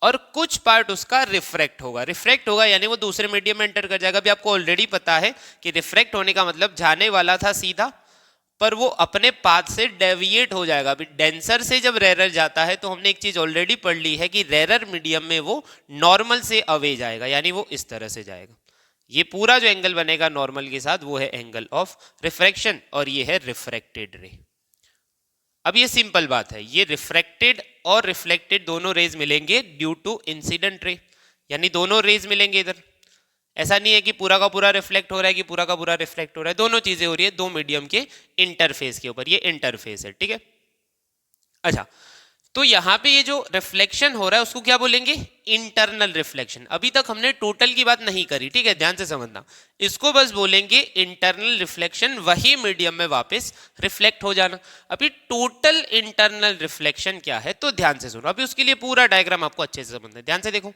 और कुछ पार्ट उसका रिफ्रैक्ट होगा। रिफ्रैक्ट होगा यानी वो दूसरे मीडियम में एंटर कर जाएगा। अभी आपको ऑलरेडी पता है कि रिफ्रैक्ट होने का मतलब जाने वाला था सीधा, पर वो अपने पाथ से डेविएट हो जाएगा। अभी डेंसर से जब रेरर जाता है तो हमने एक चीज ऑलरेडी पढ़ ली है कि रेरर मीडियम में वो नॉर्मल से अवे जाएगा, यानी वो इस तरह से जाएगा। ये पूरा जो एंगल बनेगा नॉर्मल के साथ वो है एंगल ऑफ रिफ्रैक्शन, और ये है रिफ्रैक्टेड रे। अब ये सिंपल बात है, ये रिफ्रैक्टेड और रिफ्लेक्टेड दोनों रेज मिलेंगे ड्यू टू इंसिडेंट रे, यानी दोनों रेज मिलेंगे इधर। ऐसा नहीं है कि पूरा का पूरा रिफ्लेक्ट हो रहा है कि पूरा का पूरा रिफ्लेक्ट हो रहा है, दोनों चीजें हो रही है दो मीडियम के इंटरफेस के ऊपर। ये इंटरफेस है, ठीक है। अच्छा, तो यहां पे ये जो रिफ्लेक्शन हो रहा है उसको क्या बोलेंगे? Internal reflection. अभी तक हमने टोटल की बात नहीं करी, ठीक है, ध्यान से समझना। इसको बस बोलेंगे इंटरनल रिफ्लेक्शन, वही मीडियम में वापस रिफ्लेक्ट हो जाना। अभी टोटल इंटरनल रिफ्लेक्शन क्या है तो ध्यान से सुनो। अभी उसके लिए पूरा डायग्राम आपको अच्छे से समझना है, ध्यान से देखो।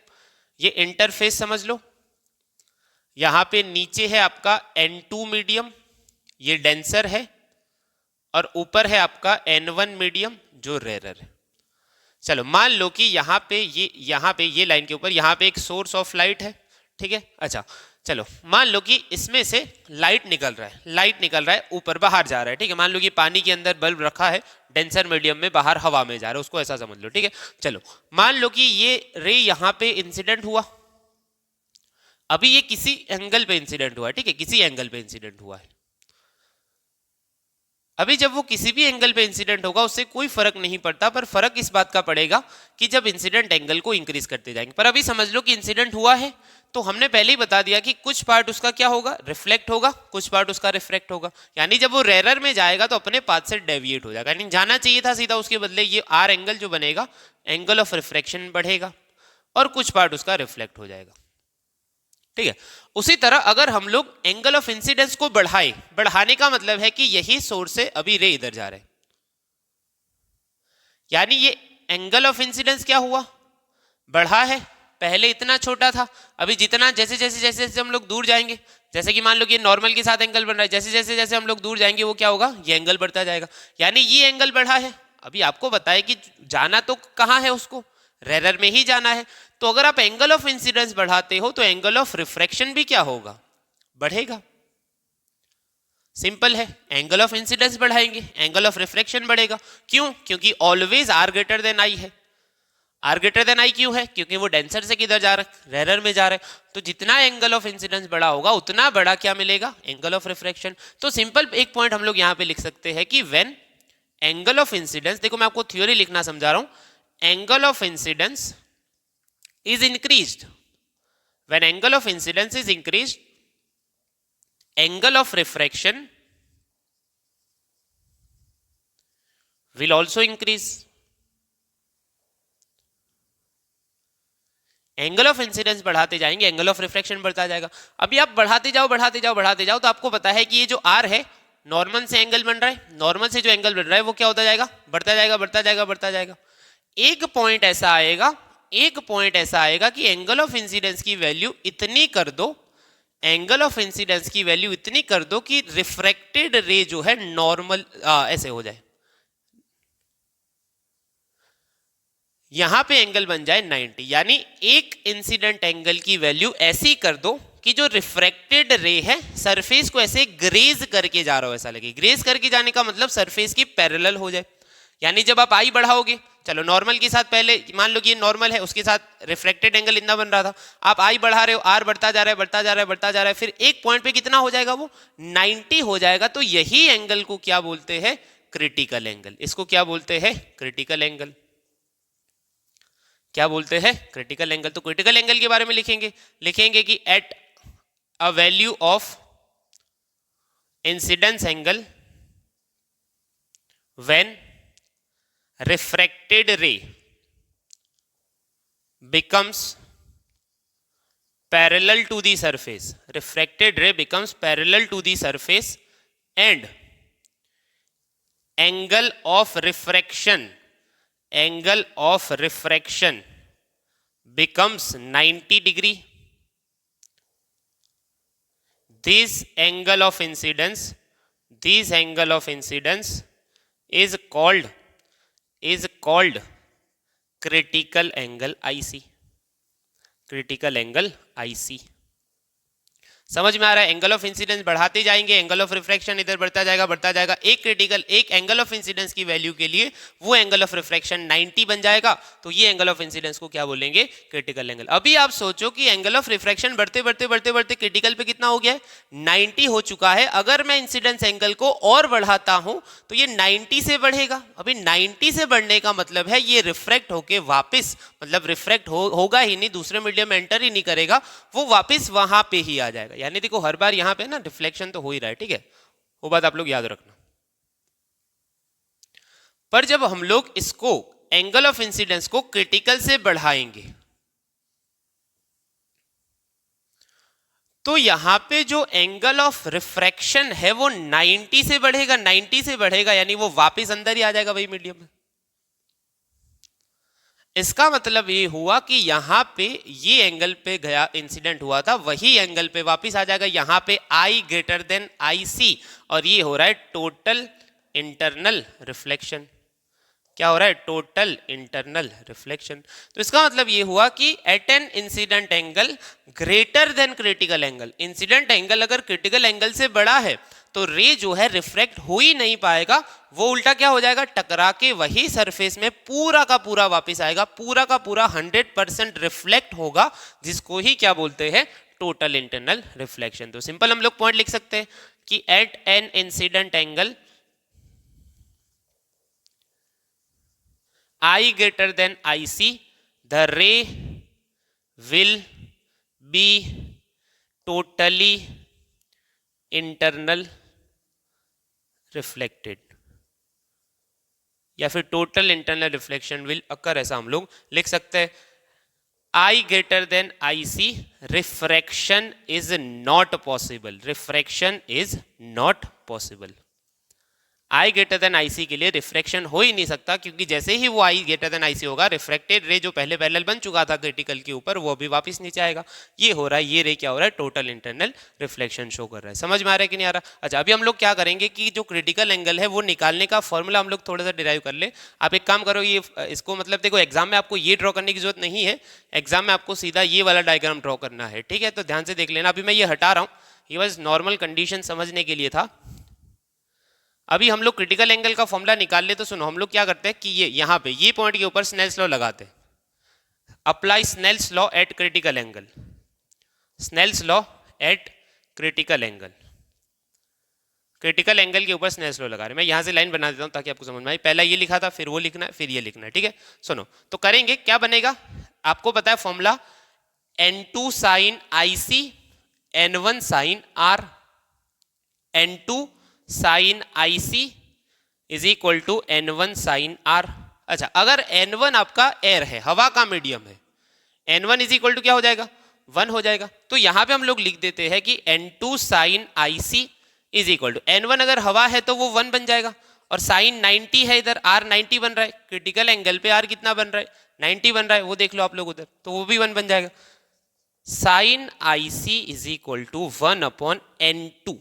ये इंटरफेस समझ लो, यहां पे नीचे है आपका N2 मीडियम, ये डेंसर है, और ऊपर है आपका N1 मीडियम जो रेरर है। चलो मान लो कि यहाँ पे ये लाइन के ऊपर यहाँ पे एक सोर्स ऑफ लाइट है, ठीक है। अच्छा चलो मान लो कि इसमें से लाइट निकल रहा है ऊपर बाहर जा रहा है, ठीक है। मान लो कि पानी के अंदर बल्ब रखा है डेंसर मीडियम में, बाहर हवा में जा रहा है, उसको ऐसा समझ लो, ठीक है। चलो मान लो कि ये रे यहाँ पे इंसिडेंट हुआ, अभी ये किसी एंगल पे इंसिडेंट हुआ है, ठीक है, किसी एंगल पे इंसिडेंट हुआ है। अभी जब वो किसी भी एंगल पे इंसिडेंट होगा उससे कोई फर्क नहीं पड़ता, पर फर्क इस बात का पड़ेगा कि जब इंसिडेंट एंगल को इंक्रीज करते जाएंगे। पर अभी समझ लो कि इंसिडेंट हुआ है तो हमने पहले ही बता दिया कि कुछ पार्ट उसका क्या होगा? रिफ्लेक्ट होगा, कुछ पार्ट उसका रिफ्रैक्ट होगा। यानी जब वो रेरर में जाएगा तो अपने पाथ से डेविएट हो जाएगा, यानी जाना चाहिए था सीधा, उसके बदले ये आर एंगल जो बनेगा, एंगल ऑफ रिफ्रैक्शन बढ़ेगा और कुछ पार्ट उसका रिफ्लेक्ट हो जाएगा, ठीक है। उसी तरह अगर हम लोग एंगल ऑफ इंसिडेंस को बढ़ाने का मतलब है कि यही सोर्स से अभी रे इधर जा रहे हैं, यानी ये एंगल ऑफ इंसिडेंस क्या हुआ? बढ़ा है। पहले इतना छोटा था, अभी जितना जैसे जैसे जैसे जैसे हम लोग दूर जाएंगे, जैसे कि मान लो कि नॉर्मल के साथ एंगल बन रहा है, जैसे जैसे जैसे हम लोग दूर जाएंगे वो क्या होगा? ये एंगल बढ़ता जाएगा, यानी ये एंगल बढ़ा है। अभी आपको बताया कि जाना तो कहाँ है, उसको रेरर में ही जाना है। तो अगर आप एंगल ऑफ इंसिडेंस बढ़ाते हो तो एंगल ऑफ रिफ्रैक्शन भी क्या होगा? बढ़ेगा। सिंपल है, एंगल ऑफ इंसिडेंस बढ़ाएंगे, एंगल ऑफ रिफ्रैक्शन बढ़ेगा। क्यों? क्योंकि always R greater than I है। आर ग्रेटर देन आई क्यों है? क्योंकि वो डेंसर से किधर जा रहा है? रेरर में जा रहा है। तो जितना एंगल ऑफ इंसिडेंस बड़ा होगा उतना बड़ा क्या मिलेगा? Angle of refraction. तो सिंपल एक पॉइंट हम लोग यहां पे लिख सकते हैं कि व्हेन एंगल ऑफ इंसिडेंस, देखो मैं आपको थ्योरी लिखना समझा रहा हूं, angle of incidence is increased, when angle of incidence is increased, angle of refraction will also increase। Angle of incidence बढ़ाते जाएंगे, एंगल ऑफ रिफ्रैक्शन बढ़ता जाएगा। अभी आप बढ़ाते जाओ बढ़ाते जाओ बढ़ाते जाओ तो आपको पता है कि ये जो आर है, नॉर्मल से एंगल बन रहा है, नॉर्मल से जो एंगल बन रहा है वो क्या होता जाएगा, बढ़ता जाएगा बढ़ता जाएगा बढ़ता जाएगा। एक पॉइंट ऐसा आएगा, एक पॉइंट ऐसा आएगा कि एंगल ऑफ इंसिडेंस की वैल्यू इतनी कर दो, एंगल ऑफ इंसिडेंस की वैल्यू इतनी कर दो कि रिफ्रैक्टेड रे जो है नॉर्मल ऐसे हो जाए, यहां पे एंगल बन जाए 90, यानी एक इंसिडेंट एंगल की वैल्यू ऐसी कर दो कि जो रिफ्रैक्टेड रे है सरफेस को ऐसे ग्रेज करके जा रहा हो, ऐसा लगे। ग्रेज करके जाने का मतलब सरफेस की पैरेलल हो जाए। यानी जब आप आई बढ़ाओगे, चलो नॉर्मल के साथ पहले मान लो कि ये नॉर्मल है, उसके साथ रिफ्रैक्टेड एंगल इतना बन रहा था, आप आई बढ़ा रहे हो, आर बढ़ता जा रहा है बढ़ता जा रहा है बढ़ता जा रहा है, फिर एक पॉइंट पे कितना हो जाएगा, वो 90 हो जाएगा। तो यही एंगल को क्या बोलते हैं, क्रिटिकल एंगल। इसको क्या बोलते हैं, क्रिटिकल एंगल। क्या बोलते हैं, क्रिटिकल एंगल। तो क्रिटिकल एंगल के बारे में लिखेंगे, लिखेंगे कि at a value of incidence angle when refracted ray becomes parallel to the surface, refracted ray becomes parallel to the surface and angle of refraction becomes 90 degree. This angle of incidence is called critical angle IC, critical angle IC। समझ में आ रहा है। Angle of incidence बढ़ाते जाएंगे, angle of refraction इधर बढ़ता जाएगा, एक एंगल ऑफ इंसिडेंस की वैल्यू के लिए वो एंगल ऑफ रिफ्रैक्शन 90 बन जाएगा, तो ये एंगल ऑफ इंसिडेंस को क्या बोलेंगे, क्रिटिकल एंगल। अभी आप सोचो कि एंगल ऑफ रिफ्रैक्शन बढ़ते बढ़ते क्रिटिकल पे कितना हो गया है, 90 हो चुका है। अगर मैं इंसिडेंस एंगल को और बढ़ाता हूं तो ये 90 से बढ़ेगा। अभी 90 से बढ़ने का मतलब है ये रिफ्रैक्ट होके वापस, मतलब रिफ्रैक्ट होगा ही नहीं, दूसरे मीडियम में एंटर ही नहीं करेगा, वो वापस वहां पे ही आ जाएगा। यानी देखो हर बार यहां पे ना रिफ्लेक्शन तो हो ही रहा है, ठीक है, वो बात आप लोग याद रखना। पर जब हम लोग इसको एंगल ऑफ इंसिडेंस को क्रिटिकल से बढ़ाएंगे तो यहां पे जो एंगल ऑफ रिफ्रैक्शन है वो 90 से बढ़ेगा, 90 से बढ़ेगा, यानी वो वापस अंदर ही आ जाएगा वही मीडियम में। इसका मतलब ये हुआ कि यहां पे ये एंगल पे गया इंसिडेंट हुआ था, वही एंगल पे वापस आ जाएगा। यहां पे I ग्रेटर देन IC और ये हो रहा है टोटल इंटरनल रिफ्लेक्शन। क्या हो रहा है, टोटल इंटरनल रिफ्लेक्शन। तो इसका मतलब ये हुआ कि at an incident angle greater than critical angle, incident angle अगर क्रिटिकल एंगल से बड़ा है तो रे जो है रिफ्लेक्ट हो ही नहीं पाएगा, वो उल्टा क्या हो जाएगा, टकरा के वही सरफेस में पूरा का पूरा वापस आएगा, पूरा का पूरा 100% रिफ्लेक्ट होगा, जिसको ही क्या बोलते हैं, टोटल इंटरनल रिफ्लेक्शन। तो सिंपल हम लोग पॉइंट लिख सकते हैं कि at an incident angle I greater than IC the ray will be totally internal reflected, या फिर total internal reflection will occur, ऐसा हम लोग लिख सकते हैं। I greater than IC refraction is not possible, refraction is not possible. I greater than IC के लिए रिफ्रैक्शन हो ही नहीं सकता, क्योंकि जैसे ही वो I ग्रेटर देन IC होगा, रिफ्रैक्टेड रे जो पहले पैरेलल बन चुका था क्रिटिकल के ऊपर वो भी वापस नीचे आएगा। ये हो रहा है, ये रे क्या हो रहा है, टोटल इंटरनल रिफ्लेक्शन शो कर रहा है। समझ में आ रहा है कि नहीं आ रहा। अच्छा, अभी हम लोग क्या करेंगे कि जो क्रिटिकल एंगल है वो निकालने का फॉर्मूला हम लोग थोड़ा सा डिराइव कर ले। आप एक काम करो, ये इसको मतलब देखो एग्जाम में आपको ये ड्रॉ करने की जरूरत नहीं है, एग्जाम में आपको सीधा ये वाला डायग्राम ड्रॉ करना है, ठीक है। तो ध्यान से देख लेना। अभी मैं ये हटा रहा हूँ, ये बस नॉर्मल कंडीशन समझने के लिए था। अभी हम लोग क्रिटिकल एंगल का फॉर्मूला निकाल ले, तो सुनो हम लोग क्या करते हैं कि ये यहाँ पे ये पॉइंट के ऊपर स्नेल्स लॉ लगाते हैं। Apply Snell's law at critical angle, Snell's law at critical angle, critical angle के ऊपर स्नेल्स लॉ लगा रहे हैं। मैं यहाँ से लाइन बना देता हूँ ताकि आपको समझ में आए। पहला ये लिखा था, फिर वो लिखना है, फिर ये लिखना है, ठीक है। सुनो तो करेंगे, क्या बनेगा, आपको पता है formula, N2 sine IC N1 sine R, N2 sine IC is equal to N1 sine R। अच्छा, अगर N1 आपका एयर है, हवा का मीडियम है, N1 इज इक्वल टू क्या हो जाएगा, 1 हो जाएगा। तो यहां पे हम लोग लिख देते हैं कि N2 sine IC is equal to N1, अगर हवा है तो वो 1 बन जाएगा, और साइन 90 है, इधर R 90 बन रहा है, क्रिटिकल एंगल पे R कितना बन रहा है, 90 बन रहा है, वो देख लो आप लोग उधर, तो वो भी 1 बन जाएगा। Sine IC is equal to 1 upon N2,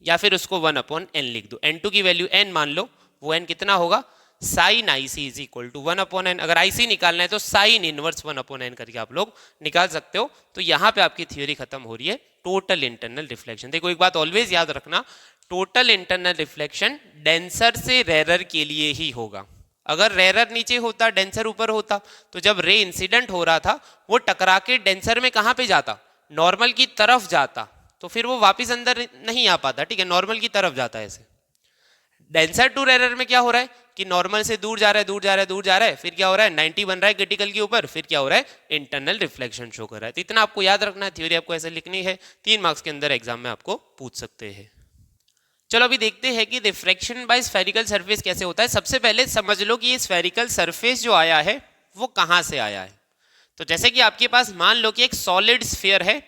या फिर उसको 1 अपॉन N लिख दो। N2 की वैल्यू N मान लो, वो N कितना होगा, sine IC is equal to 1 upon N। अगर IC निकालना है तो साइन इनवर्स 1 अपॉन N करके आप लोग निकाल सकते हो। तो यहाँ पे आपकी थ्योरी खत्म हो रही है टोटल इंटरनल रिफ्लेक्शन। देखो एक बात ऑलवेज याद रखना, टोटल इंटरनल रिफ्लेक्शन डेंसर से रेरर के लिए ही होगा। अगर रेरर नीचे होता, डेंसर ऊपर होता, तो जब रे इंसिडेंट हो रहा था वो टकरा के डेंसर में कहाँ पे जाता, नॉर्मल की तरफ जाता, तो फिर वो वापस अंदर नहीं आ पाता, ठीक है, नॉर्मल की तरफ जाता है। ऐसे डेंसर टू रेरर में क्या हो रहा है कि नॉर्मल से दूर जा रहा है, दूर जा रहा है, दूर जा रहा है, फिर क्या हो रहा है, 90 बन रहा है क्रिटिकल के ऊपर, फिर क्या हो रहा है, इंटरनल रिफ्लेक्शन शो कर रहा है। तो इतना आपको याद रखना है, थ्योरी आपको ऐसे लिखनी है, 3 मार्क्स के अंदर एग्जाम में आपको पूछ सकते हैं। चलो अभी देखते हैं कि रिफ्रैक्शन बाय स्फेरिकल सरफेस कैसे होता है। सबसे पहले समझ लो कि ये स्फेरिकल सरफेस जो आया है वो कहाँ से आया है। तो जैसे कि आपके पास मान लो कि एक सॉलिड स्फीयर है,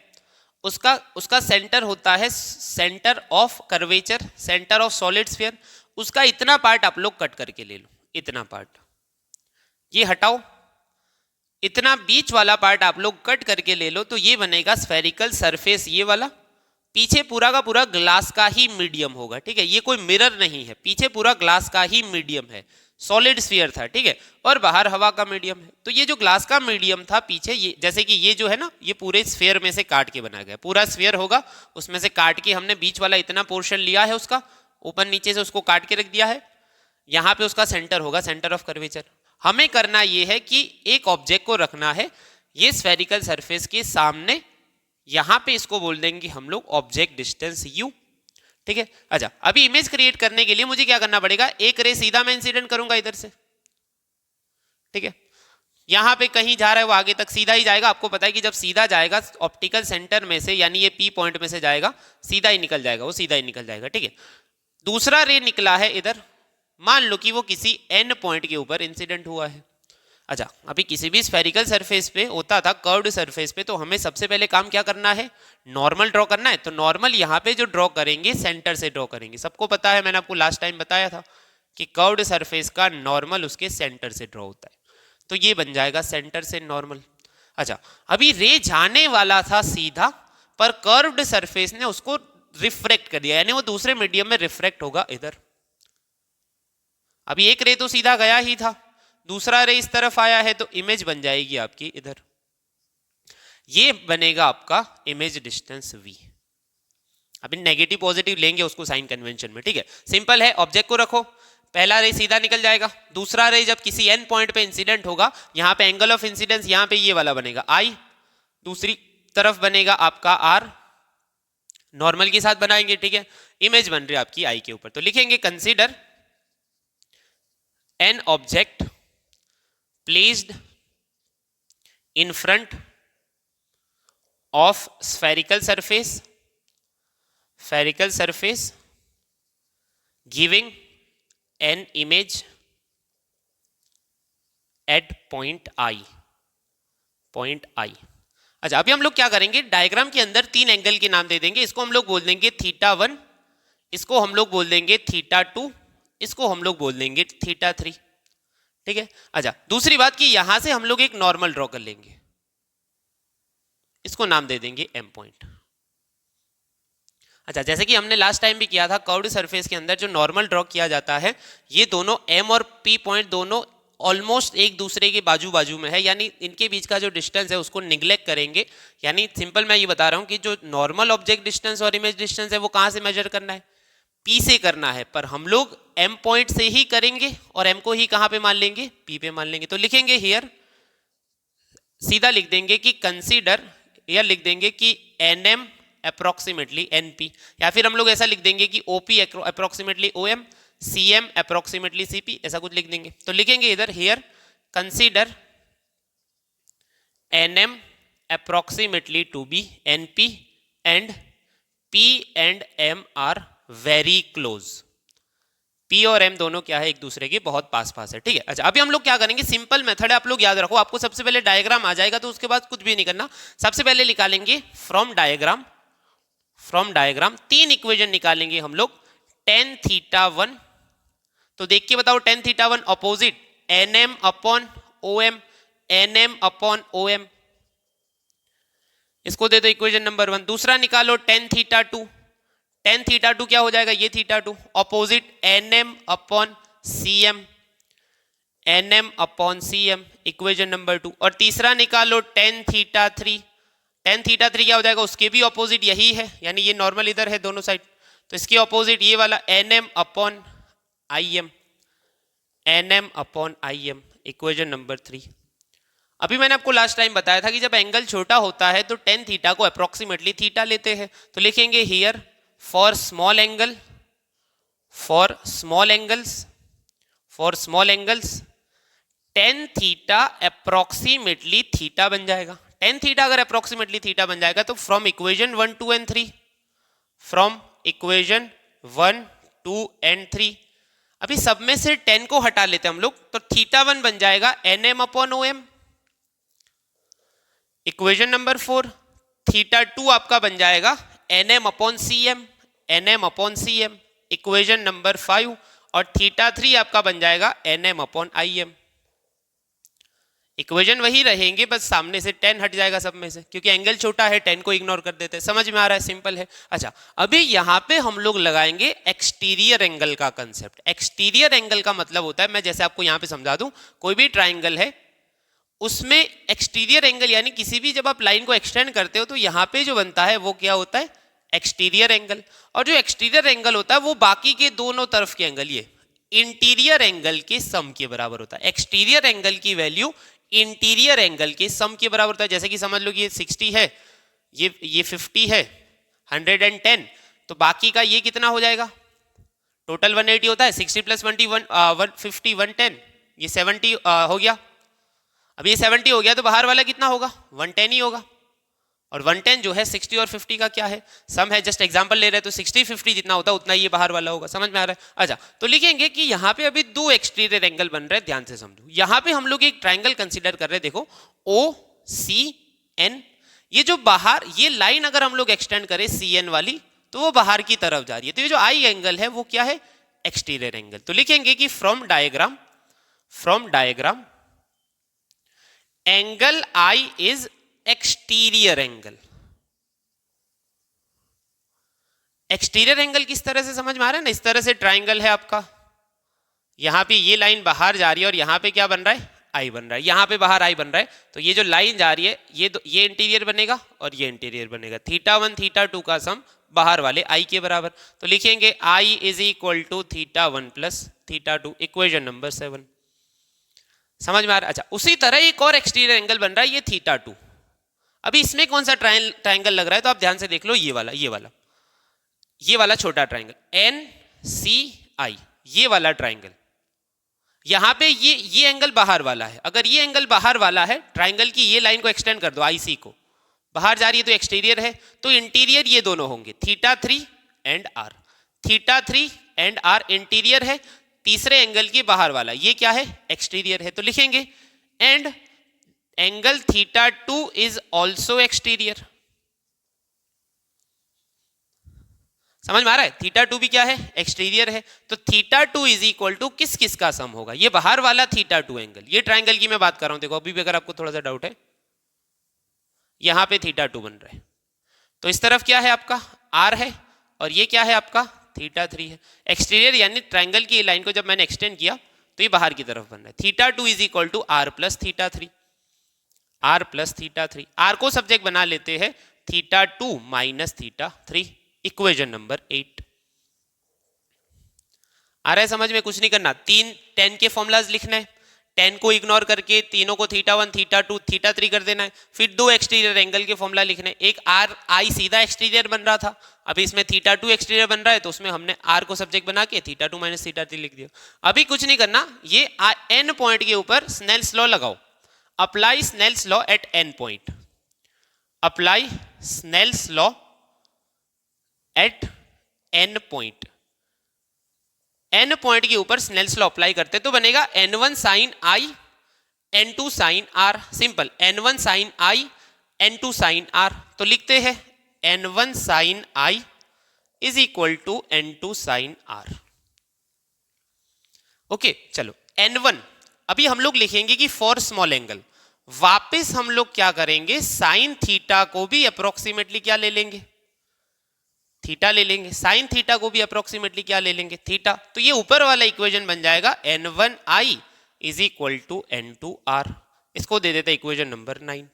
उसका सेंटर होता है centre of curvature, centre of solid sphere, उसका इतना पार्ट आप लोग कट करके ले लो, इतना पार्ट ये हटाओ, इतना बीच वाला पार्ट आप लोग कट करके ले लो, तो ये बनेगा स्फेरिकल सरफेस, ये वाला। पीछे पूरा का पूरा ग्लास का ही मीडियम होगा, ठीक है, ये कोई मिरर नहीं है, पीछे पूरा ग्लास का ही मीडियम है, सॉलिड स्फीयर था, ठीक है, और बाहर हवा का मीडियम है। तो ये जो ग्लास का मीडियम था पीछे, ये जैसे कि ये जो है ना, ये पूरे स्फीयर में से काट के बनाया गया, पूरा स्फीयर होगा, उसमें से काट के हमने बीच वाला इतना पोर्शन लिया है, उसका ऊपर नीचे से उसको काट के रख दिया है। यहाँ पे उसका सेंटर होगा, सेंटर ऑफ कर्वेचर। हमें करना ये है कि एक ऑब्जेक्ट को रखना है ये स्फेरिकल सरफेस के सामने, यहां पे इसको बोल देंगे हम लोग ऑब्जेक्ट डिस्टेंस u, ठीक है। अच्छा, अभी इमेज क्रिएट करने के लिए मुझे क्या करना पड़ेगा, एक रे सीधा मैं इंसिडेंट करूंगा इधर से, ठीक है, यहां पे कहीं जा रहा है वो आगे तक सीधा ही जाएगा। आपको पता है कि जब सीधा जाएगा ऑप्टिकल सेंटर में से, यानी ये P पॉइंट में से जाएगा, सीधा ही निकल जाएगा, वो सीधा ही निकल जाएगा, ठीक है। दूसरा रे निकला है इधर, मान लो कि वो किसी n पॉइंट के ऊपर इंसिडेंट हुआ है। अच्छा, अभी किसी भी स्फेरिकल सरफेस पे होता था, कर्व्ड सरफेस पे, तो हमें सबसे पहले काम क्या करना है, नॉर्मल ड्रॉ करना है। तो नॉर्मल यहाँ पे जो ड्रॉ करेंगे सेंटर से ड्रॉ करेंगे। सबको पता है, मैंने आपको लास्ट टाइम बताया था कि कर्व्ड सरफेस का नॉर्मल उसके सेंटर से ड्रॉ होता है, तो ये बन जाएगा सेंटर से नॉर्मल। अच्छा, अभी रे जाने वाला था सीधा, पर कर्व्ड सरफेस ने उसको रिफ्रैक्ट कर दिया, यानी वो दूसरे मीडियम में रिफ्रैक्ट होगा इधर। अभी एक रे तो सीधा गया ही था, दूसरा रे इस तरफ आया है, तो इमेज बन जाएगी आपकी इधर, ये बनेगा आपका इमेज डिस्टेंस v। अभी नेगेटिव पॉजिटिव लेंगे उसको साइन कन्वेंशन में, ठीक है, सिंपल है। ऑब्जेक्ट को रखो, पहला रे सीधा निकल जाएगा, दूसरा रे जब किसी n पॉइंट पे इंसिडेंट होगा, यहां पे एंगल ऑफ इंसिडेंस यहां पे ये वाला बनेगा I, दूसरी तरफ बनेगा आपका R, नॉर्मल के साथ बनाएंगे, ठीक है। इमेज बन रही है आपकी I के ऊपर, तो लिखेंगे consider an object placed in front of spherical surface giving an image at point I। अच्छा, अभी हम लोग क्या करेंगे, डायग्राम के अंदर 3 एंगल के नाम दे देंगे। इसको हम लोग बोल देंगे θ1, इसको हम लोग बोल देंगे θ2, इसको हम लोग बोल देंगे θ3, ठीक है। अच्छा, दूसरी बात कि यहां से हम लोग एक नॉर्मल ड्रॉ कर लेंगे, इसको नाम दे देंगे M पॉइंट। अच्छा, जैसे कि हमने लास्ट टाइम भी किया था, कर्व्ड सरफेस के अंदर जो नॉर्मल ड्रॉ किया जाता है, ये दोनों M और P पॉइंट दोनों ऑलमोस्ट एक दूसरे के बाजू बाजू में है, यानी इनके बीच का जो डिस्टेंस है उसको निग्लेक्ट करेंगे। यानी सिंपल मैं ये बता रहा हूं कि जो नॉर्मल ऑब्जेक्ट डिस्टेंस और इमेज डिस्टेंस है वो कहां से मेजर करना है, P से करना है, पर हम लोग M पॉइंट से ही करेंगे और M को ही कहां पे मान लेंगे, P पे मान लेंगे। तो लिखेंगे हियर, सीधा लिख देंगे कि कंसीडर, या लिख देंगे कि NM अप्रोक्सीमेटली NP, या फिर हम लोग ऐसा लिख देंगे कि OP approximately OM, CM approximately CP, ऐसा कुछ लिख देंगे। तो लिखेंगे इधर here consider NM approximately to be NP and P and M are very close, P और M दोनों क्या है, एक दूसरे के बहुत पास पास है, ठीक है। अच्छा, अभी हम लोग क्या करेंगे, सिंपल मेथड है, आप लोग याद रखो, आपको सबसे पहले डायग्राम आ जाएगा तो उसके बाद कुछ भी नहीं करना। सबसे पहले निकालेंगे फ्रॉम डायग्राम, तीन इक्वेशन निकालेंगे हम लोग। टेन थीटा वन, तो देख के बताओ, tan theta one opposite NM upon OM, NM upon OM, इसको दे दो इक्वेशन नंबर वन। दूसरा निकालो tan theta two, tan theta two क्या हो जाएगा, ये theta two opposite NM upon CM, NM upon CM, equation number two. और तीसरा निकालो tan theta three, tan theta three क्या हो जाएगा, उसके भी ऑपोजिट यही है, यानी ये नॉर्मल इधर है दोनों साइड, तो इसके ऑपोजिट ये वाला NM upon IM, NM upon IM, equation number three. अभी मैंने आपको लास्ट टाइम बताया था कि जब एंगल छोटा होता है तो टेन थीटा को अप्रोक्सीमेटली थीटा लेते हैं, तो लिखेंगे here for small angle, for small angles ten theta approximately theta बन जाएगा। टेन थीटा अगर अप्रोक्सीमेटली थीटा बन जाएगा तो from equation 1, 2 and 3, from equation 1, 2 and 3, अभी सब में से 10 को हटा लेते हैं हम लोग, तो थीटा वन बन जाएगा NM upon OM, equation number 4। Theta two आपका बन जाएगा NM upon CM, NM upon CM, equation number 5। और थीटा थ्री आपका बन जाएगा NM अपॉन IM, इक्वेशन वही रहेंगे, बस सामने से 10 हट जाएगा सब में से, क्योंकि एंगल छोटा है 10 को इग्नोर कर देते हैं। समझ में आ रहा है, सिंपल है। अच्छा, अभी यहाँ पे हम लोग लगाएंगे एक्सटीरियर एंगल का कंसेप्ट। एक्सटीरियर एंगल का मतलब होता है, मैं जैसे आपको यहाँ पे समझा दूं, कोई भी ट्राइंगल है उसमें एक्सटीरियर एंगल, यानी किसी भी जब आप लाइन को एक्सटेंड करते हो तो यहाँ पे जो बनता है वो क्या होता है, एक्सटीरियर एंगल। और जो एक्सटीरियर एंगल होता है वो बाकी के दोनों तरफ के एंगल, ये इंटीरियर एंगल के सम के बराबर होता है। एक्सटीरियर एंगल की वैल्यू इंटीरियर एंगल के सम के बराबर होता है। जैसे कि समझ लो कि ये 60 है, ये 50 है, 110, तो बाकी का ये कितना हो जाएगा, टोटल 180 होता है, 60 प्लस 20 150 110, ये 70 हो गया। अब ये 70 हो गया तो बाहर वाला कितना होगा, 110 ही होगा। और 110 जो है 60 और 50 का क्या है, सम है, जस्ट एग्जांपल ले रहे हैं, तो 60 50 जितना होता है उतना ये बाहर वाला होगा। समझ में आ रहा है। अच्छा, तो लिखेंगे कि यहाँ पे अभी दो एक्सटीरियर एंगल बन रहे हैं, ध्यान से समझो। यहाँ पे हम लोग एक ट्राइंगल कंसीडर कर रहे हैं, देखो OCN, ये जो बाहर ये लाइन अगर हम लोग एक्सटेंड करें CN वाली तो वो बाहर की तरफ जा रही है, तो ये जो I एंगल है वो क्या है, एक्सटीरियर एंगल। तो लिखेंगे कि from diagram angle I is exterior angle. Exterior angle किस तरह से समझ में आ रहा है ना, इस तरह से ट्राइंगल है आपका, यहां पे ये लाइन बाहर जा रही है और यहां पे क्या बन रहा है, आई बन रहा है, यहां पे बाहर आई बन रहा है, तो ये जो लाइन जा रही है ये इंटीरियर बनेगा और ये इंटीरियर बनेगा। थीटा वन थीटा टू का सम बाहर वाले आई के बराबर, तो लिखेंगे I is equal to theta one plus theta two, equation number 7। समझ में आ रहा है। अच्छा, उसी तरह एक और एक्सटीरियर एंगल बन रहा है, ये थीटा टू। अभी इसमें कौन सा ट्राइंगल लग रहा है, तो आप ध्यान से देख लो, ये वाला छोटा ट्राइंगल NCI, ये वाला ट्राइंगल, यहां पे ये एंगल बाहर वाला है। अगर ये एंगल बाहर वाला है, ट्राइंगल की ये लाइन को एक्सटेंड कर दो, IC को, बाहर जा रही है तो एक्सटीरियर है, तो इंटीरियर ये दोनों होंगे, theta three and R, theta three and R interior है, तीसरे एंगल के बाहर वाला ये क्या है, एक्सटीरियर है, तो लिखेंगे and angle theta two is also exterior. समझ में आ रहा है, थीटा टू भी क्या है, एक्सटीरियर है, तो theta two is equal to किस किस का सम होगा, ये बाहर वाला थीटा टू एंगल, ये ट्राइंगल की मैं बात कर रहा हूं। देखो अभी भी अगर आपको थोड़ा सा डाउट है, यहां पे थीटा टू बन रहा है, तो इस तरफ क्या है आपका R है और ये क्या है आपका थीटा थ्री है। एक्सटीरियर यानी ट्राइंगल की लाइन को जब मैंने एक्सटेंड किया तो ये बाहर की तरफ बन रहा है। Theta two is equal to R plus theta three, R plus theta three, R को सब्जेक्ट बना लेते हैं theta two minus theta three, equation number 8। आ रहा है समझ में, कुछ नहीं करना, 10 के फॉर्मूलाज लिखने हैं, 10 को इग्नोर करके तीनों को theta one theta two theta three कर देना है, फिर दो एक्सटीरियर एंगल के फॉर्मूला लिखने, एक RI सीधा एक्सटीरियर बन रहा था, अभी इसमें थीटा टू एक्सटीरियर बन रहा है तो उसमें हमने R को सब्जेक्ट बना के theta two minus theta three लिख दिया। अभी कुछ नहीं करना, ये N पॉइंट के ऊपर स्नेल्स लॉ लगाओ, apply Snell's law at N point, apply Snell's law at N point. n point के ऊपर स्नेल्स लॉ अप्लाई करते तो बनेगा n1 sine i n2 sine r, simple n1 sine i n2 sine r। तो लिखते हैं n1 sine i is equal to n2 sine r। Okay चलो n1 अभी हम लोग लिखेंगे कि फॉर स्मॉल एंगल, वापस हम लोग क्या करेंगे, साइन थीटा को भी अप्रोक्सीमेटली क्या ले लेंगे, थीटा ले लेंगे। साइन थीटा को भी अप्रोक्सीमेटली क्या ले लेंगे, थीटा। तो ये ऊपर वाला इक्वेशन बन जाएगा n1i is equal to n2r। इसको दे देते इक्वेशन नंबर 9।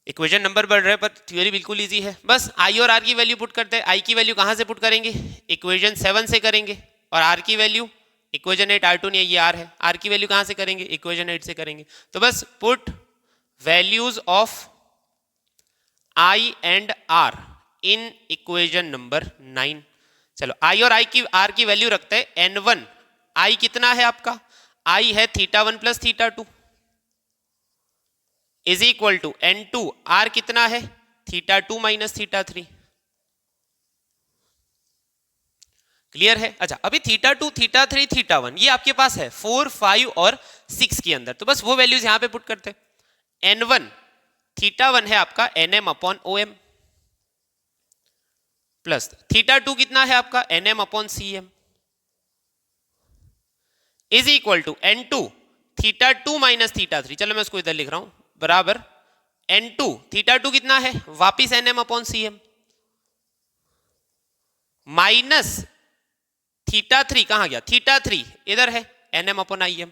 इक्वेशन नंबर बढ़ रहा है पर थ्योरी बिल्कुल इजी है, बस i और r की वैल्यू पुट करते हैं। i की वैल्यू कहां से पुट करेंगे, इक्वेशन 7 से करेंगे, और r की वैल्यू इक्वेशन 8, r2 नहीं ये r है, r की वैल्यू कहां से करेंगे, इक्वेशन 8 से करेंगे। तो बस put values of i and r in equation number 9। चलो i और r की वैल्यू रखते हैं n1, i कितना है आपका, i है θ1 plus θ2 is equal to n2, r कितना है θ2 माइनस θ3। क्लियर है। अच्छा अभी θ2 θ3 θ1 ये आपके पास है 4, 5 और 6 के अंदर, तो बस वो वैल्यूज यहां पे पुट करते हैं। n1 θ1 है आपका nm अपॉन om प्लस θ2 कितना है आपका nm upon cm is equal to n2 θ2 minus θ3, चलो मैं उसको इधर लिख रहा हूं, बराबर n2 θ2 कितना है वापिस nm अपॉन cm माइनस θ3 कहां गया, θ3 इधर है nm अपॉन im।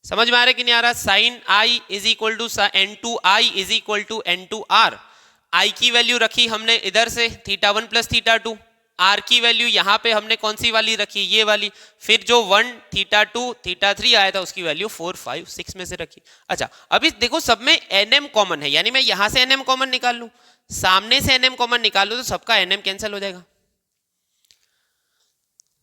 समझ में आ रहा है कि नहीं आ रहा, sine i is equal to n2i is equal to n2r। i की वैल्यू रखी हमने इधर से θ1 प्लस θ2, r की वैल्यू यहां पे हमने कौन सी वाली रखी, ये वाली, फिर जो 1 θ2 θ3 आया था उसकी वैल्यू 4, 5, 6 में से रखी। अच्छा अभी देखो सब में nm कॉमन है, यानी मैं यहां से nm कॉमन निकाल लूं, सामने से nm कॉमन निकाल लूं तो सबका nm कैंसिल हो जाएगा।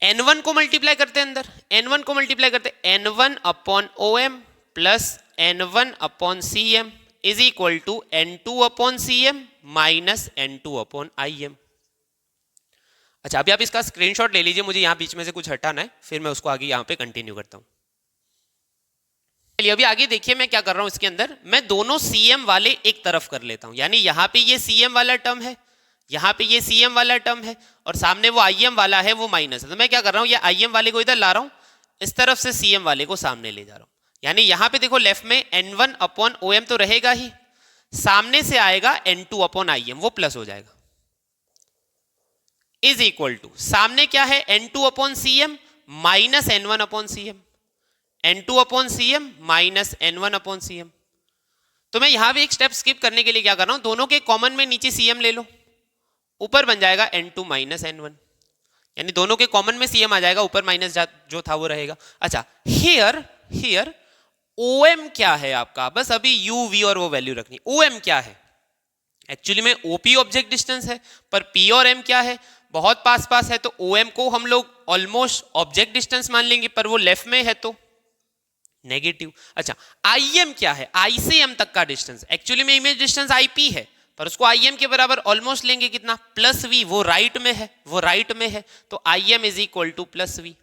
n1 को मल्टीप्लाई करते हैं अंदर, n1 को मल्टीप्लाई करते n1 upon om plus n1 upon cm is equal to n2 upon cm minus n2 upon im। अच्छा अभी आप इसका स्क्रीनशॉट ले लीजिए, मुझे यहां बीच में से कुछ हटाना है, फिर मैं उसको आगे यहां पे कंटिन्यू करता हूं। चलिए अभी आगे देखिए मैं क्या कर रहा हूं, इसके अंदर मैं दोनों cm वाले एक तरफ कर लेता हूं, यानी यहां पे ये cm वाला टर्म है, यहां पे ये cm वाला टर्म है, और सामने वो im वाला है वो माइनस है। तो मैं क्या कर रहा हूं, ये im वाले को इधर ला रहा हूं, इस तरफ से cm वाले को सामने ले जा रहा हूं, यानी यहां पे देखो लेफ्ट में n1 अपॉन om तो रहेगा ही, सामने से आएगा n2 अपॉन im, वो प्लस हो जाएगा, इज इक्वल टू सामने क्या है n2 upon cm minus n1 upon cm, n2 upon cm minus n1 upon cm। तो मैं यहां भी एक स्टेप स्किप करने के लिए क्या कर रहा हूं, दोनों के कॉमन में नीचे cm ले लो, ऊपर बन जाएगा n2 माइनस n1, यानी दोनों के कॉमन में cm आ जाएगा, ऊपर माइनस जो था वो रहेगा। अच्छा हियर om क्या है आपका, बस अभी u v और वो वैल्यू रखनी। om क्या है, एक्चुअली में op ऑब्जेक्ट डिस्टेंस है, पर p और m क्या है, बहुत पास पास है, तो om को हम लोग ऑलमोस्ट ऑब्जेक्ट डिस्टेंस मान लेंगे, पर वो लेफ्ट में है तो नेगेटिव। अच्छा im क्या है, i से m तक का डिस्टेंस, एक्चुअली में इमेज डिस्टेंस ip है, पर उसको im के बराबर ऑलमोस्ट लेंगे, कितना, प्लस v, वो राइट में है, वो राइट में है, तो im is equal two plus v।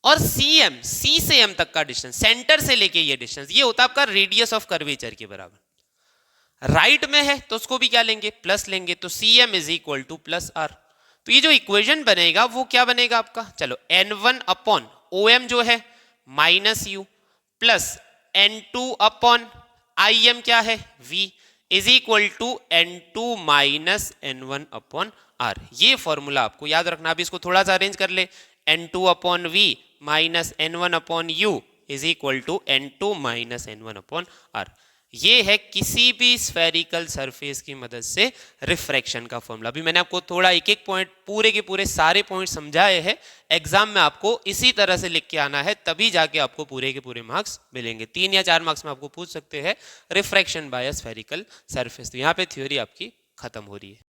और cm, c से m तक का डिस्टेंस, सेंटर से लेके ये डिस्टेंस, ये होता है आपका रेडियस ऑफ कर्वेचर के बराबर, राइट में है तो उसको भी क्या लेंगे, प्लस लेंगे, तो cm is equal two plus r। तो ये जो इक्वेशन बनेगा वो क्या बनेगा आपका, चलो n1 अपॉन om जो है minus u plus n2 upon im क्या है v is equal to n2 minus n1 upon r। ये फॉर्मूला आपको याद रखना, अभी इसको थोड़ा सा अरेंज कर ले, n2 upon v minus n1 upon u is equal to n2 minus n1 upon r। ये है किसी भी स्फेरिकल सरफेस की मदद से रिफ्रैक्शन का फॉर्मूला। अभी मैंने आपको थोड़ा एक एक पॉइंट, पूरे के पूरे सारे पॉइंट समझाए हैं, एग्जाम में आपको इसी तरह से लिख के आना है, तभी जाके आपको पूरे के पूरे मार्क्स मिलेंगे। 3 या 4 मार्क्स में आपको पूछ सकते हैं रिफ्रैक्शन बाय स्फेरिकल सरफेस। तो यहाँ पे थ्योरी आपकी खत्म हो रही है।